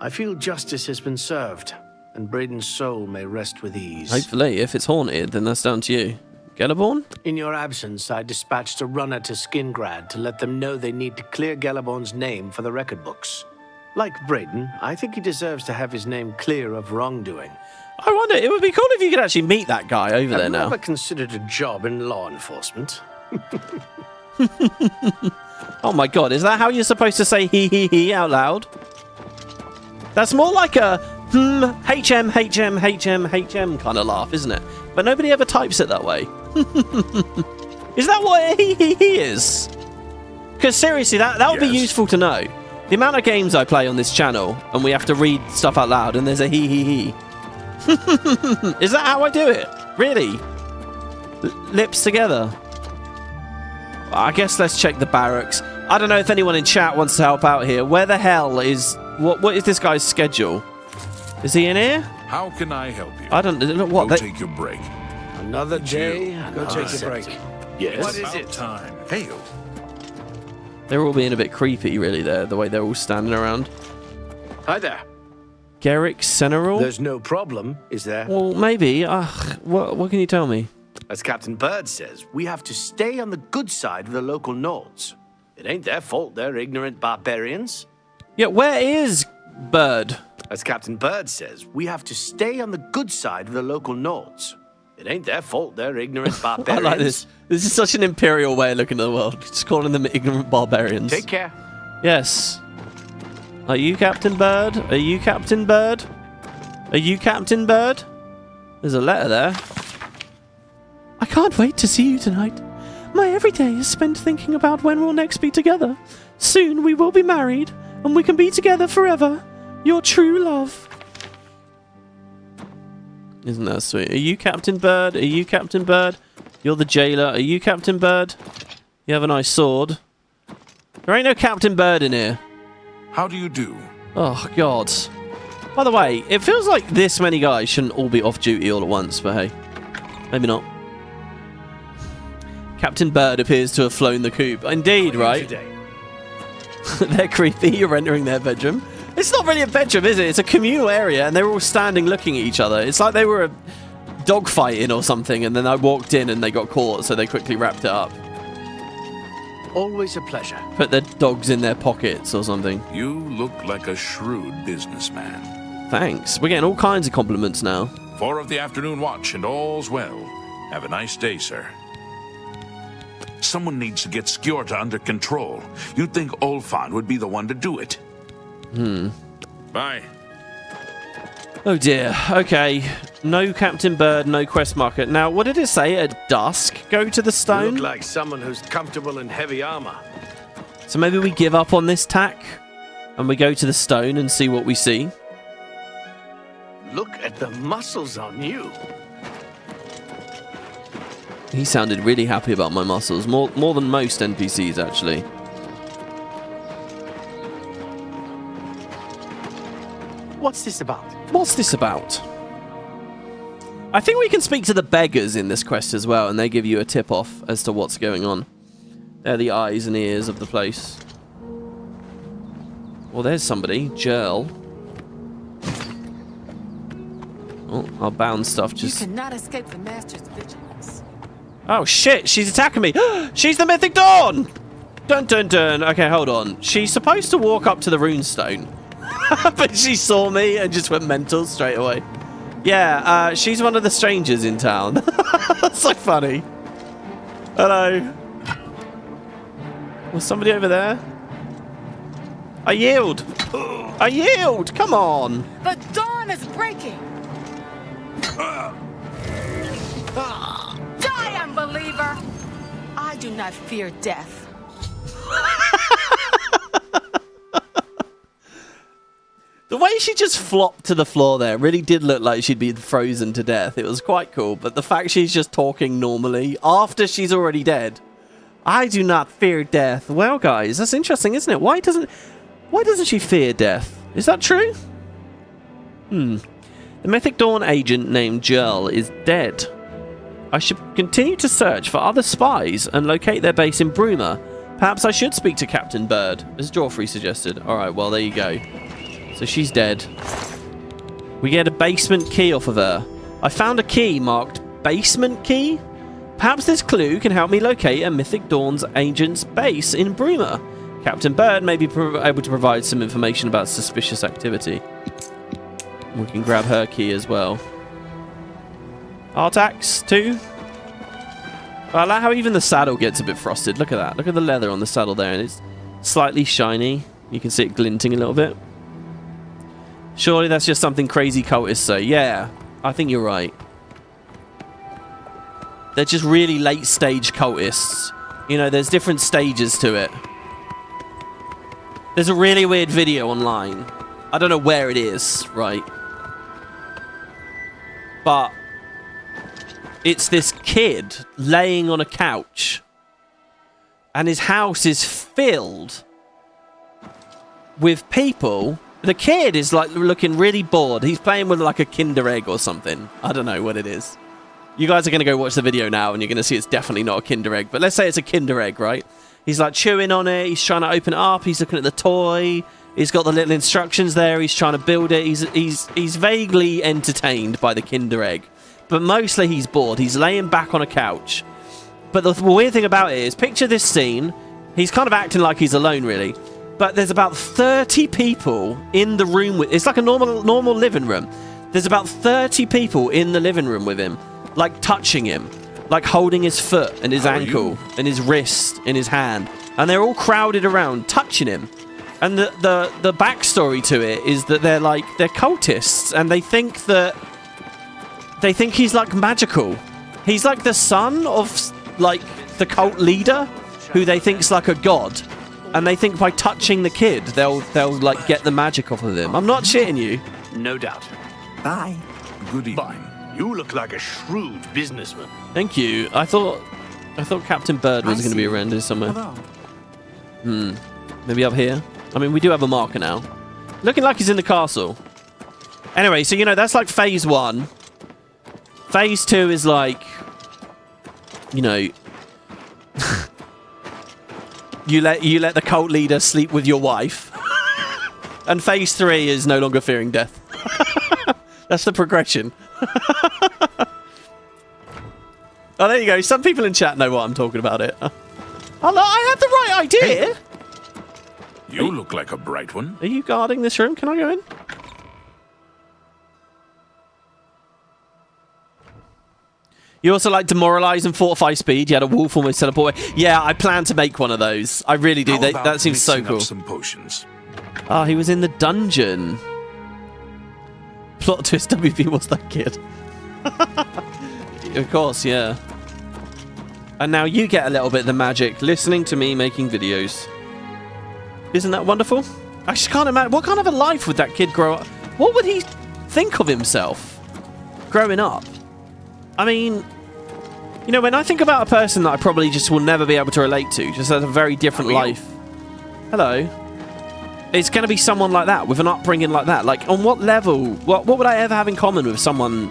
I feel justice has been served, and Brayden's soul may rest with ease. Hopefully, if it's haunted, then that's down to you. Gellerborn? In your absence, I dispatched a runner to Skingrad to let them know they need to clear Gellerborn's name for the record books. Like Brayden, I think he deserves to have his name clear of wrongdoing. I wonder, it would be cool if you could actually meet that guy over there now. I've never considered a job in law enforcement. Oh my god, is that how you're supposed to say he out loud? That's more like a HM kind of laugh, isn't it? But nobody ever types it that way. Is that what he is? Because seriously, that would be useful to know. The amount of games I play on this channel, and we have to read stuff out loud, and there's a he. Is that how I do it? Really? Lips together? I guess let's check the barracks. I don't know if anyone in chat wants to help out here. Where the hell is... What is this guy's schedule? Is he in here? How can I help you? I don't know. What? Go take your break. Another day, go take your break. Yes. What is it? Time. Hail. They're all being a bit creepy, really, there, the way they're all standing around. Hi there. Garrick Seneral? There's no problem, is there? Well, maybe. What can you tell me? As Captain Bird says, we have to stay on the good side of the local Nords. It ain't their fault they're ignorant barbarians. Yeah, where is Bird? As Captain Bird says, we have to stay on the good side of the local Nords. It ain't their fault they're ignorant barbarians. I like this. This is such an imperial way of looking at the world. Just calling them ignorant barbarians. Take care. Yes. Are you Captain Bird? Are you Captain Bird? Are you Captain Bird? There's a letter there. I can't wait to see you tonight. My every day is spent thinking about when we'll next be together. Soon we will be married, and we can be together forever. Your true love. Isn't that sweet? Are you Captain Bird? Are you Captain Bird? You're the jailer. Are you Captain Bird? You have a nice sword. There ain't no Captain Bird in here. How do you do? Oh, God. By the way, it feels like this many guys shouldn't all be off duty all at once, but hey, maybe not. Captain Bird appears to have flown the coop. Indeed, right? They're creepy. You're entering their bedroom. It's not really a bedroom, is it? It's a communal area, and they're all standing looking at each other. It's like they were dogfighting or something, and then I walked in and they got caught, so they quickly wrapped it up. Always a pleasure. Put their dogs in their pockets or something. You look like a shrewd businessman. Thanks. We're getting all kinds of compliments now. 4 of the afternoon watch, and all's well. Have a nice day, sir. Someone needs to get Skjorta under control. You'd think Olfan would be the one to do it. Bye. Oh dear. Okay. No Captain Bird, no quest marker. Now, what did it say? At dusk, go to the You stone? look like someone who's comfortable in heavy armor. So maybe we give up on this tack and we go to the stone and see what we see. Look at the muscles on you. He sounded really happy about my muscles. More than most NPCs, actually. What's this about? What's this about? I think we can speak to the beggars in this quest as well, and they give you a tip-off as to what's going on. They're the eyes and ears of the place. Well, there's somebody. Jerl. Oh, our bound stuff just... You cannot escape the Master's vigilance. Oh, shit! She's attacking me! She's the Mythic Dawn! Dun dun dun. Okay, hold on. She's supposed to walk up to the runestone. But she saw me and just went mental straight away. Yeah, she's one of the strangers in town. That's so funny. Hello. Was somebody over there? I yield. I yield. Come on. The dawn is breaking. Die, unbeliever. I do not fear death. The way she just flopped to the floor there really did look like she'd been frozen to death. It was quite cool, but the fact she's just talking normally after she's already dead. I do not fear death. Well, guys, that's interesting, isn't it? Why doesn't she fear death? Is that true? The Mythic Dawn agent named Jerl is dead. I should continue to search for other spies and locate their base in Bruma. Perhaps I should speak to Captain Bird, as Joffrey suggested. Alright, well, there you go. So she's dead. We get a basement key off of her. I found a key marked basement key. Perhaps this clue can help me locate a Mythic Dawn's agent's base in Bruma. Captain Bird may be able to provide some information about suspicious activity. We can grab her key as well. Artax, 2. I like how even the saddle gets a bit frosted. Look at that. Look at the leather on the saddle there, and it's slightly shiny. You can see it glinting a little bit. Surely that's just something crazy cultists say. Yeah, I think you're right. They're just really late-stage cultists. You know, there's different stages to it. There's a really weird video online. I don't know where it is, right? But it's this kid laying on a couch. And his house is filled with people. The kid is like looking really bored. He's playing with like a Kinder Egg or something. I don't know what it is. You guys are going to go watch the video now and you're going to see it's definitely not a Kinder Egg. But let's say it's a Kinder Egg, right? He's like chewing on it. He's trying to open it up. He's looking at the toy. He's got the little instructions there. He's trying to build it. He's vaguely entertained by the Kinder Egg. But mostly he's bored. He's laying back on a couch. But the weird thing about it is, picture this scene. He's kind of acting like he's alone, really. But there's about 30 people in the room with... It's like a normal living room. There's about 30 people in the living room with him. Like touching him. Like holding his foot and his ankle and his wrist and his hand. And they're all crowded around touching him. And the backstory to it is that they're cultists. And they think he's like magical. He's like the son of like the cult leader who they think's like a god. And they think by touching the kid, they'll like get the magic off of him. I'm not shitting you. No doubt. Bye. Good evening. Bye. You look like a shrewd businessman. Thank you. I thought Captain Bird was going to be around here somewhere. Maybe up here. I mean, we do have a marker now. Looking like he's in the castle. Anyway, so you know that's like phase 1. Phase 2 is like, you know, you let the cult leader sleep with your wife. And phase 3 is no longer fearing death. That's the progression. Oh, there you go. Some people in chat know what I'm talking about it. Oh, look, I had the right idea. Hey. You look like a bright one. Are you guarding this room? Can I go in? You also like demoralize and fortify speed. You had a wolf almost teleport away. Yeah, I plan to make one of those. I really do. That seems so cool. Some potions. Oh, he was in the dungeon. Plot twist, WP was that kid. Of course, yeah. And now you get a little bit of the magic listening to me making videos. Isn't that wonderful? I just can't imagine. What kind of a life would that kid grow up? What would he think of himself growing up? I mean, you know, when I think about a person that I probably just will never be able to relate to, just has a very different life. Hello. it's going to be someone like that with an upbringing like that. Like, on what level? What would I ever have in common with someone?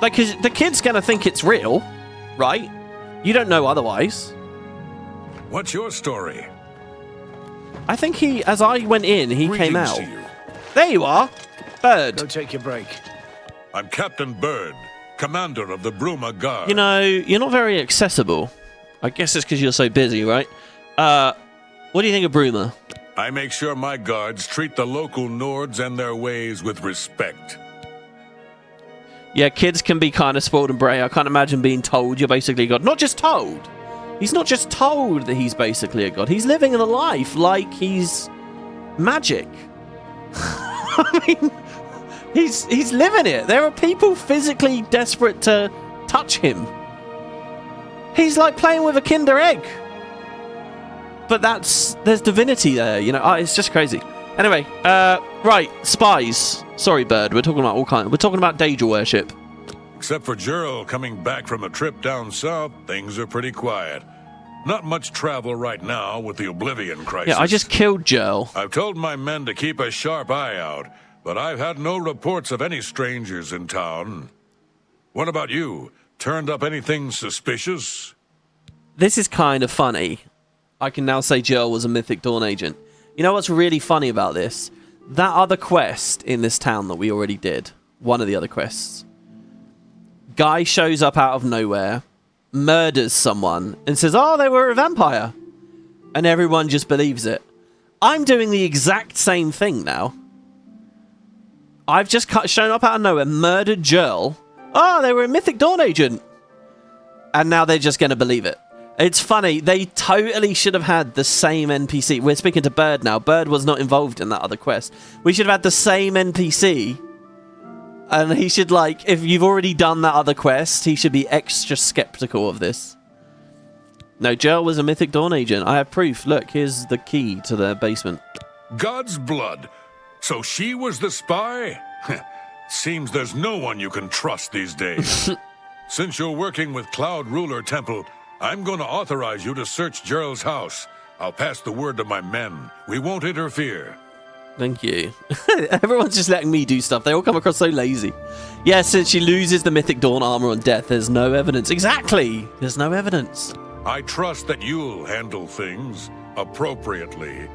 Like, 'cause the kid's going to think it's real, right? You don't know otherwise. What's your story? I think as I went in, he came Greetings out. to you. There you are, Bird. Go take your break. I'm Captain Bird, commander of the Bruma Guard. You know, you're not very accessible. I guess it's because you're so busy, right? What do you think of Bruma? I make sure my guards treat the local Nords and their ways with respect. Yeah, kids can be kind of spoiled and bray. I can't imagine being told you're basically a god. Not just told. He's not just told that he's basically a god. He's living a life like he's magic. I mean, he's living it. There are people physically desperate to touch him. He's like playing with a Kinder Egg. But there's divinity there, you know. It's just crazy. Anyway, right, Spies. Sorry, Bird. We're talking about all kinds. We're talking about Daedra worship. Except for Gerald coming back from a trip down south, things are pretty quiet. Not much travel right now with the Oblivion crisis. Yeah, I just killed Joel. I've told my men to keep a sharp eye out, but I've had no reports of any strangers in town. What about you? Turned up anything suspicious? This is kind of funny. I can now say Joel was a Mythic Dawn agent. You know what's really funny about this? That other quest in this town that we already did, one of the other quests, guy shows up out of nowhere, murders someone, and says, oh, they were a vampire. And everyone just believes it. I'm doing the exact same thing now. I've just shown up out of nowhere, murdered Joel. Oh, they were a Mythic Dawn agent. And now they're just going to believe it. It's funny, they totally should have had the same NPC. We're speaking to Bird now. Bird was not involved in that other quest. We should have had the same NPC. And he should, like, if you've already done that other quest, he should be extra skeptical of this. No, Joel was a Mythic Dawn agent. I have proof. Look, here's the key to their basement. God's blood. So she was the spy? Seems there's no one you can trust these days. Since you're working with Cloud Ruler Temple, I'm going to authorize you to search Gerald's house. I'll pass the word to my men. We won't interfere. Thank you. Everyone's just letting me do stuff. They all come across so lazy. Yeah, since she loses the Mythic Dawn armor on death, there's no evidence. Exactly. There's no evidence. I trust that you'll handle things appropriately.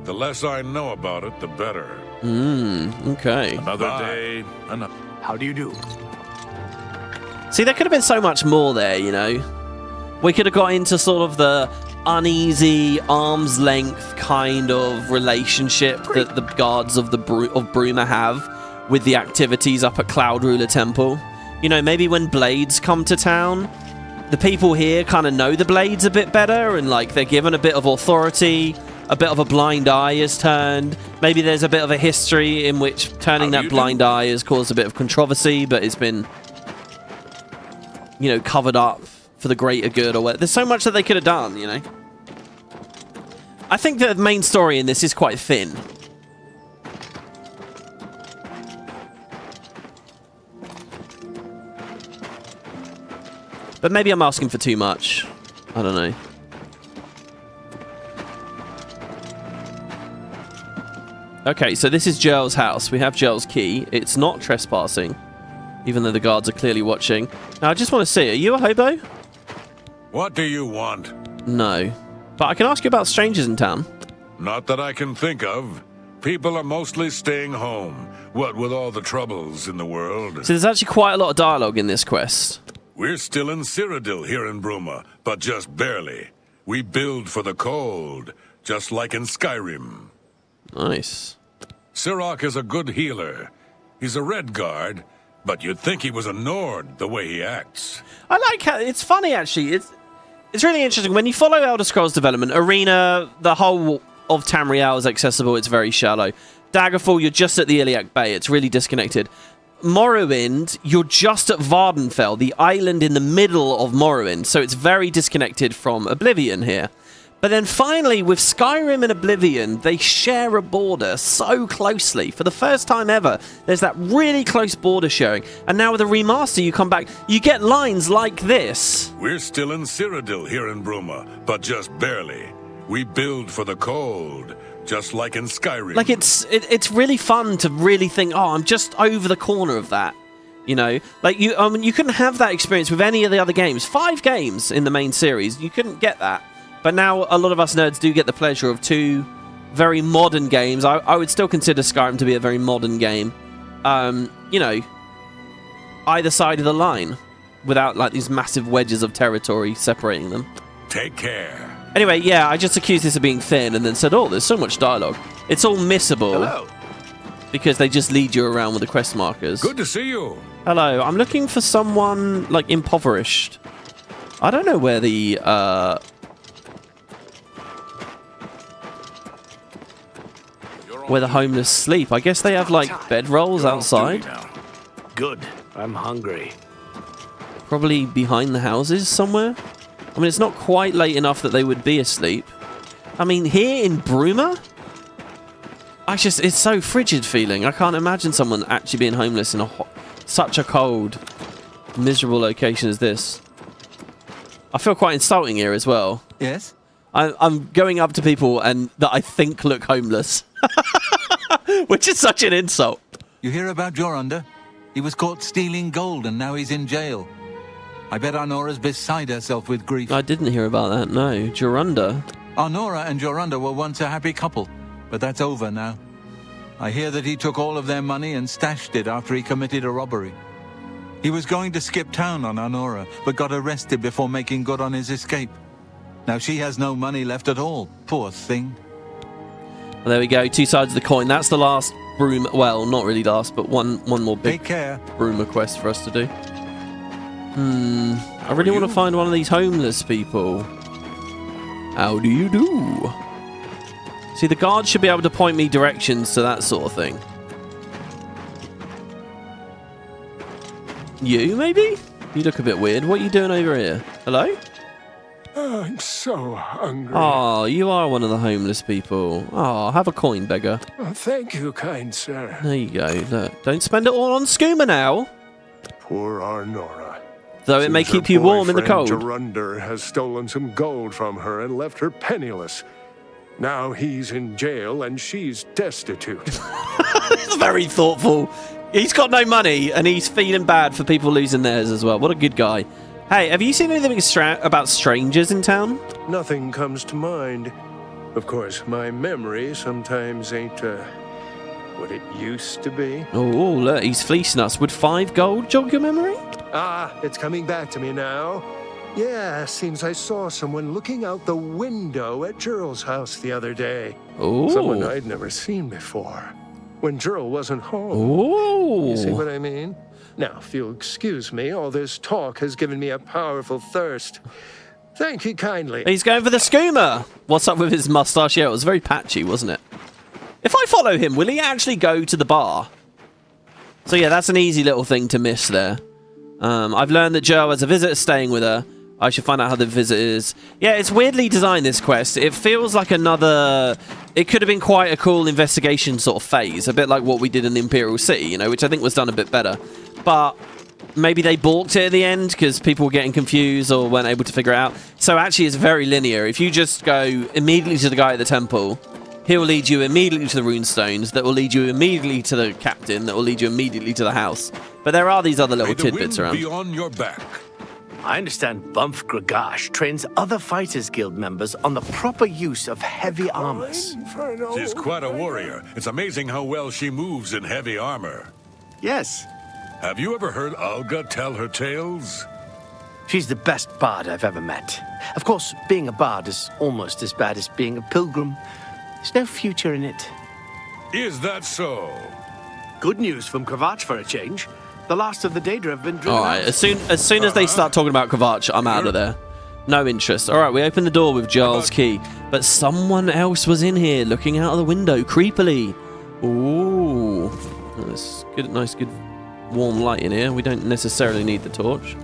The less I know about it, the better. Okay. Another day, another. How do you do? See, there could have been so much more there, you know. We could have got into sort of the uneasy, arm's length kind of relationship that the guards of Bruma have with the activities up at Cloud Ruler Temple. You know, maybe when Blades come to town, the people here kind of know the Blades a bit better, and like they're given a bit of authority, a bit of a blind eye is turned. Maybe there's a bit of a history in which turning that blind eye has caused a bit of controversy, but it's been, you know, covered up for the greater good or whatever. There's so much that they could have done, you know. I think the main story in this is quite thin. But maybe I'm asking for too much. I don't know. Okay, so this is Gerald's house. We have Gerald's key. It's not trespassing, even though the guards are clearly watching. Now, I just want to see, are you a hobo? What do you want? No. But I can ask you about strangers in town. Not that I can think of. People are mostly staying home, what with all the troubles in the world. So there's actually quite a lot of dialogue in this quest. We're still in Cyrodiil here in Bruma, but just barely. We build for the cold, just like in Skyrim. Nice. Sirach is a good healer. He's a red guard, but you'd think he was a Nord the way he acts. I like how it's funny actually. It's really interesting when you follow Elder Scrolls development. Arena, the whole of Tamriel is accessible. It's very shallow. Daggerfall, you're just at the Iliac Bay. It's really disconnected. Morrowind, you're just at Vardenfell, the island in the middle of Morrowind, so it's very disconnected from Oblivion here. But then finally, with Skyrim and Oblivion, they share a border so closely. For the first time ever, there's that really close border sharing. And now with the remaster, you come back, you get lines like this. We're still in Cyrodiil here in Bruma, but just barely. We build for the cold, just like in Skyrim. Like, it's really fun to really think, oh, I'm just over the corner of that. You know, like you couldn't have that experience with any of the other games. 5 games in the main series, you couldn't get that. But now a lot of us nerds do get the pleasure of 2 very modern games. I would still consider Skyrim to be a very modern game. You know, either side of the line, without like these massive wedges of territory separating them. Take care. Anyway, yeah, I just accused this of being thin and then said, oh, there's so much dialogue. It's all missable. Hello. Because they just lead you around with the quest markers. Good to see you. Hello, I'm looking for someone, like, impoverished. I don't know where the, where the homeless sleep. I guess they have, like, bedrolls outside. Good. I'm hungry. Probably behind the houses somewhere. I mean, it's not quite late enough that they would be asleep. I mean, here in Bruma, it's so frigid feeling. I can't imagine someone actually being homeless in such a cold, miserable location as this. I feel quite insulting here as well. Yes? I'm going up to people and that I think look homeless. Which is such an insult. You hear about Jorunda? He was caught stealing gold and now he's in jail. I bet Arnora's beside herself with grief. I didn't hear about that, no. Jorunda? Arnora and Jorunda were once a happy couple, but that's over now. I hear that he took all of their money and stashed it after he committed a robbery. He was going to skip town on Arnora, but got arrested before making good on his escape. Now she has no money left at all, poor thing. Well, there we go, 2 sides of the coin. That's the last Bruma, well, not really last, but one more big Bruma quest for us to do. I really want to find one of these homeless people. How do you do? See, the guards should be able to point me directions to that sort of thing. You, maybe? You look a bit weird. What are you doing over here? Hello? I'm so hungry. Oh, you are one of the homeless people. Oh, have a coin, beggar. Oh, thank you, kind sir. There you go. Look, don't spend it all on skooma now. Poor Arnora. Though it may keep you warm in the cold. Jorunda has stolen some gold from her and left her penniless. Now he's in jail and she's destitute. It's very thoughtful. He's got no money and he's feeling bad for people losing theirs as well. What a good guy. Hey, have you seen anything about strangers in town? Nothing comes to mind. Of course, my memory sometimes ain't what it used to be. Oh, look, he's fleecing us. Would 5 gold jog your memory? Ah, it's coming back to me now. Yeah, seems I saw someone looking out the window at Gerald's house the other day. Oh. Someone I'd never seen before. When Gerald wasn't home. Oh. You see what I mean? Now, if you'll excuse me, all this talk has given me a powerful thirst. Thank you kindly. He's going for the skooma. What's up with his mustache? Yeah, it was very patchy, wasn't it? If I follow him, will he actually go to the bar? So yeah, that's an easy little thing to miss there. I've learned that Jo has a visitor staying with her. I should find out how the visit is. Yeah, it's weirdly designed, this quest. It feels like another... It could have been quite a cool investigation sort of phase. A bit like what we did in the Imperial City, you know, which I think was done a bit better. But maybe they balked it at the end because people were getting confused or weren't able to figure it out. So actually it's very linear. If you just go immediately to the guy at the temple, he'll lead you immediately to the runestones, that will lead you immediately to the captain, that will lead you immediately to the house. But there are these other little tidbits around. Be on your back. I understand Bumf Gragash trains other Fighters Guild members on the proper use of heavy armors. She's quite a warrior. It's amazing how well she moves in heavy armor. Yes. Have you ever heard Alga tell her tales? She's the best bard I've ever met. Of course, being a bard is almost as bad as being a pilgrim. There's no future in it. Is that so? Good news from Kravach for a change. The last of the Daedra have been driven All right, out. as soon as they start talking about Kravach, I'm out of there. No interest. All right, we open the door with Jarl's key, but someone else was in here looking out of the window creepily. Ooh, that's good. Nice, good, warm light in here. We don't necessarily need the torch.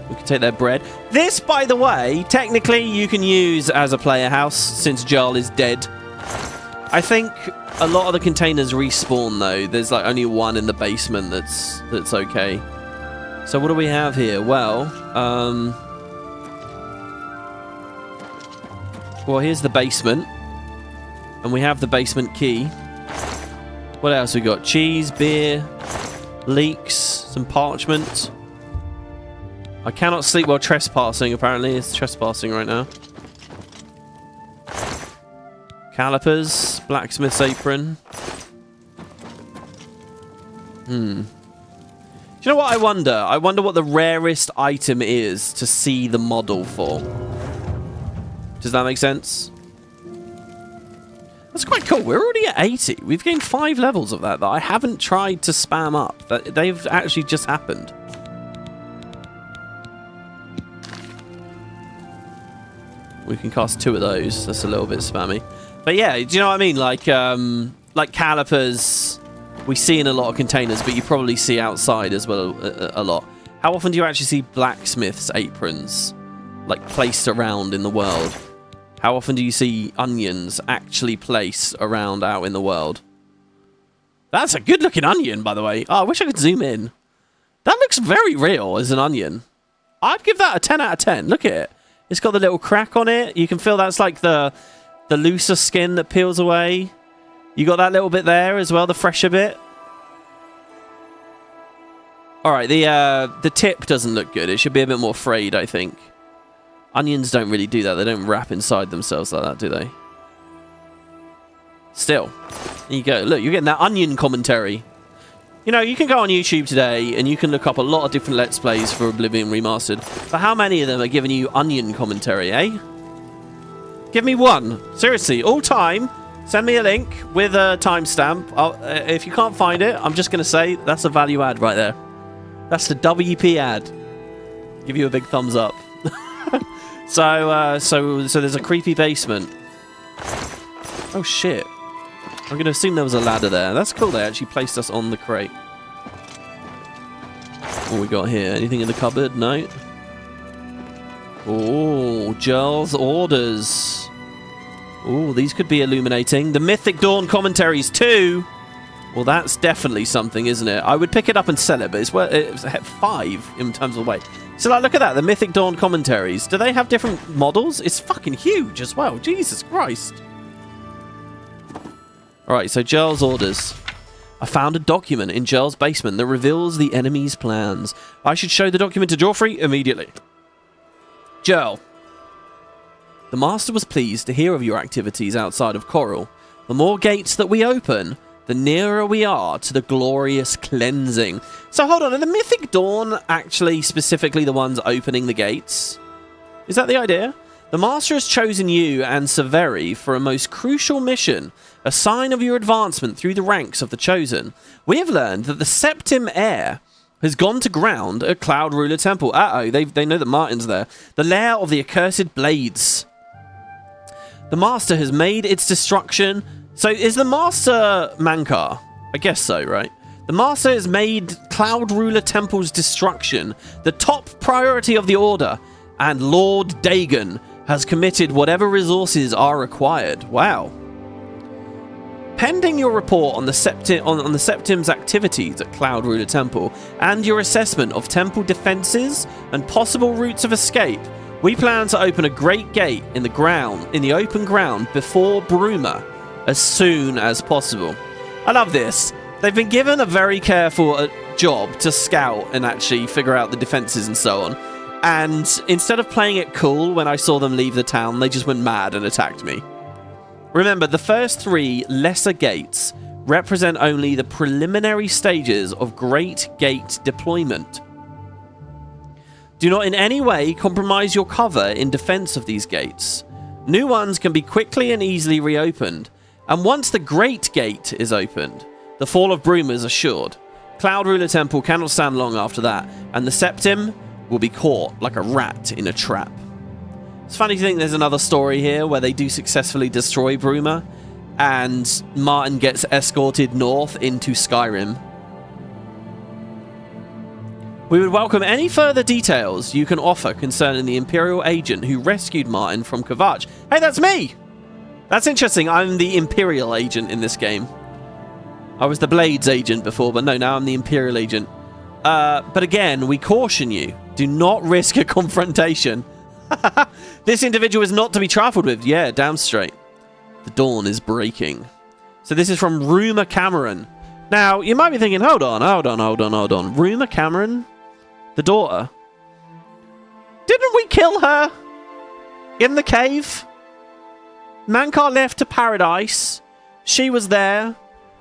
We can take their bread. This, by the way, technically you can use as a player house since Jarl is dead. I think a lot of the containers respawn though. There's like only one in the basement that's okay. So what do we have here? Well, Well, here's the basement. And we have the basement key. What else we got? Cheese, beer, leeks, some parchment. I cannot sleep while trespassing, apparently. It's trespassing right now. Calipers, blacksmith's apron. Do you know what I wonder? I wonder what the rarest item is to see the model for. Does that make sense? That's quite cool. We're already at 80. We've gained 5 levels of that I haven't tried to spam up. They've actually just happened. We can cast 2 of those. That's a little bit spammy. But yeah, do you know what I mean? Like calipers, we see in a lot of containers, but you probably see outside as well a lot. How often do you actually see blacksmith's aprons, like, placed around in the world? How often do you see onions actually placed around out in the world? That's a good-looking onion, by the way. Oh, I wish I could zoom in. That looks very real as an onion. I'd give that a 10 out of 10. Look at it. It's got the little crack on it. You can feel that's like the looser skin that peels away. You got that little bit there as well, the fresher bit. Alright, the tip doesn't look good. It should be a bit more frayed, I think. Onions don't really do that. They don't wrap inside themselves like that, do they? Still. There you go. Look, you're getting that onion commentary. You know, you can go on YouTube today and you can look up a lot of different Let's Plays for Oblivion Remastered. But how many of them are giving you onion commentary, eh? Give me one. Seriously, all time. Send me a link with a timestamp. If you can't find it, I'm just going to say that's a value add right there. That's the WP ad. Give you a big thumbs up. So there's a creepy basement. Oh shit. I'm going to assume there was a ladder there. That's cool. They actually placed us on the crate. What we got here? Anything in the cupboard? No. Oh, Jarl's orders. Oh, these could be illuminating. The Mythic Dawn commentaries too. Well, that's definitely something, isn't it? I would pick it up and sell it, but it's 5 in terms of weight. So, like, look at that. The Mythic Dawn commentaries. Do they have different models? It's fucking huge as well. Jesus Christ. Alright, so Jarl's orders. I found a document in Jarl's basement that reveals the enemy's plans. I should show the document to Joffrey immediately. Jarl. The Master was pleased to hear of your activities outside of Coral. The more gates that we open, the nearer we are to the glorious cleansing. So hold on, are the Mythic Dawn actually specifically the ones opening the gates? Is that the idea? The Master has chosen you and Severi for a most crucial mission, a sign of your advancement through the ranks of the Chosen. We have learned that the Septim Heir has gone to ground at Cloud Ruler Temple. Uh-oh, they know that Martin's there. The lair of the accursed blades. The Master has made its destruction. So is the Master Mankar? I guess so, right? The Master has made Cloud Ruler Temple's destruction the top priority of the Order, and Lord Dagon has committed whatever resources are required. Wow. Pending your report on the Septim's activities at Cloud Ruler Temple and your assessment of temple defenses and possible routes of escape, we plan to open a great gate in the open ground before Bruma as soon as possible. I love this. They've been given a very careful job to scout and actually figure out the defenses and so on. And instead of playing it cool when I saw them leave the town, they just went mad and attacked me. Remember, the first 3 lesser gates represent only the preliminary stages of Great Gate deployment. Do not in any way compromise your cover in defense of these gates. New ones can be quickly and easily reopened, and once the Great Gate is opened, the fall of Bruma is assured. Cloud Ruler Temple cannot stand long after that, and the Septim will be caught like a rat in a trap. It's funny to think there's another story here where they do successfully destroy Bruma, and Martin gets escorted north into Skyrim. We would welcome any further details you can offer concerning the Imperial agent who rescued Martin from Kvatch. Hey, that's me! That's interesting. I'm the Imperial agent in this game. I was the Blades agent before, but no, now I'm the Imperial agent. But again, we caution you. Do not risk a confrontation. This individual is not to be trifled with. Yeah, damn straight. The dawn is breaking. So this is from Rumor Cameron. Now, you might be thinking, hold on. Rumor Cameron? The daughter? Didn't we kill her? In the cave? Mankar left to paradise. She was there.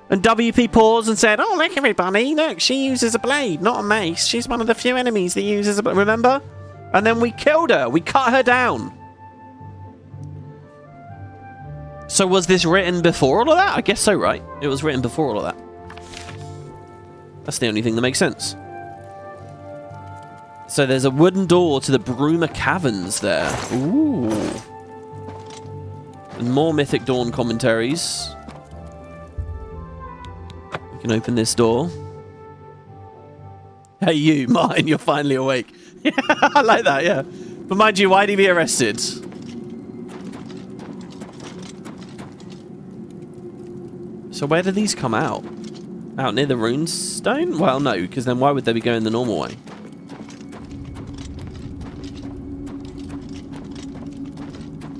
And WP paused and said, oh, look, everybody. Look, she uses a blade, not a mace. She's one of the few enemies that uses a blade. Remember? And then we killed her. We cut her down. So was this written before all of that? I guess so, right? It was written before all of that. That's the only thing that makes sense. So there's a wooden door to the Bruma Caverns there. Ooh. And more Mythic Dawn commentaries. We can open this door. Hey you, Martin, you're finally awake. Yeah, I like that, yeah. But mind you, why'd he be arrested? So where do these come out? Out near the runestone? Well, no, because then why would they be going the normal way?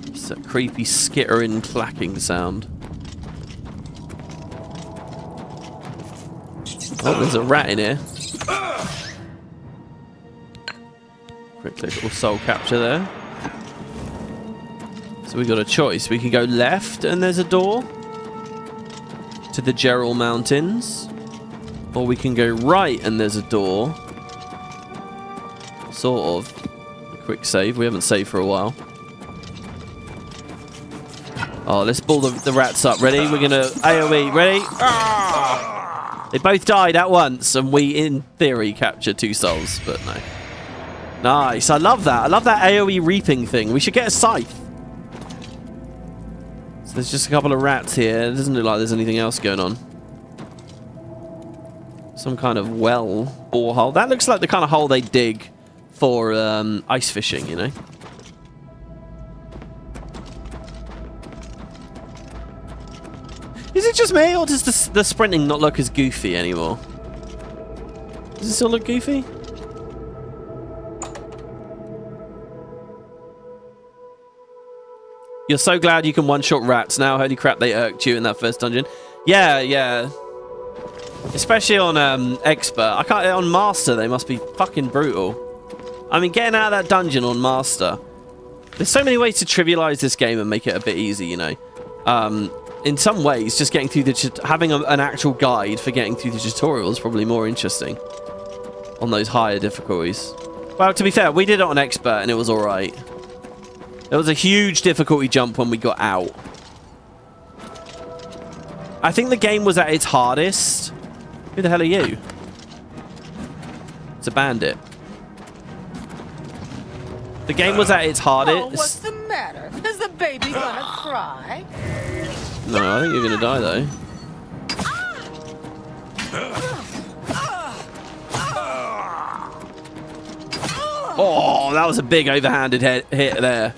It's a creepy skittering clacking sound. Oh, there's a rat in here. Quick little soul capture there. So we got a choice. We can go left and there's a door to the Gerald Mountains, or we can go right and there's a door. Sort of. A quick save. We haven't saved for a while. Oh, let's ball the rats up. Ready? We're gonna AoE. Ready? Ah! They both died at once, and we, in theory, captured 2 souls, but no. Nice. I love that. I love that AoE reaping thing. We should get a scythe. There's just a couple of rats here. It doesn't look like there's anything else going on. Some kind of well borehole. That looks like the kind of hole they dig for ice fishing, you know? Is it just me, or does the sprinting not look as goofy anymore? Does it still look goofy? You're so glad you can one-shot rats now. Holy crap, they irked you in that first dungeon. Yeah, yeah. Especially on Expert. I can't. On Master, they must be fucking brutal. I mean, getting out of that dungeon on Master. There's so many ways to trivialize this game and make it a bit easy, you know. In some ways, just getting through the... having an actual guide for getting through the tutorial is probably more interesting on those higher difficulties. Well, to be fair, we did it on Expert and it was alright. There was a huge difficulty jump when we got out. I think the game was at its hardest. Who the hell are you? It's a bandit. The game was at its hardest. Oh, what's the matter? Is the baby gonna cry? No, I think you're gonna die though. Oh, that was a big overhanded hit there.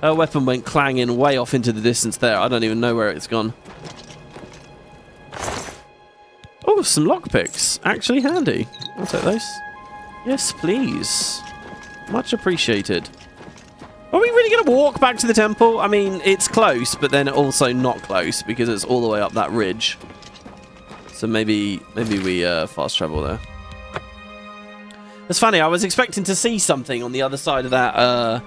Her weapon went clanging way off into the distance there. I don't even know where it's gone. Oh, some lockpicks. Actually handy. I'll take those. Yes, please. Much appreciated. Are we really going to walk back to the temple? I mean, it's close, but then also not close because it's all the way up that ridge. So maybe we fast travel there. It's funny, I was expecting to see something on the other side of that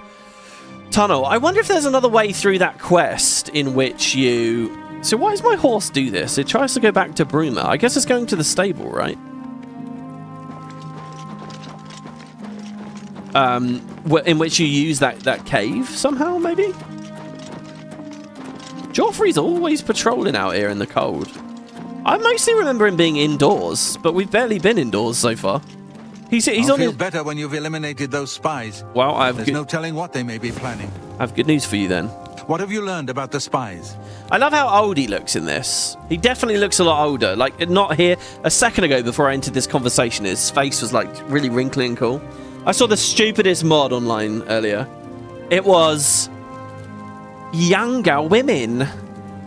tunnel. I wonder if there's another way through that quest in which you... So why does my horse do this? It tries to go back to Bruma. I guess it's going to the stable, right? In which you use that cave somehow, maybe? Joffrey's always patrolling out here in the cold. I mostly remember him being indoors, but we've barely been indoors so far. He's I'll on feel his... better when you've eliminated those spies. Well, There's no telling what they may be planning. I have good news for you then. What have you learned about the spies? I love how old he looks in this. He definitely looks a lot older. Like, not here. A second ago, before I entered this conversation, his face was, like, really wrinkly and cool. I saw the stupidest mod online earlier. It was... younger women.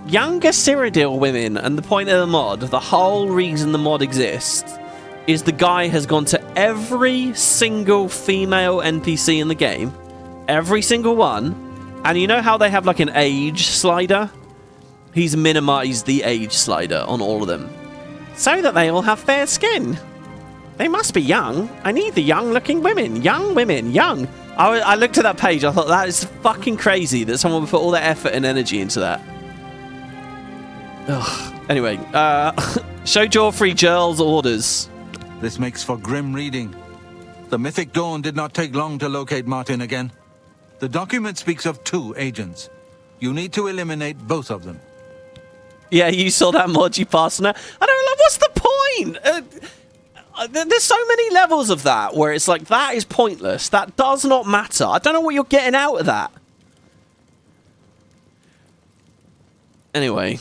Younger Cyrodiil women. And the point of the mod, the whole reason the mod exists, is the guy has gone to every single female NPC in the game, every single one. And you know how they have like an age slider? He's minimized the age slider on all of them, so that they all have fair skin. They must be young. I need the young-looking women. Young women. Young. I looked at that page. I thought, that is fucking crazy that someone would put all their effort and energy into that. Ugh. Anyway, show Joffrey Jarl's orders. This makes for grim reading. The Mythic Dawn did not take long to locate Martin again. The document speaks of 2 agents. You need to eliminate both of them. Yeah, you saw that mod you passed on. I don't know, what's the point? There's so many levels of that where it's like, that is pointless. That does not matter. I don't know what you're getting out of that. Anyway.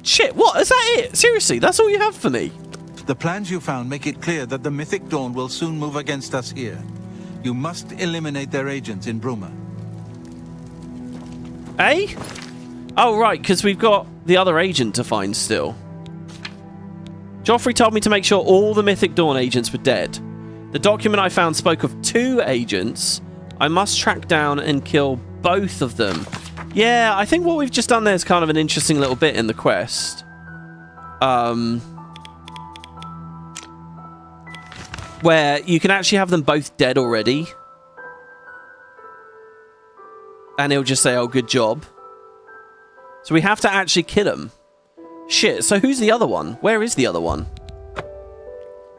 Shit, what? Is that it? Seriously, that's all you have for me? The plans you found make it clear that the Mythic Dawn will soon move against us here. You must eliminate their agents in Bruma. Eh? Oh, right, because we've got the other agent to find still. Joffrey told me to make sure all the Mythic Dawn agents were dead. The document I found spoke of 2 agents. I must track down and kill both of them. Yeah, I think what we've just done there is kind of an interesting little bit in the quest. Where you can actually have them both dead already. And he'll just say, oh, good job. So we have to actually kill him. Shit, so who's the other one? Where is the other one?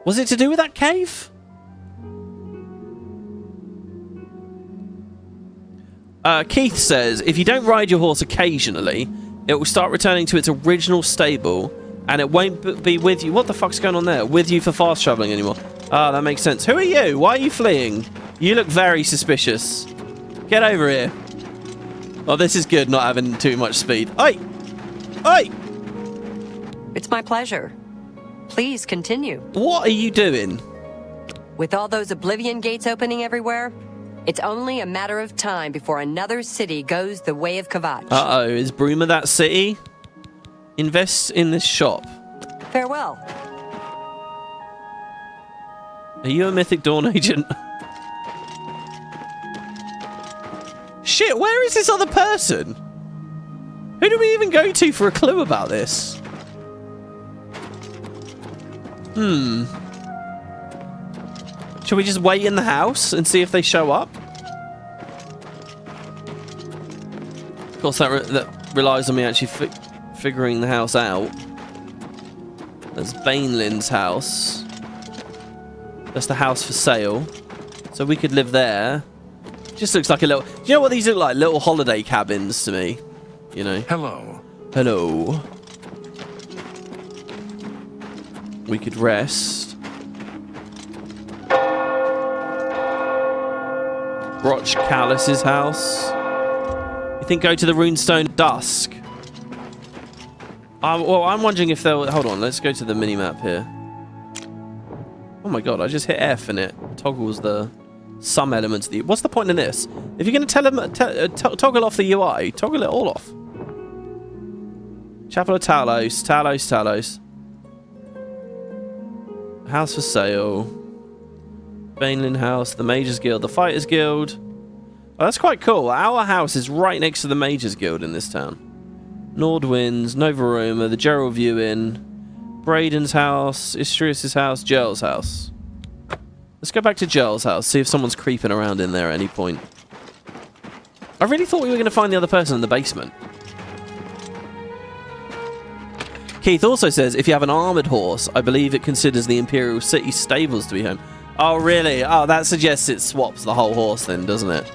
Was it to do with that cave? Keith says, if you don't ride your horse occasionally, it will start returning to its original stable, and it won't be with you. What the fuck's going on there? With you for fast traveling anymore. Ah, that makes sense. Who are you? Why are you fleeing? You look very suspicious. Get over here. Oh, this is good, not having too much speed. Oi! Oi! It's my pleasure. Please continue. What are you doing? With all those Oblivion gates opening everywhere, it's only a matter of time before another city goes the way of Kvatch. Uh-oh, is Bruma that city? Invest in this shop. Farewell. Are you a Mythic Dawn agent? Shit, where is this other person? Who do we even go to for a clue about this? Shall we just wait in the house and see if they show up? Of course, that relies on me actually figuring the house out. There's Banelin's house. That's the house for sale. So we could live there. Just looks like a little... Do you know what these look like? Little holiday cabins to me. You know? Hello. Hello. We could rest. Broch Callus's house. You think go to the runestone at dusk? Well, I'm wondering if they'll... Hold on, let's go to the minimap here. Oh my god, I just hit F and it toggles some elements of the... What's the point in this? If you're going to tell them... toggle off the UI, toggle it all off. Chapel of Talos. Talos. House for sale. Banelin House, the Mages Guild, the Fighters Guild. Oh, that's quite cool. Our house is right next to the Mages Guild in this town. Nordwinds, Novaroma, the Gerald View Inn, Braden's house, Istrius' house, Gerald's house. Let's go back to Gerald's house, see if someone's creeping around in there at any point. I really thought we were going to find the other person in the basement. Keith also says, if you have an armoured horse, I believe it considers the Imperial City stables to be home. Oh, really? Oh, that suggests it swaps the whole horse then, doesn't it?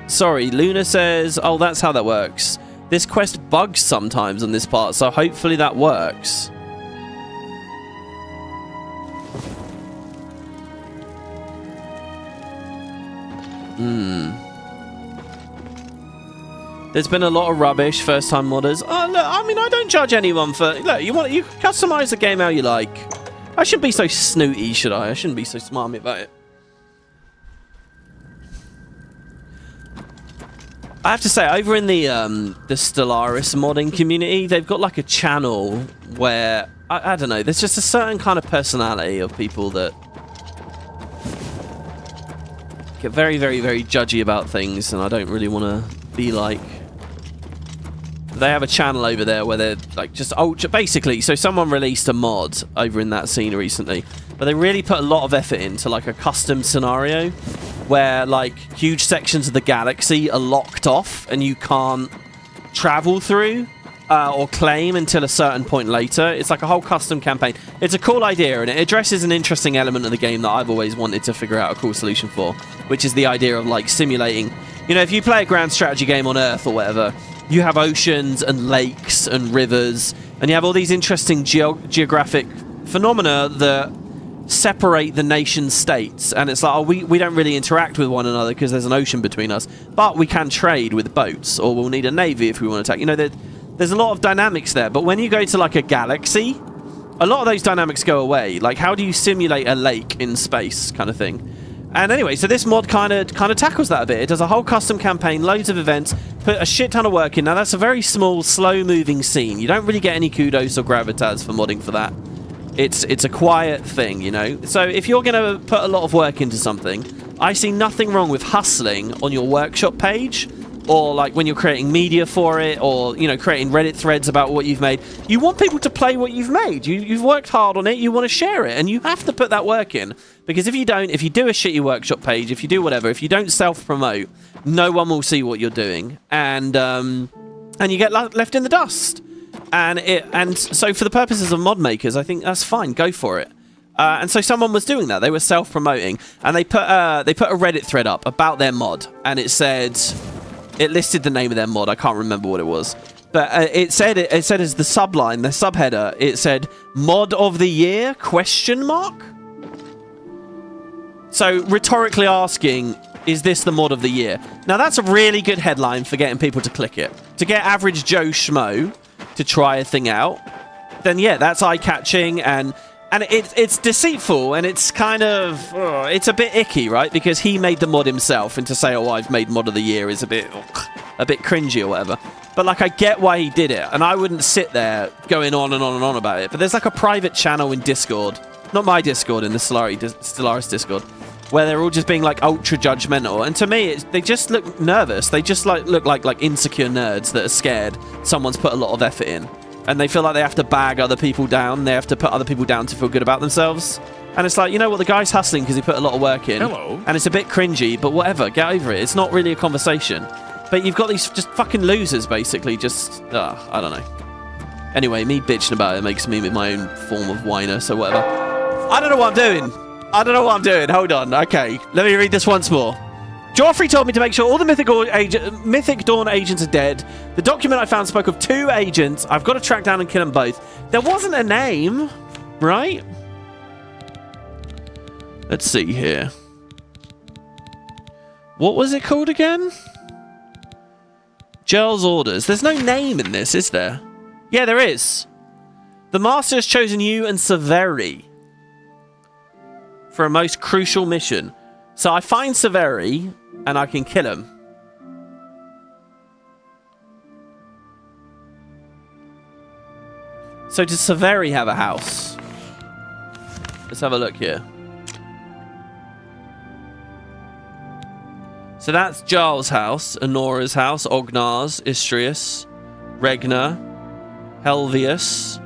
Sorry, Luna says, oh, that's how that works. This quest bugs sometimes on this part, so hopefully that works. There's been a lot of rubbish, first-time modders. Oh, look, I mean, I don't judge anyone for... Look, you customize the game how you like. I shouldn't be so snooty, should I? I shouldn't be so smarmy about it. I have to say, over in the Stellaris modding community, they've got like a channel where I don't know. There's just a certain kind of personality of people that get very, very, very judgy about things, and I don't really want to be like. They have a channel over there where they're like just ultra. Basically, so someone released a mod over in that scene recently, but they really put a lot of effort into like a custom scenario where like huge sections of the galaxy are locked off and you can't travel through or claim until a certain point later. It's like a whole custom campaign. It's a cool idea, and it addresses an interesting element of the game that I've always wanted to figure out a cool solution for, which is the idea of like simulating. You know, if you play a grand strategy game on Earth or whatever, you have oceans and lakes and rivers, and you have all these interesting geographic phenomena that separate the nation states. And it's like, oh, we don't really interact with one another because there's an ocean between us, but we can trade with boats, or we'll need a navy if we want to attack. You know, there's a lot of dynamics there, but when you go to like a galaxy, a lot of those dynamics go away. Like, how do you simulate a lake in space kind of thing? And anyway, so this mod kind of tackles that a bit. It does a whole custom campaign, loads of events, put a shit ton of work in. Now, that's a very small, slow-moving scene. You don't really get any kudos or gravitas for modding for that. It's a quiet thing, you know? So if you're going to put a lot of work into something, I see nothing wrong with hustling on your workshop page, or like when you're creating media for it, or, you know, creating Reddit threads about what you've made. You want people to play what you've made. You've worked hard on it, you want to share it, and you have to put that work in. Because if you don't, if you do a shitty workshop page, if you do whatever, if you don't self-promote, no one will see what you're doing, and you get left in the dust. And so for the purposes of mod makers, I think that's fine. Go for it. And so someone was doing that. They were self-promoting, and they put a Reddit thread up about their mod, and it listed the name of their mod. I can't remember what it was, but it said as the subline, the subheader, it said "Mod of the Year?" ? So rhetorically asking, is this the mod of the year? Now that's a really good headline for getting people to click it. To get average Joe Schmo to try a thing out, then yeah, that's eye-catching, and it's deceitful, and it's kind of it's a bit icky, right? Because he made the mod himself, and to say, oh, I've made mod of the year is a bit cringy or whatever. But like, I get why he did it, and I wouldn't sit there going on and on and on about it. But there's like a private channel in Discord, not my Discord, in the Stellaris Discord, where they're all just being like ultra judgmental, and to me they just look nervous. They just look like insecure nerds that are scared someone's put a lot of effort in, and they feel like they have to bag other people down. They have to put other people down to feel good about themselves. And it's like, you know what, the guy's hustling because he put a lot of work in. Hello. And it's a bit cringy, but whatever, get over it. It's not really a conversation. But you've got these just fucking losers, basically, just I don't know. Anyway, me bitching about it makes me my own form of whiner, so whatever. I don't know what I'm doing. Hold on. Okay, let me read this once more. Joffrey told me to make sure all the Mythic Dawn agents are dead. The document I found spoke of 2 agents. I've got to track down and kill them both. There wasn't a name, right? Let's see here. What was it called again? Jarl's orders. There's no name in this, is there? Yeah, there is. The Master has chosen you and Severi for a most crucial mission. So I find Severi, and I can kill him. So does Severi have a house? Let's have a look here. So that's Jarl's house, Honora's house, Ognar's, Istrius, Regna, Helvius.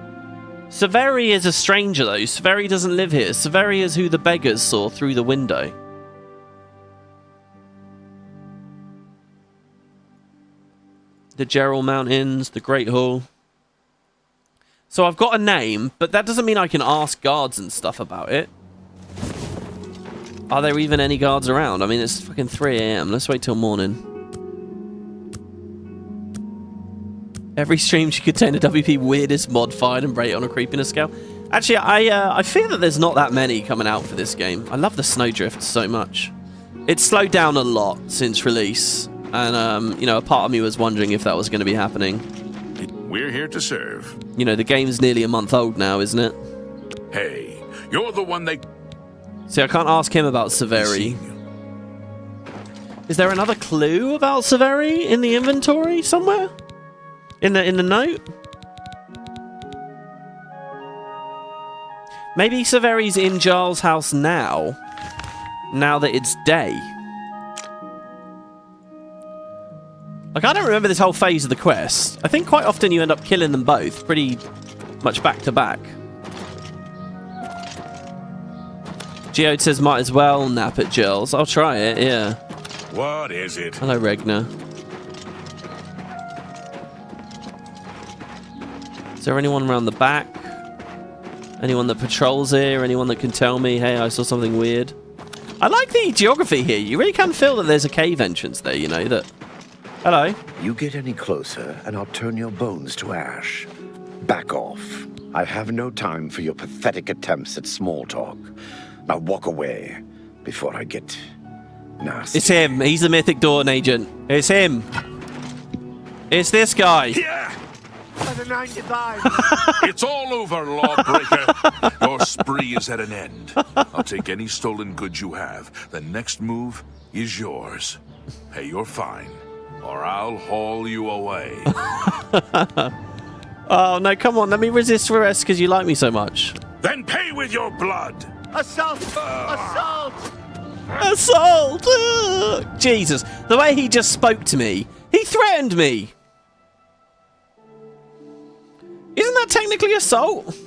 Severi is a stranger, though. Severi doesn't live here. Severi is who the beggars saw through the window. The Gerald Mountains, the Great Hall. So I've got a name, but that doesn't mean I can ask guards and stuff about it. Are there even any guards around? I mean, it's fucking 3 AM. Let's wait till morning. Every stream should contain a WP weirdest mod fired and rate on a creepiness scale. Actually, I fear that there's not that many coming out for this game. I love the snowdrift so much. It's slowed down a lot since release. And, you know, a part of me was wondering if that was going to be happening. We're here to serve. You know, the game's nearly a month old now, isn't it? Hey, you're the one they... See, I can't ask him about Severi. Is there another clue about Severi in the inventory somewhere? In the note? Maybe Severi's in Jarl's house now that it's day. Like, I don't remember this whole phase of the quest. I think quite often you end up killing them both pretty much back to back. Geode says might as well nap at Jarl's. I'll try it, yeah. What is it? Hello, Regna. Is there anyone around the back? Anyone that patrols here? Anyone that can tell me, hey, I saw something weird? I like the geography here. You really can feel that there's a cave entrance there, you know, that... Hello. You get any closer, and I'll turn your bones to ash. Back off. I have no time for your pathetic attempts at small talk. Now walk away before I get nasty. It's him. He's the Mythic Dawn agent. It's him. It's this guy. Yeah. The 95. It's all over, lawbreaker. Your spree is at an end. I'll take any stolen goods you have. The next move is yours. Pay your fine, or I'll haul you away. Oh, no, come on. Let me resist arrest because you like me so much. Then pay with your blood. Assault! Assault! Assault! Jesus. The way he just spoke to me. He threatened me. Isn't that technically assault?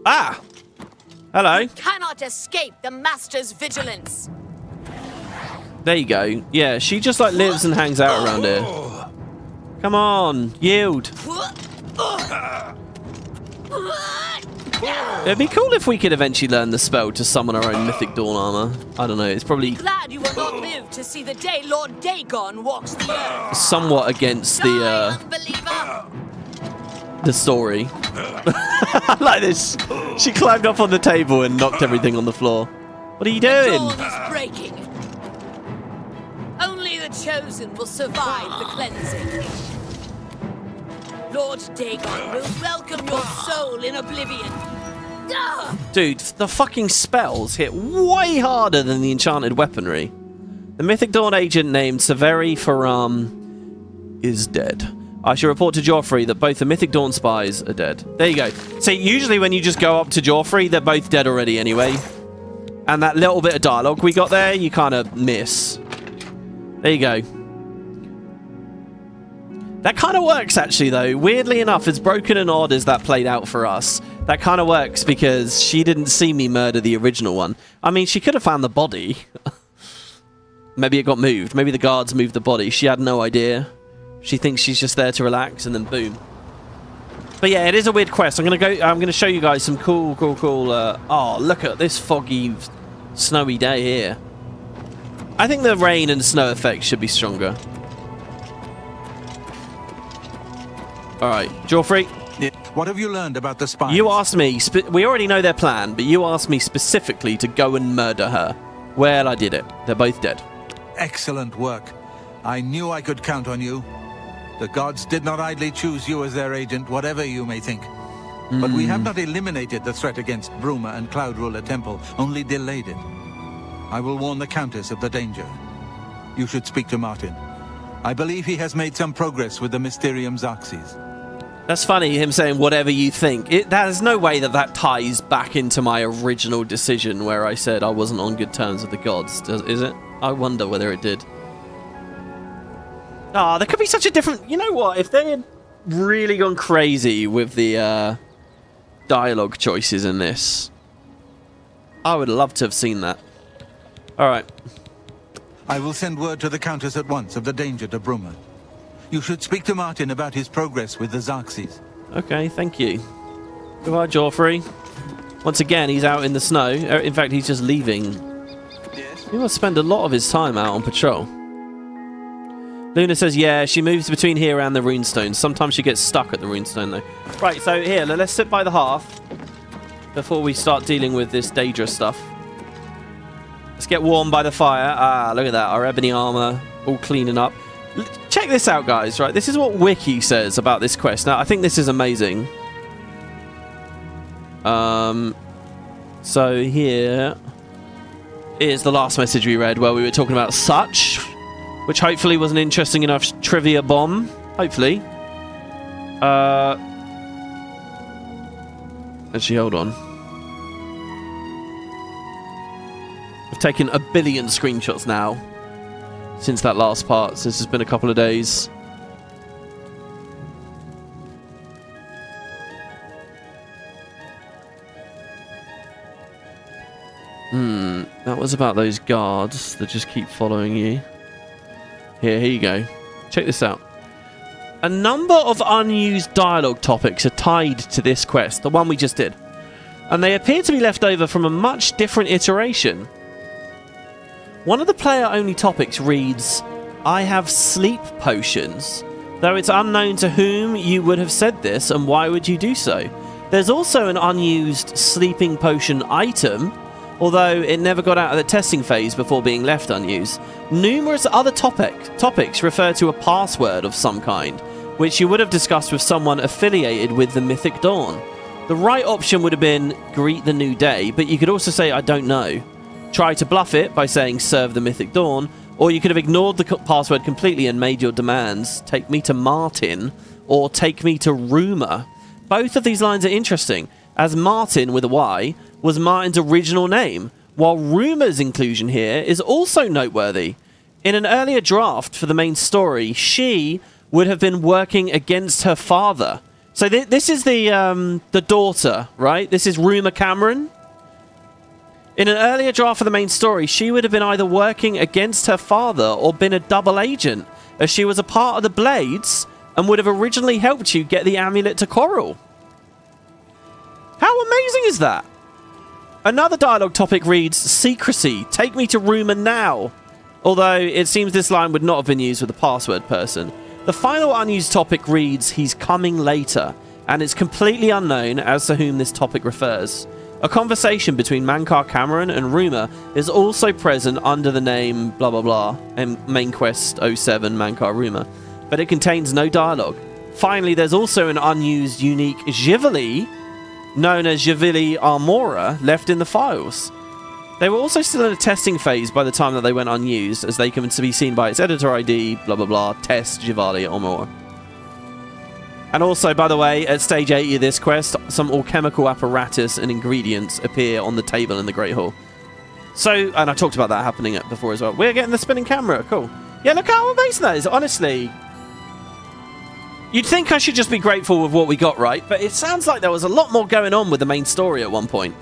Ah! Hello. You cannot escape the Master's vigilance. There you go. Yeah, she just like lives and hangs out around here. Come on, yield. It'd be cool if we could eventually learn the spell to summon our own Mythic Dawn armor. I don't know, it's probably Glad you will not live to see the day Lord Dagon walks the earth. somewhat against the story. I like this. She climbed up on the table and knocked everything on the floor. What are you doing? Dawn is breaking. Only the chosen will survive the cleansing. Lord Dagon will welcome your soul in Oblivion. Dude, the fucking spells hit way harder than the enchanted weaponry. The Mythic Dawn agent named Severi Faram is dead. I shall report to Joffrey that both the Mythic Dawn spies are dead. There you go. See, usually when you just go up to Joffrey, they're both dead already anyway. And that little bit of dialogue we got there, you kind of miss. There you go. That kind of works, actually, though. Weirdly enough, as broken and odd as that played out for us, that kind of works because she didn't see me murder the original one. I mean, she could have found the body. Maybe it got moved.Maybe the guards moved the body. She had no idea. She thinks she's just there to relax, and then boom. But yeah, it is a weird quest. I'm gonna show you guys some cool. Oh, look at this foggy, snowy day here. I think the rain and snow effect should be stronger. All right, Joffrey. What have you learned about the spies? You asked me. We already know their plan, but you asked me specifically to go and murder her. Well, I did it. They're both dead. Excellent work. I knew I could count on you. The gods did not idly choose you as their agent, whatever you may think. But we have not eliminated the threat against Bruma and Cloud Ruler Temple, only delayed it. I will warn the Countess of the danger. You should speak to Martin. I believe he has made some progress with the Mysterium Xarxes. That's funny, him saying whatever you think. There's no way that ties back into my original decision where I said I wasn't on good terms with the gods, is it? I wonder whether it did. Ah, there could be such a different... You know what? If they had really gone crazy with the dialogue choices in this, I would love to have seen that. All right. I will send word to the Countess at once of the danger to Bruma. You should speak to Martin about his progress with the Xarxes. Okay, thank you. Goodbye, Joffrey. Once again, he's out in the snow. In fact, he's just leaving. Yes. He must spend a lot of his time out on patrol. Luna says, yeah, she moves between here and the runestone. Sometimes she gets stuck at the runestone, though. Right, so here, let's sit by the hearth before we start dealing with this Daedra stuff. Let's get warm by the fire. Ah, look at that. Our ebony armor all cleaning up. check this out, guys, right? This is what Wiki says about this quest. Now, I think this is amazing. So here is the last message we read where we were talking about such, which hopefully was an interesting enough trivia bomb. Hopefully. Actually, hold on. I've taken a billion screenshots now since that last part, since it's been a couple of days. That was about those guards that just keep following you. Here you go. Check this out. A number of unused dialogue topics are tied to this quest, the one we just did, and they appear to be left over from a much different iteration. One of the player-only topics reads, "I have sleep potions," though it's unknown to whom you would have said this and why would you do so. There's also an unused sleeping potion item, although it never got out of the testing phase before being left unused. Numerous other topics refer to a password of some kind, which you would have discussed with someone affiliated with the Mythic Dawn. The right option would have been greet the new day, but you could also say I don't know. Try to bluff it by saying serve the Mythic Dawn, or you could have ignored the password completely and made your demands. Take me to Martin, or take me to Rumor. Both of these lines are interesting, as Martin, with a Y, was Martin's original name, while Rumor's inclusion here is also noteworthy. In an earlier draft for the main story, she would have been working against her father. So this is the daughter, right? This is Rumor Cameron. In an earlier draft for the main story, she would have been either working against her father or been a double agent, as she was a part of the Blades and would have originally helped you get the amulet to Coral. How amazing is that? Another dialogue topic reads, secrecy, take me to Rumor now. Although it seems this line would not have been used with a password person. The final unused topic reads, he's coming later, and it's completely unknown as to whom this topic refers. A conversation between Mankar Cameron and Rumor is also present under the name blah blah blah and Main Quest 07 Mankar Rumor, but it contains no dialogue. Finally, there's also an unused unique Jivali, known as Jivali Armora, left in the files. They were also still in a testing phase by the time that they went unused, as they can be seen by its editor ID, blah blah blah, test Jivali Armora. And also, by the way, at stage 80 of this quest, some alchemical apparatus and ingredients appear on the table in the Great Hall. So, and I talked about that happening before as well. We're getting the spinning camera, cool. Yeah, look how amazing that is, honestly. You'd think I should just be grateful with what we got right, but it sounds like there was a lot more going on with the main story at one point.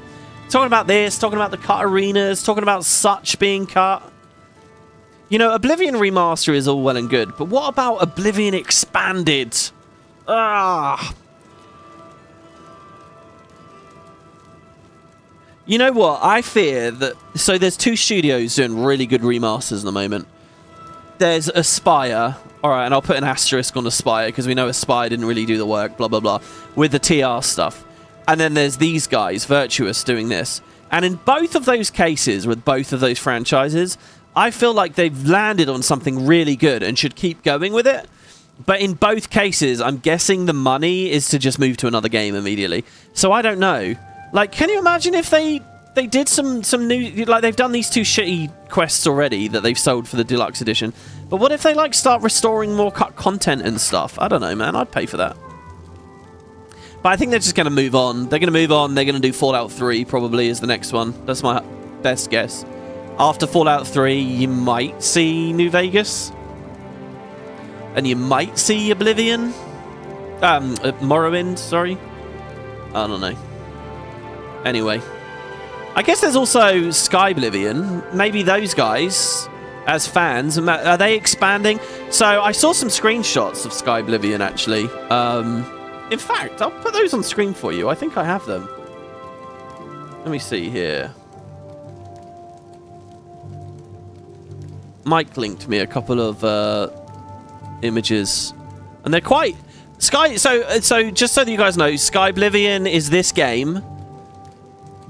Talking about this, talking about the cut arenas, talking about such being cut. You know, Oblivion Remaster is all well and good, but what about Oblivion Expanded? You know what? I fear that... So there's two studios doing really good remasters at the moment. There's Aspire. Alright, and I'll put an asterisk on Aspire because we know Aspire didn't really do the work, blah, blah, blah, with the TR stuff. And then there's these guys, Virtuous, doing this. And in both of those cases, with both of those franchises, I feel like they've landed on something really good and should keep going with it. But in both cases, I'm guessing the money is to just move to another game immediately. So I don't know. Like, can you imagine if they did some new... Like, they've done these two shitty quests already that they've sold for the deluxe edition. But what if they, like, start restoring more cut content and stuff? I don't know, man. I'd pay for that. But I think they're just going to move on. They're going to move on. They're going to do Fallout 3 probably is the next one. That's my best guess. After Fallout 3, you might see New Vegas. And you might see Oblivion. Morrowind, sorry. I don't know. Anyway. I guess there's also Sky Oblivion. Maybe those guys, as fans, are they expanding? So I saw some screenshots of Sky Oblivion, actually. In fact, I'll put those on screen for you. I think I have them. Let me see here. Mike linked me a couple of images, and they're quite Sky. So just so that you guys know, Sky Oblivion is this game.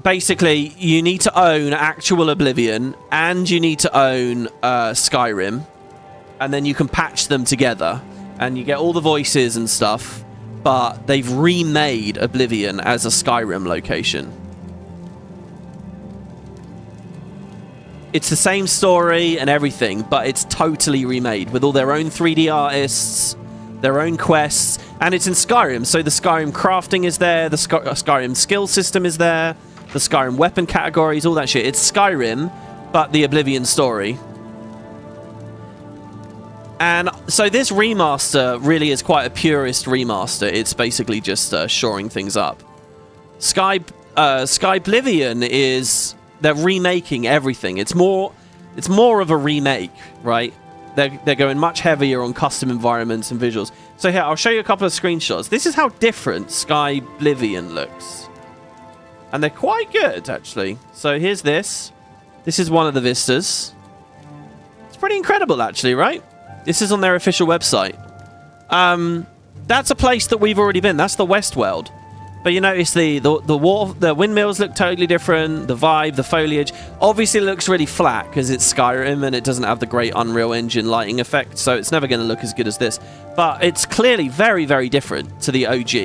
Basically, you need to own actual Oblivion, and you need to own Skyrim. and then you can patch them together, and you get all the voices and stuff, but they've remade Oblivion as a Skyrim location. It's the same story and everything, but it's totally remade with all their own 3D artists, their own quests, and it's in Skyrim. So the Skyrim crafting is there, the Skyrim skill system is there, the Skyrim weapon categories, all that shit. It's Skyrim, but the Oblivion story. And so this remaster really is quite a purist remaster. It's basically just shoring things up. Skyblivion is... They're remaking everything. It's more of a remake, right? They're going much heavier on custom environments and visuals. So here, I'll show you a couple of screenshots. This is how different Skyblivion looks. And they're quite good, actually. So here's this. This is one of the vistas. It's pretty incredible, actually, right? This is on their official website. That's a place that we've already been. That's the Westworld. But you notice the windmills look totally different, the vibe, the foliage. Obviously, it looks really flat because it's Skyrim and it doesn't have the great Unreal Engine lighting effect, so it's never going to look as good as this. But it's clearly very, very different to the OG.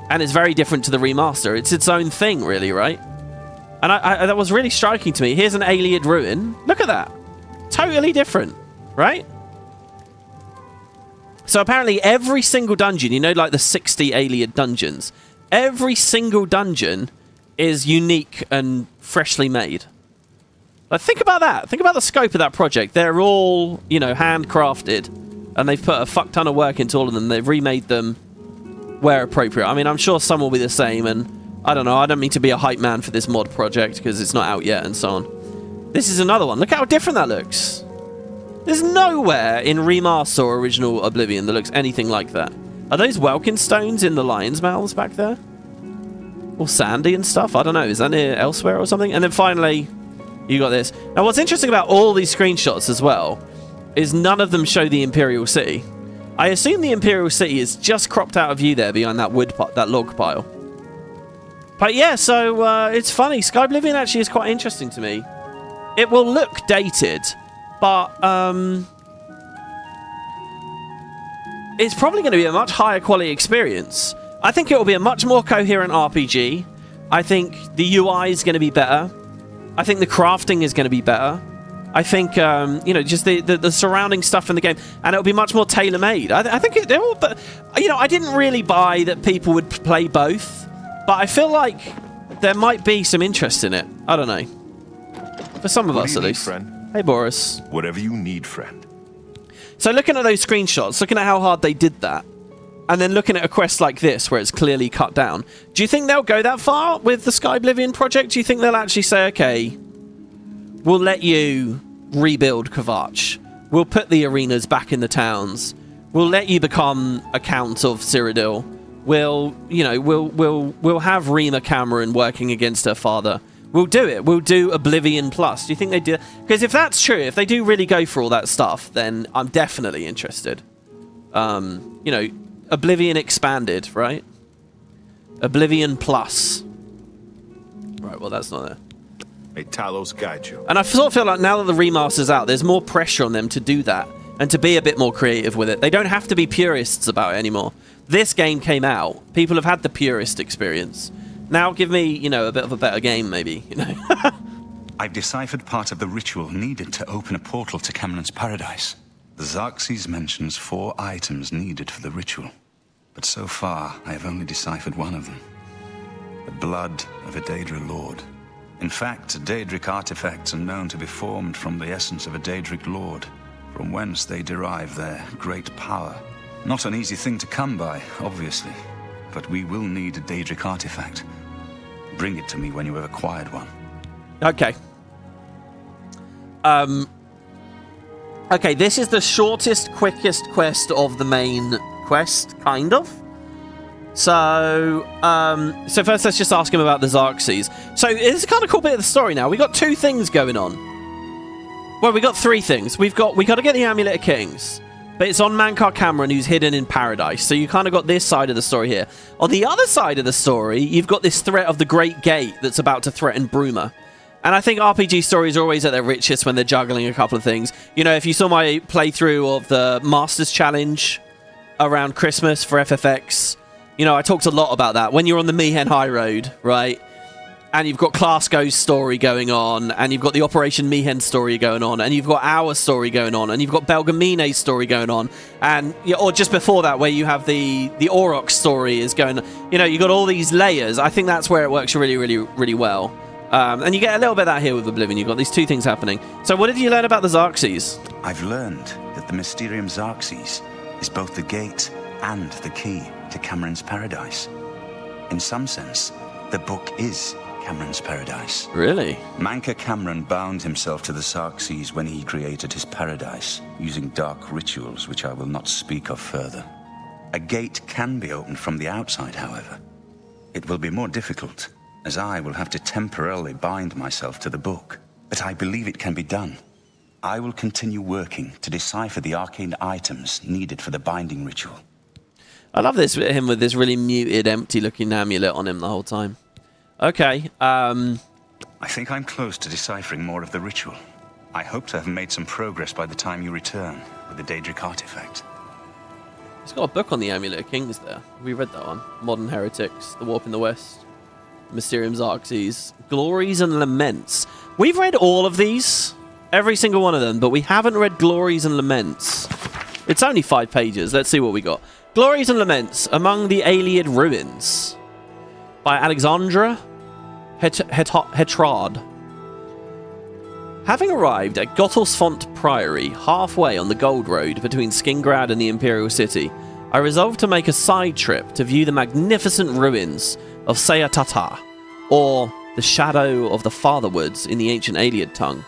And it's very different to the remaster. It's its own thing, really, right? And that was really striking to me. Here's an Ayleid ruin. Look at that. Totally different, right? So apparently every single dungeon, you know, like the 60 Ayleid dungeons, every single dungeon is unique and freshly made. Like, think about that. Think about the scope of that project. They're all, you know, handcrafted, and they've put a fuck ton of work into all of them. They've remade them where appropriate. I mean, I'm sure some will be the same, and I don't know. I don't mean to be a hype man for this mod project because it's not out yet and so on. This is another one. Look how different that looks. There's nowhere in Remaster or original Oblivion that looks anything like that. Are those Welkin stones in the lion's mouths back there? Or sandy and stuff? I don't know. Is that near elsewhere or something? And then finally, you got this. Now, what's interesting about all these screenshots as well is none of them show the Imperial City. I assume the Imperial City is just cropped out of view there behind that that log pile. But yeah, so it's funny. Skyblivion actually is quite interesting to me. It will look dated, but it's probably going to be a much higher quality experience. I think it will be a much more coherent RPG. I think the UI is going to be better. I think the crafting is going to be better. I think, you know, just the surrounding stuff in the game. And it'll be much more tailor-made. I think they're all... But, you know, I didn't really buy that people would play both. But I feel like there might be some interest in it. I don't know. For some of us, at least. Friend? Hey, Boris. Whatever you need, friend. So looking at those screenshots, looking at how hard they did that, and then looking at a quest like this, where it's clearly cut down, do you think they'll go that far with the Skyblivion project? Do you think they'll actually say, okay, we'll let you rebuild Kvatch. We'll put the arenas back in the towns. We'll let you become a Count of Cyrodiil. We'll have Rima Cameron working against her father. We'll do it. We'll do Oblivion Plus. Do you think they do? Because if that's true, if they do really go for all that stuff, then I'm definitely interested. You know, Oblivion Expanded, right? Oblivion Plus. Right, well, that's not there. May Talos guide you. And I sort of feel like now that the remaster's out, there's more pressure on them to do that and to be a bit more creative with it. They don't have to be purists about it anymore. This game came out. People have had the purist experience. Now give me, you know, a bit of a better game, maybe, you know. I've deciphered part of the ritual needed to open a portal to Cameron's paradise. The Xarxes mentions 4 items needed for the ritual. But so far, I have only deciphered one of them. The blood of a Daedric lord. In fact, Daedric artifacts are known to be formed from the essence of a Daedric lord, from whence they derive their great power. Not an easy thing to come by, obviously, but we will need a Daedric artifact. Bring it to me when you have acquired one. Okay. Okay, this is the shortest, quickest quest of the main quest, kind of. So first let's just ask him about the Xarxes. So it's a kind of cool bit of the story now. We got 2 things going on. Well, we got 3 things. We got to get the Amulet of Kings, but it's on Mankar Cameron, who's hidden in paradise. So you kind of got this side of the story here. On the other side of the story, you've got this threat of the Great Gate that's about to threaten Bruma. And I think RPG stories are always at their richest when they're juggling a couple of things. You know, if you saw my playthrough of the Masters Challenge around Christmas for FFX, you know, I talked a lot about that. When you're on the Mihen High Road, right, and you've got Clasko's story going on, and you've got the Operation Mihen story going on, and you've got our story going on, and you've got Belgamine's story going on, and or just before that, where you have the Auroch story is going on. You know, you've got all these layers. I think that's where it works really, really, really well. And you get a little bit of that here with Oblivion. You've got these two things happening. So what did you learn about the Xarxes? I've learned that the Mysterium Xarxes is both the gate and the key to Cameron's paradise. In some sense, the book is Cameron's paradise. Really? Manca Cameron bound himself to the Xarxes when he created his paradise, using dark rituals which I will not speak of further. A gate can be opened from the outside, however. It will be more difficult, as I will have to temporarily bind myself to the book. But I believe it can be done. I will continue working to decipher the arcane items needed for the binding ritual. I love this him with this really muted, empty-looking amulet on him the whole time. Okay. I think I'm close to deciphering more of the ritual. I hope to have made some progress by the time you return with the Daedric artifact. It's got a book on the Amulet of Kings there. We read that one. Modern Heretics, The Warp in the West, Mysterium Xarxes, Glories and Laments. We've read all of these, every single one of them, but we haven't read Glories and Laments. It's only 5 pages. Let's see what we got. Glories and Laments Among the Aeoliad Ruins by Alexandra Hetrard. Having arrived at Gottlesfont Priory, halfway on the Gold Road between Skingrad and the Imperial City, I resolved to make a side trip to view the magnificent ruins of Seatata, or the Shadow of the Fatherwoods in the ancient Aeoliad tongue.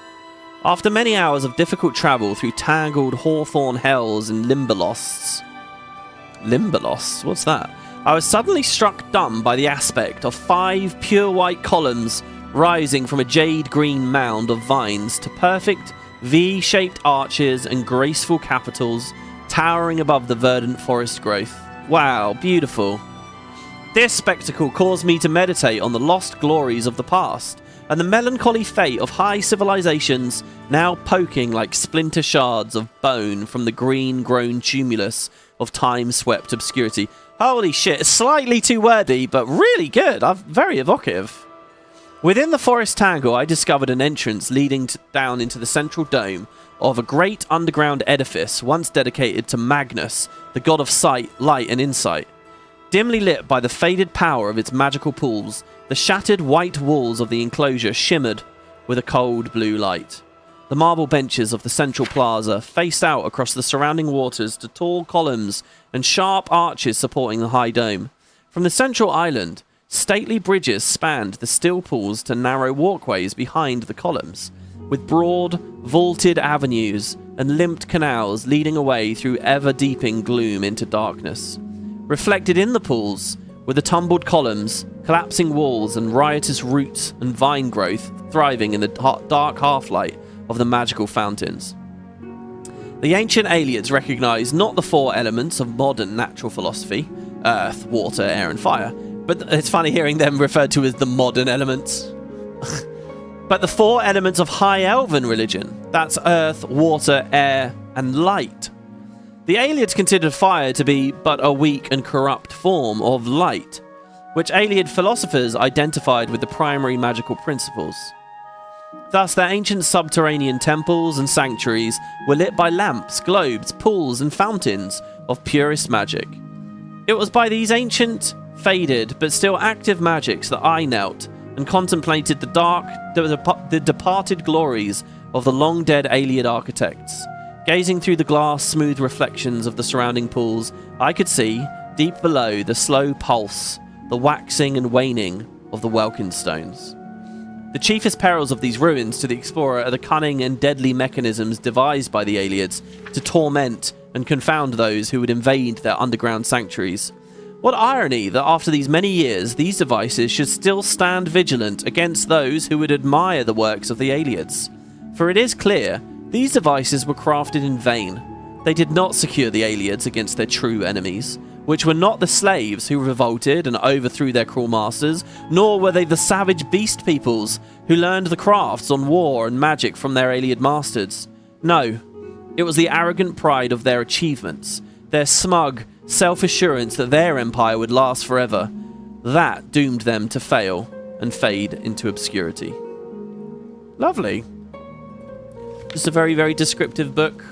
After many hours of difficult travel through tangled hawthorn hells and Limberlosts... Limberlosts? What's that? I was suddenly struck dumb by the aspect of 5 pure white columns rising from a jade-green mound of vines to perfect V-shaped arches and graceful capitals towering above the verdant forest growth. Wow, beautiful. This spectacle caused me to meditate on the lost glories of the past, and the melancholy fate of high civilizations now poking like splinter shards of bone from the green-grown tumulus of time-swept obscurity. Holy shit, slightly too wordy, but really good. Very evocative. Within the forest tangle, I discovered an entrance leading down into the central dome of a great underground edifice once dedicated to Magnus, the god of sight, light, and insight. Dimly lit by the faded power of its magical pools, the shattered white walls of the enclosure shimmered with a cold blue light. The marble benches of the central plaza faced out across the surrounding waters to tall columns and sharp arches supporting the high dome. From the central island, stately bridges spanned the still pools to narrow walkways behind the columns, with broad, vaulted avenues and limped canals leading away through ever-deepening gloom into darkness. Reflected in the pools were the tumbled columns, collapsing walls, and riotous roots and vine growth thriving in the dark half-light of the magical fountains. The ancient Aeoliads recognized not the 4 elements of modern natural philosophy, earth, water, air, and fire, but it's funny hearing them referred to as the modern elements, but the 4 elements of high elven religion, that's earth, water, air, and light. The Aeoliads considered fire to be but a weak and corrupt form of light, which Aeoliad philosophers identified with the primary magical principles. Thus, their ancient subterranean temples and sanctuaries were lit by lamps, globes, pools, and fountains of purest magic. It was by these ancient, faded, but still active magics that I knelt and contemplated the departed glories of the long-dead Aeoliad architects. Gazing through the glass, smooth reflections of the surrounding pools, I could see, deep below, the slow pulse, the waxing and waning of the Welkin stones. The chiefest perils of these ruins to the explorer are the cunning and deadly mechanisms devised by the Aeoliads to torment and confound those who would invade their underground sanctuaries. What irony that after these many years, these devices should still stand vigilant against those who would admire the works of the Aeoliads. For it is clear, these devices were crafted in vain. They did not secure the Aeoliads against their true enemies. which were not the slaves who revolted and overthrew their cruel masters, nor were they the savage beast peoples who learned the crafts on war and magic from their alien masters. No, it was the arrogant pride of their achievements, their smug self-assurance that their empire would last forever. That doomed them to fail and fade into obscurity. Lovely. Just a very, very descriptive book.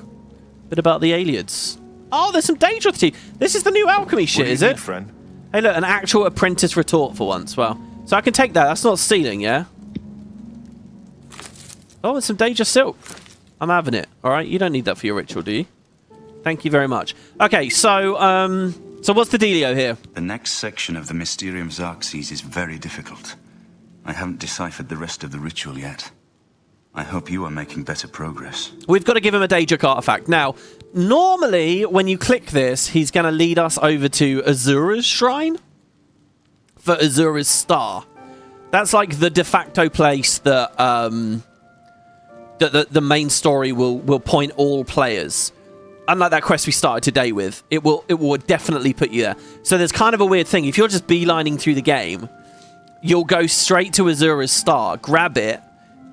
Bit about the aliens. Oh, there's some Daedric tea. This is the new alchemy shit, is it? Friend? Hey, look, an actual apprentice retort for once. Well, so I can take that. That's not stealing, yeah? Oh, there's some Daedric silk. I'm having it. All right, you don't need that for your ritual, do you? Thank you very much. Okay, so what's the dealio here? The next section of the Mysterium Xarxes is very difficult. I haven't deciphered the rest of the ritual yet. I hope you are making better progress. We've got to give him a Daedric artifact. Now, normally, when you click this, he's going to lead us over to Azura's shrine for Azura's star. That's like the de facto place that the main story will point all players. Unlike that quest we started today with, it will definitely put you there. So there's kind of a weird thing. If you're just beelining through the game, you'll go straight to Azura's star, grab it,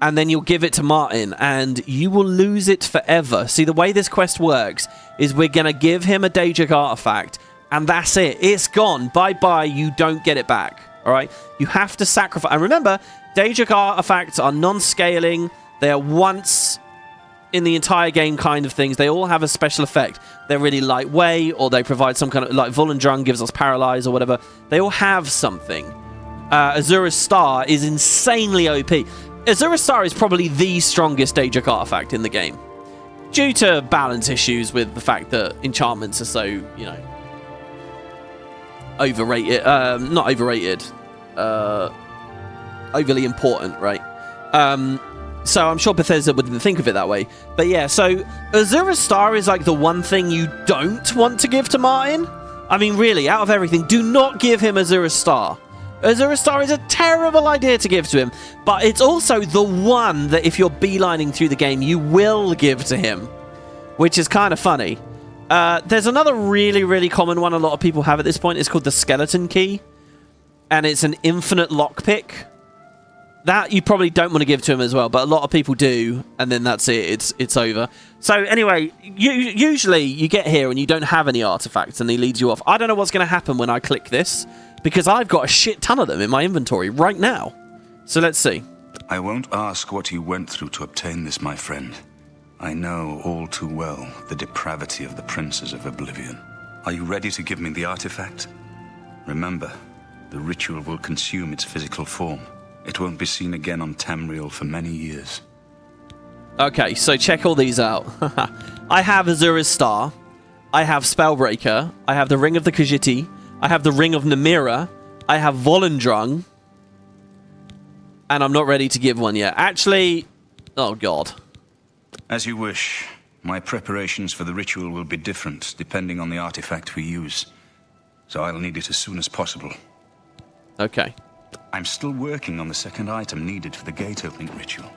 and then you'll give it to Martin, and you will lose it forever. See, the way this quest works is we're going to give him a Daedric artifact, and that's it. It's gone. Bye-bye. You don't get it back. All right? You have to sacrifice. And remember, Daedric artifacts are non-scaling. They are once in the entire game kind of things. They all have a special effect. They're really lightweight, or they provide some kind of... Like, Volendrung gives us Paralyze or whatever. They all have something. Azura's Star is insanely OP. Azura's Star is probably the strongest Daedric artifact in the game, due to balance issues with the fact that enchantments are so, you know, overrated. Not overrated. Overly important, right? So I'm sure Bethesda wouldn't think of it that way. But yeah, so Azura's Star is like the one thing you don't want to give to Martin. I mean, really, out of everything, do not give him Azura's Star. Azura's Star is a terrible idea to give to him, but it's also the one that if you're beelining through the game, you will give to him, which is kind of funny. There's another really, really common one a lot of people have at this point. It's called the Skeleton Key, and it's an infinite lockpick. That you probably don't want to give to him as well, but a lot of people do, and then that's it. It's over. So anyway, usually you get here and you don't have any artifacts, and he leads you off. I don't know what's going to happen when I click this, because I've got a shit ton of them in my inventory right now. So let's see. I won't ask what you went through to obtain this, my friend. I know all too well the depravity of the princes of Oblivion. Are you ready to give me the artifact? Remember, the ritual will consume its physical form. It won't be seen again on Tamriel for many years. Okay, so check all these out. I have Azura's Star. I have Spellbreaker. I have the Ring of the Khajiit. I have the Ring of Namira. I have Volendrung. And I'm not ready to give one yet. Actually, oh god. As you wish. My preparations for the ritual will be different depending on the artifact we use. So I'll need it as soon as possible. Okay. I'm still working on the second item needed for the gate opening ritual.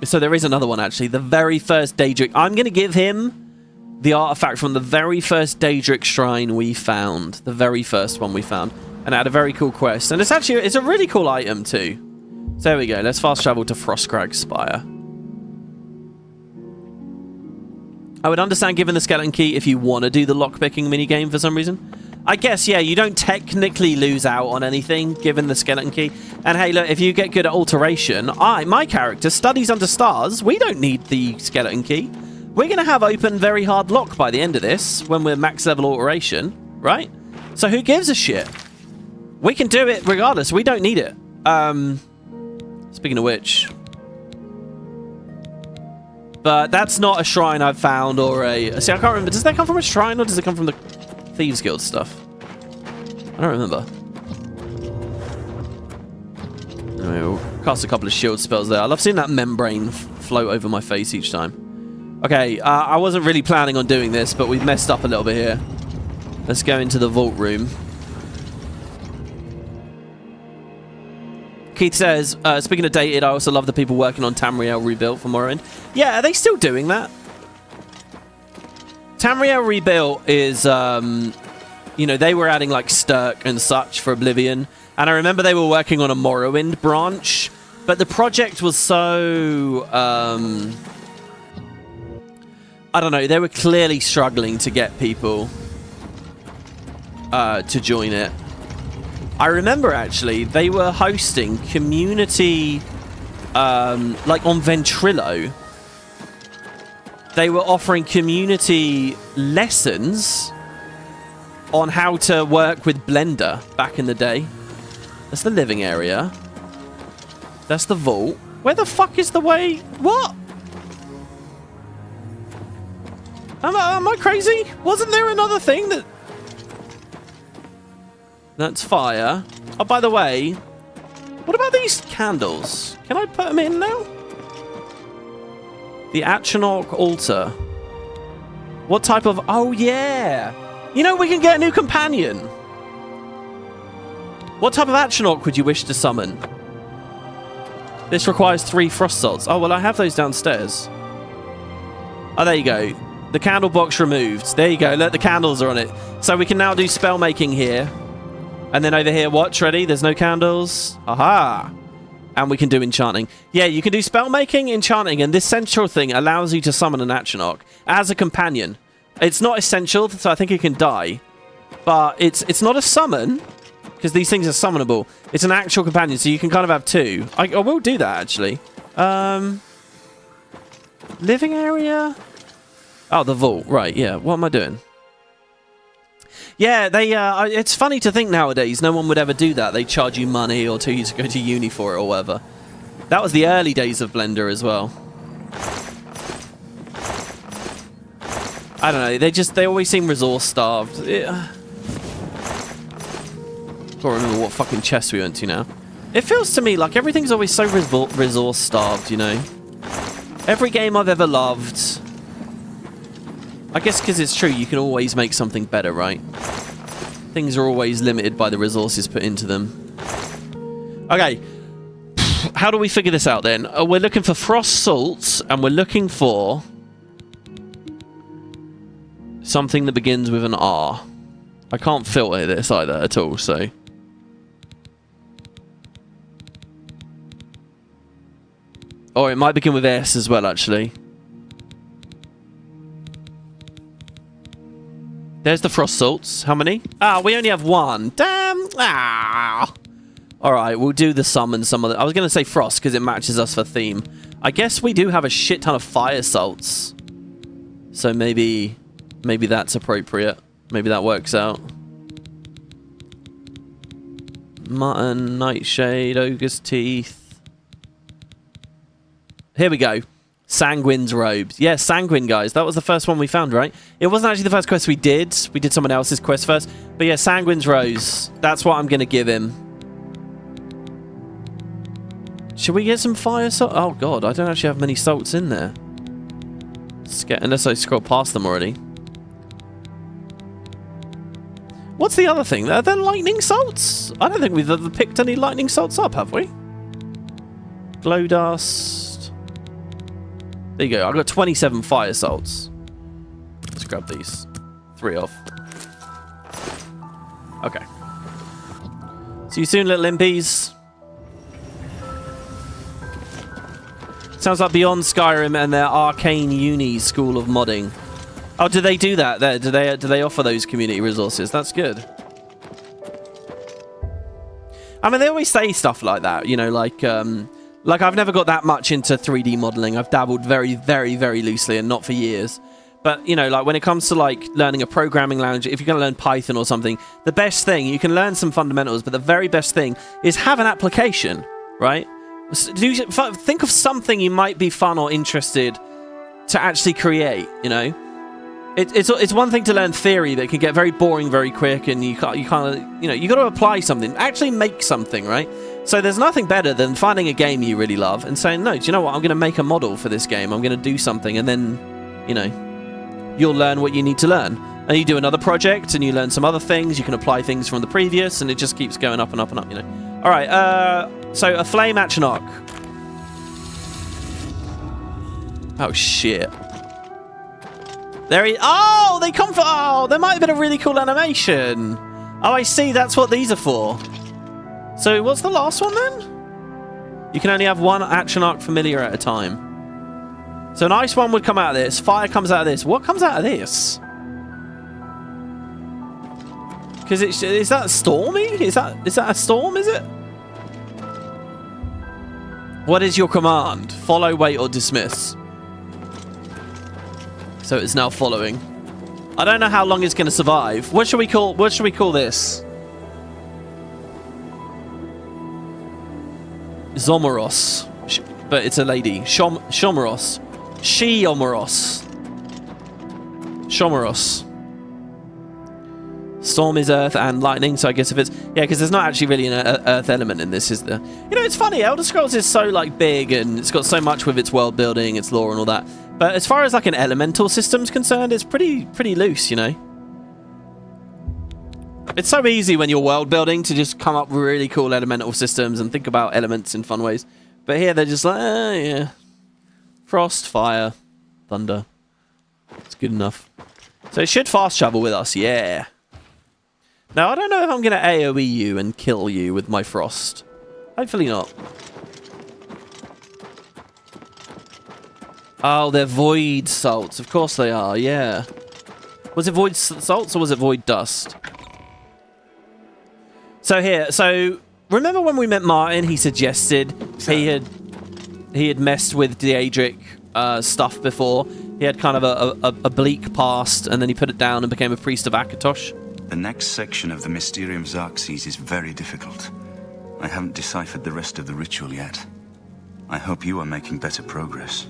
So there is another one, actually. The very first Daedric. I'm going to give him the artifact from the very first Daedric shrine we found. The very first one we found. And it had a very cool quest. And it's a really cool item, too. So there we go. Let's fast travel to Frostcrag Spire. I would understand giving the skeleton key if you want to do the lockpicking minigame for some reason. I guess, yeah, you don't technically lose out on anything given the skeleton key. And hey, look, if you get good at alteration, my character studies under stars. We don't need the skeleton key. We're going to have open very hard lock by the end of this when we're max level alteration, right? So who gives a shit? We can do it regardless. We don't need it. Speaking of which... But that's not a shrine I've found or a... See, I can't remember. Does that come from a shrine or does it come from the Thieves Guild stuff? I don't remember. Anyway, we'll cast a couple of shield spells there. I love seeing that membrane float over my face each time. Okay, I wasn't really planning on doing this, but we've messed up a little bit here. Let's go into the vault room. Keith says, speaking of dated, I also love the people working on Tamriel rebuilt from Morrowind. Yeah, are they still doing that? Tamriel Rebuilt is, you know, they were adding like Stirk and such for Oblivion. And I remember they were working on a Morrowind branch. But the project was so, I don't know, they were clearly struggling to get people to join it. I remember, actually, they were hosting community, like on Ventrilo. They were offering community lessons on how to work with Blender back in the day. That's the living area. That's the vault. Where the fuck is the way? What? Am I crazy? Wasn't there another thing that... That's fire. Oh, by the way, what about these candles? Can I put them in now? The Atronach altar. What type of... Oh, yeah. You know, we can get a new companion. What type of Atronach would you wish to summon? This requires 3 frost salts. Oh, well, I have those downstairs. Oh, there you go. The candle box removed. There you go. Look, the candles are on it. So we can now do spell making here. And then over here, watch, ready? There's no candles. Aha! And we can do enchanting. Yeah, you can do spell making, enchanting, and this central thing allows you to summon an Atronach as a companion. It's not essential, so I think it can die. But it's not a summon, because these things are summonable. It's an actual companion, so you can kind of have 2. I will do that, actually. Living area? Oh, the vault. Right, yeah. What am I doing? Yeah, they. It's funny to think nowadays no one would ever do that. They charge you money or tell you to go to uni for it or whatever. That was the early days of Blender as well. I don't know. They always seem resource starved. Can't remember what fucking chest we went to now. It feels to me like everything's always so resource starved, you know. Every game I've ever loved. I guess because it's true, you can always make something better, right? Things are always limited by the resources put into them. Okay. How do we figure this out then? We're looking for frost salts, and we're looking for something that begins with an R. I can't filter this either at all, so... Or it might begin with S as well, actually. There's the frost salts. How many? Ah, we only have 1. Damn. Ah. All right, we'll do the summon. Some of the... I was going to say frost because it matches us for theme. I guess we do have a shit ton of fire salts. So maybe that's appropriate. Maybe that works out. Mutton, nightshade, ogre's teeth. Here we go. Sanguine's robes. Yeah, Sanguine, guys. That was the first one we found, right? It wasn't actually the first quest we did. We did someone else's quest first. But yeah, Sanguine's rose. That's what I'm going to give him. Should we get some fire salt? Oh, God. I don't actually have many salts in there. Unless I scroll past them already. What's the other thing? Are there lightning salts? I don't think we've ever picked any lightning salts up, have we? Glow dust. There you go. I've got 27 fire salts. Let's grab these. 3 off. Okay. See you soon, little impies. Sounds like Beyond Skyrim and their Arcane Uni School of Modding. Oh, do they do that there? Do they offer those community resources? That's good. I mean, they always say stuff like that, you know, like I've never got that much into 3D modeling. I've dabbled very, very, very loosely and not for years. But, you know, like when it comes to like learning a programming language, if you're going to learn Python or something, the best thing, you can learn some fundamentals, but the very best thing is have an application, right? Think of something you might be fun or interested to actually create, you know? It's one thing to learn theory that can get very boring very quick, and you got to apply something, actually make something, right? So there's nothing better than finding a game you really love and saying, no, do you know what? I'm going to make a model for this game. I'm going to do something, and then, you know, you'll learn what you need to learn. And you do another project, and you learn some other things. You can apply things from the previous, and it just keeps going up and up and up, you know. All right, so a flame Atronach. Oh, shit. There he... Oh, they come for... Oh, there might have been a really cool animation. Oh, I see. That's what these are for. So what's the last one then? You can only have one action arc familiar at a time. So an ice one would come out of this. Fire comes out of this. What comes out of this? Because is that stormy? Is that a storm, is it? What is your command? Follow, wait, or dismiss. So it's now following. I don't know how long it's going to survive. What should we call this? Zomoros. But it's a lady. Shomoros. Shiomoros. Shomoros. Storm is earth and lightning, so I guess if it's... Yeah, because there's not actually really an earth element in this, is there? You know, it's funny. Elder Scrolls is so, like, big, and it's got so much with its world building, its lore and all that. But as far as, like, an elemental system's concerned, it's pretty loose, you know? It's so easy when you're world building to just come up with really cool elemental systems and think about elements in fun ways. But here they're just like, yeah. Frost, fire, thunder. It's good enough. So it should fast travel with us, yeah. Now, I don't know if I'm going to AoE you and kill you with my frost. Hopefully not. Oh, they're void salts. Of course they are, yeah. Was it void salts or was it void dust? So here, remember when we met Martin, he suggested he had messed with Daedric stuff before. He had kind of a bleak past, and then he put it down and became a priest of Akatosh. The next section of the Mysterium Xarxes is very difficult. I haven't deciphered the rest of the ritual yet. I hope you are making better progress.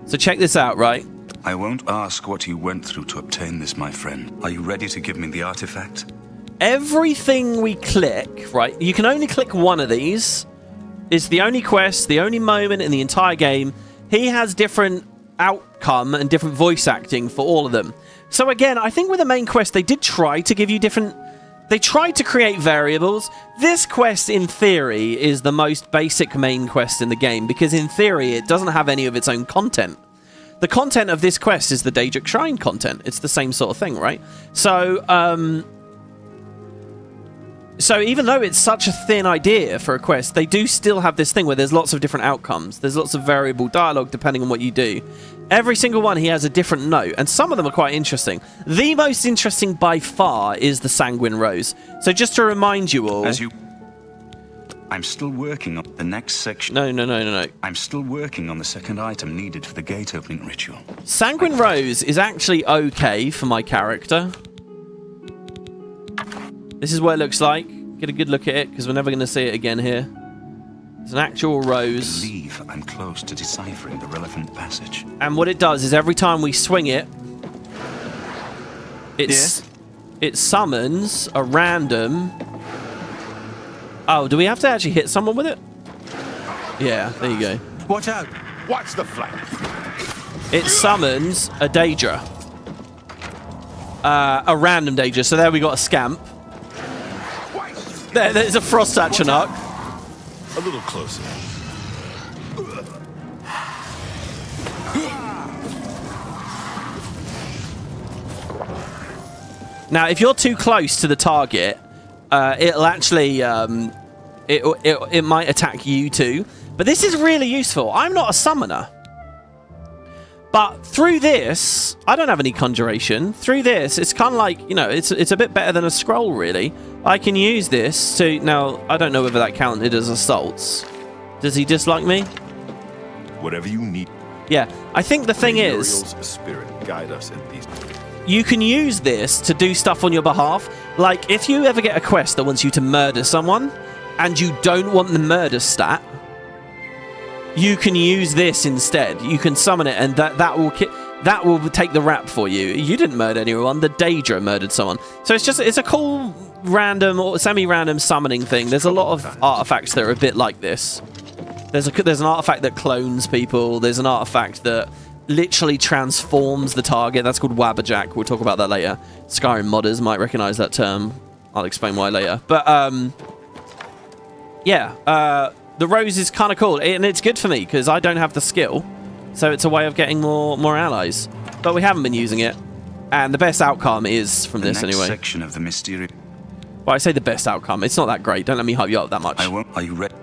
So check this out, right? I won't ask what you went through to obtain this, my friend. Are you ready to give me the artifact? Everything we click, right? You can only click one of these. It's the only quest, the only moment in the entire game. He has different outcome and different voice acting for all of them. So again, I think with the main quest, they did try to give you different... They tried to create variables. This quest, in theory, is the most basic main quest in the game, because in theory, it doesn't have any of its own content. The content of this quest is the Daedric Shrine content. It's the same sort of thing, right? So, so even though it's such a thin idea for a quest, they do still have this thing where there's lots of different outcomes. There's lots of variable dialogue depending on what you do. Every single one, he has a different note, and some of them are quite interesting. The most interesting by far is the Sanguine Rose. So just to remind you all... I'm still working on the next section. No. I'm still working on the second item needed for the gate opening ritual. Sanguine Rose is actually okay for my character. This is what it looks like. Get a good look at it, because we're never going to see it again here. It's an actual rose. I believe I'm close to deciphering the relevant passage. And what it does is every time we swing it, it summons a random... Oh, do we have to actually hit someone with it? Yeah, there you go. Watch out! Watch the flank! It summons a Daedra. A random Daedra. So there we got a scamp. There's a frost action arc. A little closer. Now, if you're too close to the target, it'll actually it might attack you too. But this is really useful. I'm not a summoner, but through this, I don't have any conjuration. Through this, it's kind of like, you know, it's a bit better than a scroll, really. I can use this to... Now, I don't know whether that counted as assaults. Does he dislike me? Whatever you need. Yeah, I think the thing is... Spirit guide us in these... You can use this to do stuff on your behalf. Like, if you ever get a quest that wants you to murder someone, and you don't want the murder stat, you can use this instead. You can summon it, and that will take the rap for you. You didn't murder anyone. The Daedra murdered someone. So it's a cool random or semi-random summoning thing. There's a lot of artifacts that are a bit like this. There's an artifact that clones people. There's an artifact that literally transforms the target. That's called Wabberjack. We'll talk about that later. Skyrim modders might recognize that term. I'll explain why later. But yeah, the rose is kind of cool, and it's good for me because I don't have the skill, so it's a way of getting more allies. But we haven't been using it. And the best outcome is from this anyway. Section of the mysterious. Well, I say the best outcome. It's not that great. Don't let me hype you up that much. I won't. Are you ready?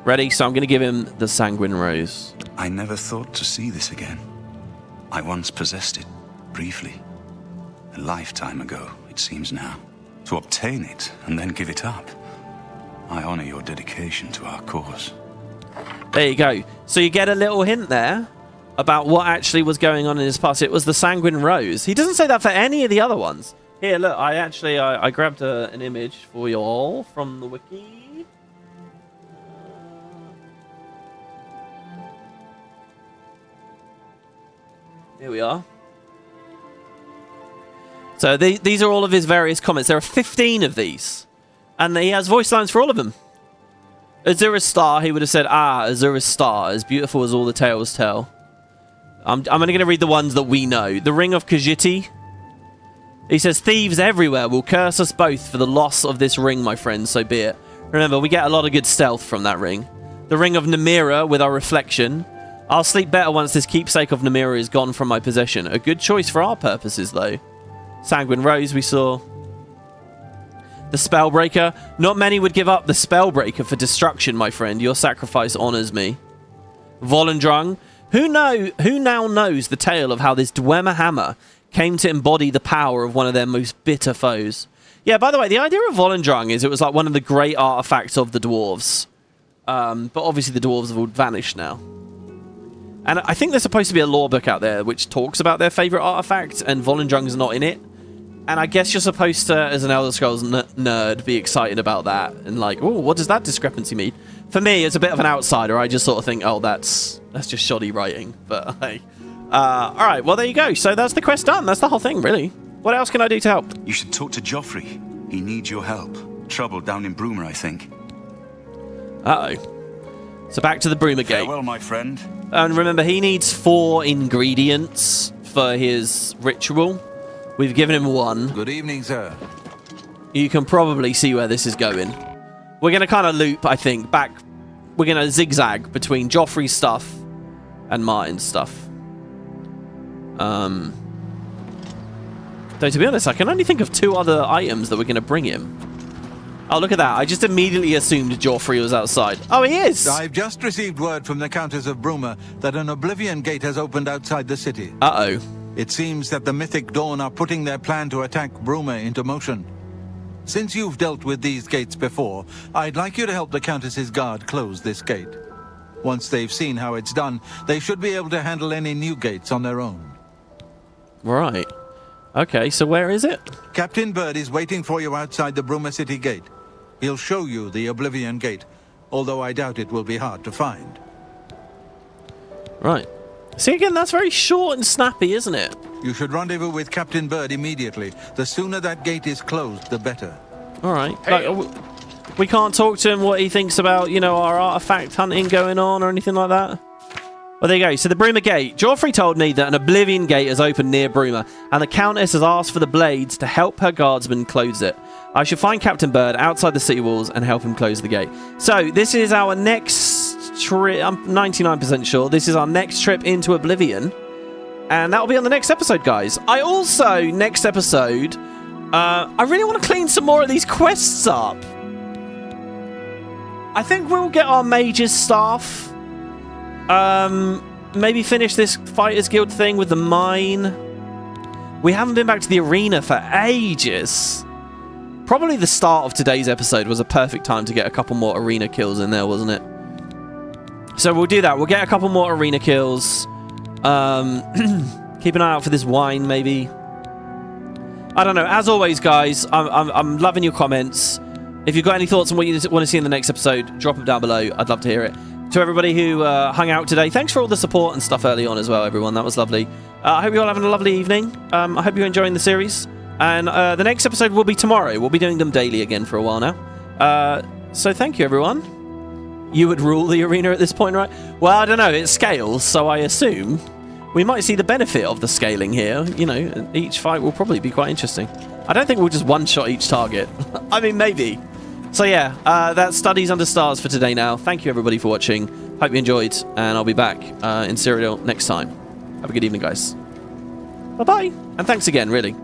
Ready? So I'm going to give him the Sanguine Rose. I never thought to see this again. I once possessed it, briefly. A lifetime ago, it seems now. To obtain it and then give it up. I honor your dedication to our cause. There you go. So you get a little hint there about what actually was going on in his past. It was the Sanguine Rose. He doesn't say that for any of the other ones. Here, look, I grabbed an image for you all from the wiki. Here we are. So these are all of his various comments. There are 15 of these. And he has voice lines for all of them. Azura's star, he would have said, Azura's star, as beautiful as all the tales tell. I'm only going to read the ones that we know. The Ring of Khajiit. He says, thieves everywhere will curse us both for the loss of this ring, my friends, so be it. Remember, we get a lot of good stealth from that ring. The Ring of Namira with our reflection. I'll sleep better once this keepsake of Namira is gone from my possession. A good choice for our purposes, though. Sanguine Rose, we saw. The Spellbreaker. Not many would give up the Spellbreaker for destruction, my friend. Your sacrifice honors me. Volendrung. Who now knows the tale of how this Dwemer hammer came to embody the power of one of their most bitter foes? Yeah, by the way, the idea of Volendrung is it was like one of the great artifacts of the dwarves. But obviously the dwarves have all vanished now. And I think there's supposed to be a lore book out there which talks about their favourite artifacts, and Volendrung's not in it. And I guess you're supposed to, as an Elder Scrolls nerd, be excited about that. And like, oh, what does that discrepancy mean? For me, as a bit of an outsider, I just sort of think, oh, that's just shoddy writing. But hey. All right, well, there you go. So that's the quest done. That's the whole thing, really. What else can I do to help? You should talk to Joffrey. He needs your help. Trouble down in Bruma, I think. Uh-oh. So back to the Bruma Gate. Farewell, my friend. And remember, he needs 4 ingredients for his ritual. We've given him 1. Good evening, sir. You can probably see where this is going. We're going to kind of loop, I think, back. We're going to zigzag between Joffrey's stuff and Martin's stuff. Though, to be honest, I can only think of 2 other items that we're going to bring him. Oh, look at that. I just immediately assumed Joffrey was outside. Oh, he is! I've just received word from the Countess of Bruma that an Oblivion gate has opened outside the city. Uh-oh. It seems that the Mythic Dawn are putting their plan to attack Bruma into motion. Since you've dealt with these gates before, I'd like you to help the Countess's guard close this gate. Once they've seen how it's done, they should be able to handle any new gates on their own. Right. Okay, so where is it? Captain Bird is waiting for you outside the Bruma City gate. He'll show you the Oblivion gate, although I doubt it will be hard to find. Right. See, again, that's very short and snappy, isn't it? You should rendezvous with Captain Bird immediately. The sooner that gate is closed, the better. All right. Hey. Like, we can't talk to him what he thinks about, you know, our artifact hunting going on or anything like that? Well, there you go. So the Bruma Gate. Joffrey told me that an Oblivion Gate has opened near Bruma, and the Countess has asked for the Blades to help her guardsmen close it. I should find Captain Bird outside the city walls and help him close the gate. So this is our next trip. I'm 99% sure this is our next trip into Oblivion, and that'll be on the next episode, guys. I also, next episode, I really want to clean some more of these quests up. I think we'll get our mage's staff. Maybe finish this Fighters Guild thing with the mine. We haven't been back to the arena for ages. Probably the start of today's episode was a perfect time to get a couple more arena kills in there, wasn't it? So we'll do that. We'll get a couple more arena kills. Keep an eye out for this wine, maybe. I don't know. As always, guys, I'm loving your comments. If you've got any thoughts on what you want to see in the next episode, drop them down below. I'd love to hear it. To everybody who hung out today, thanks for all the support and stuff early on as well, everyone. That was lovely. I hope you're all having a lovely evening. I hope you're enjoying the series. And the next episode will be tomorrow. We'll be doing them daily again for a while now. So thank you, everyone. You would rule the arena at this point, right? Well, I don't know. It scales, so I assume we might see the benefit of the scaling here. You know, each fight will probably be quite interesting. I don't think we'll just one-shot each target. I mean, maybe. So yeah, that's Studies Under Stars for today now. Thank you, everybody, for watching. Hope you enjoyed, and I'll be back in Cyrodiil next time. Have a good evening, guys. Bye-bye. And thanks again, really.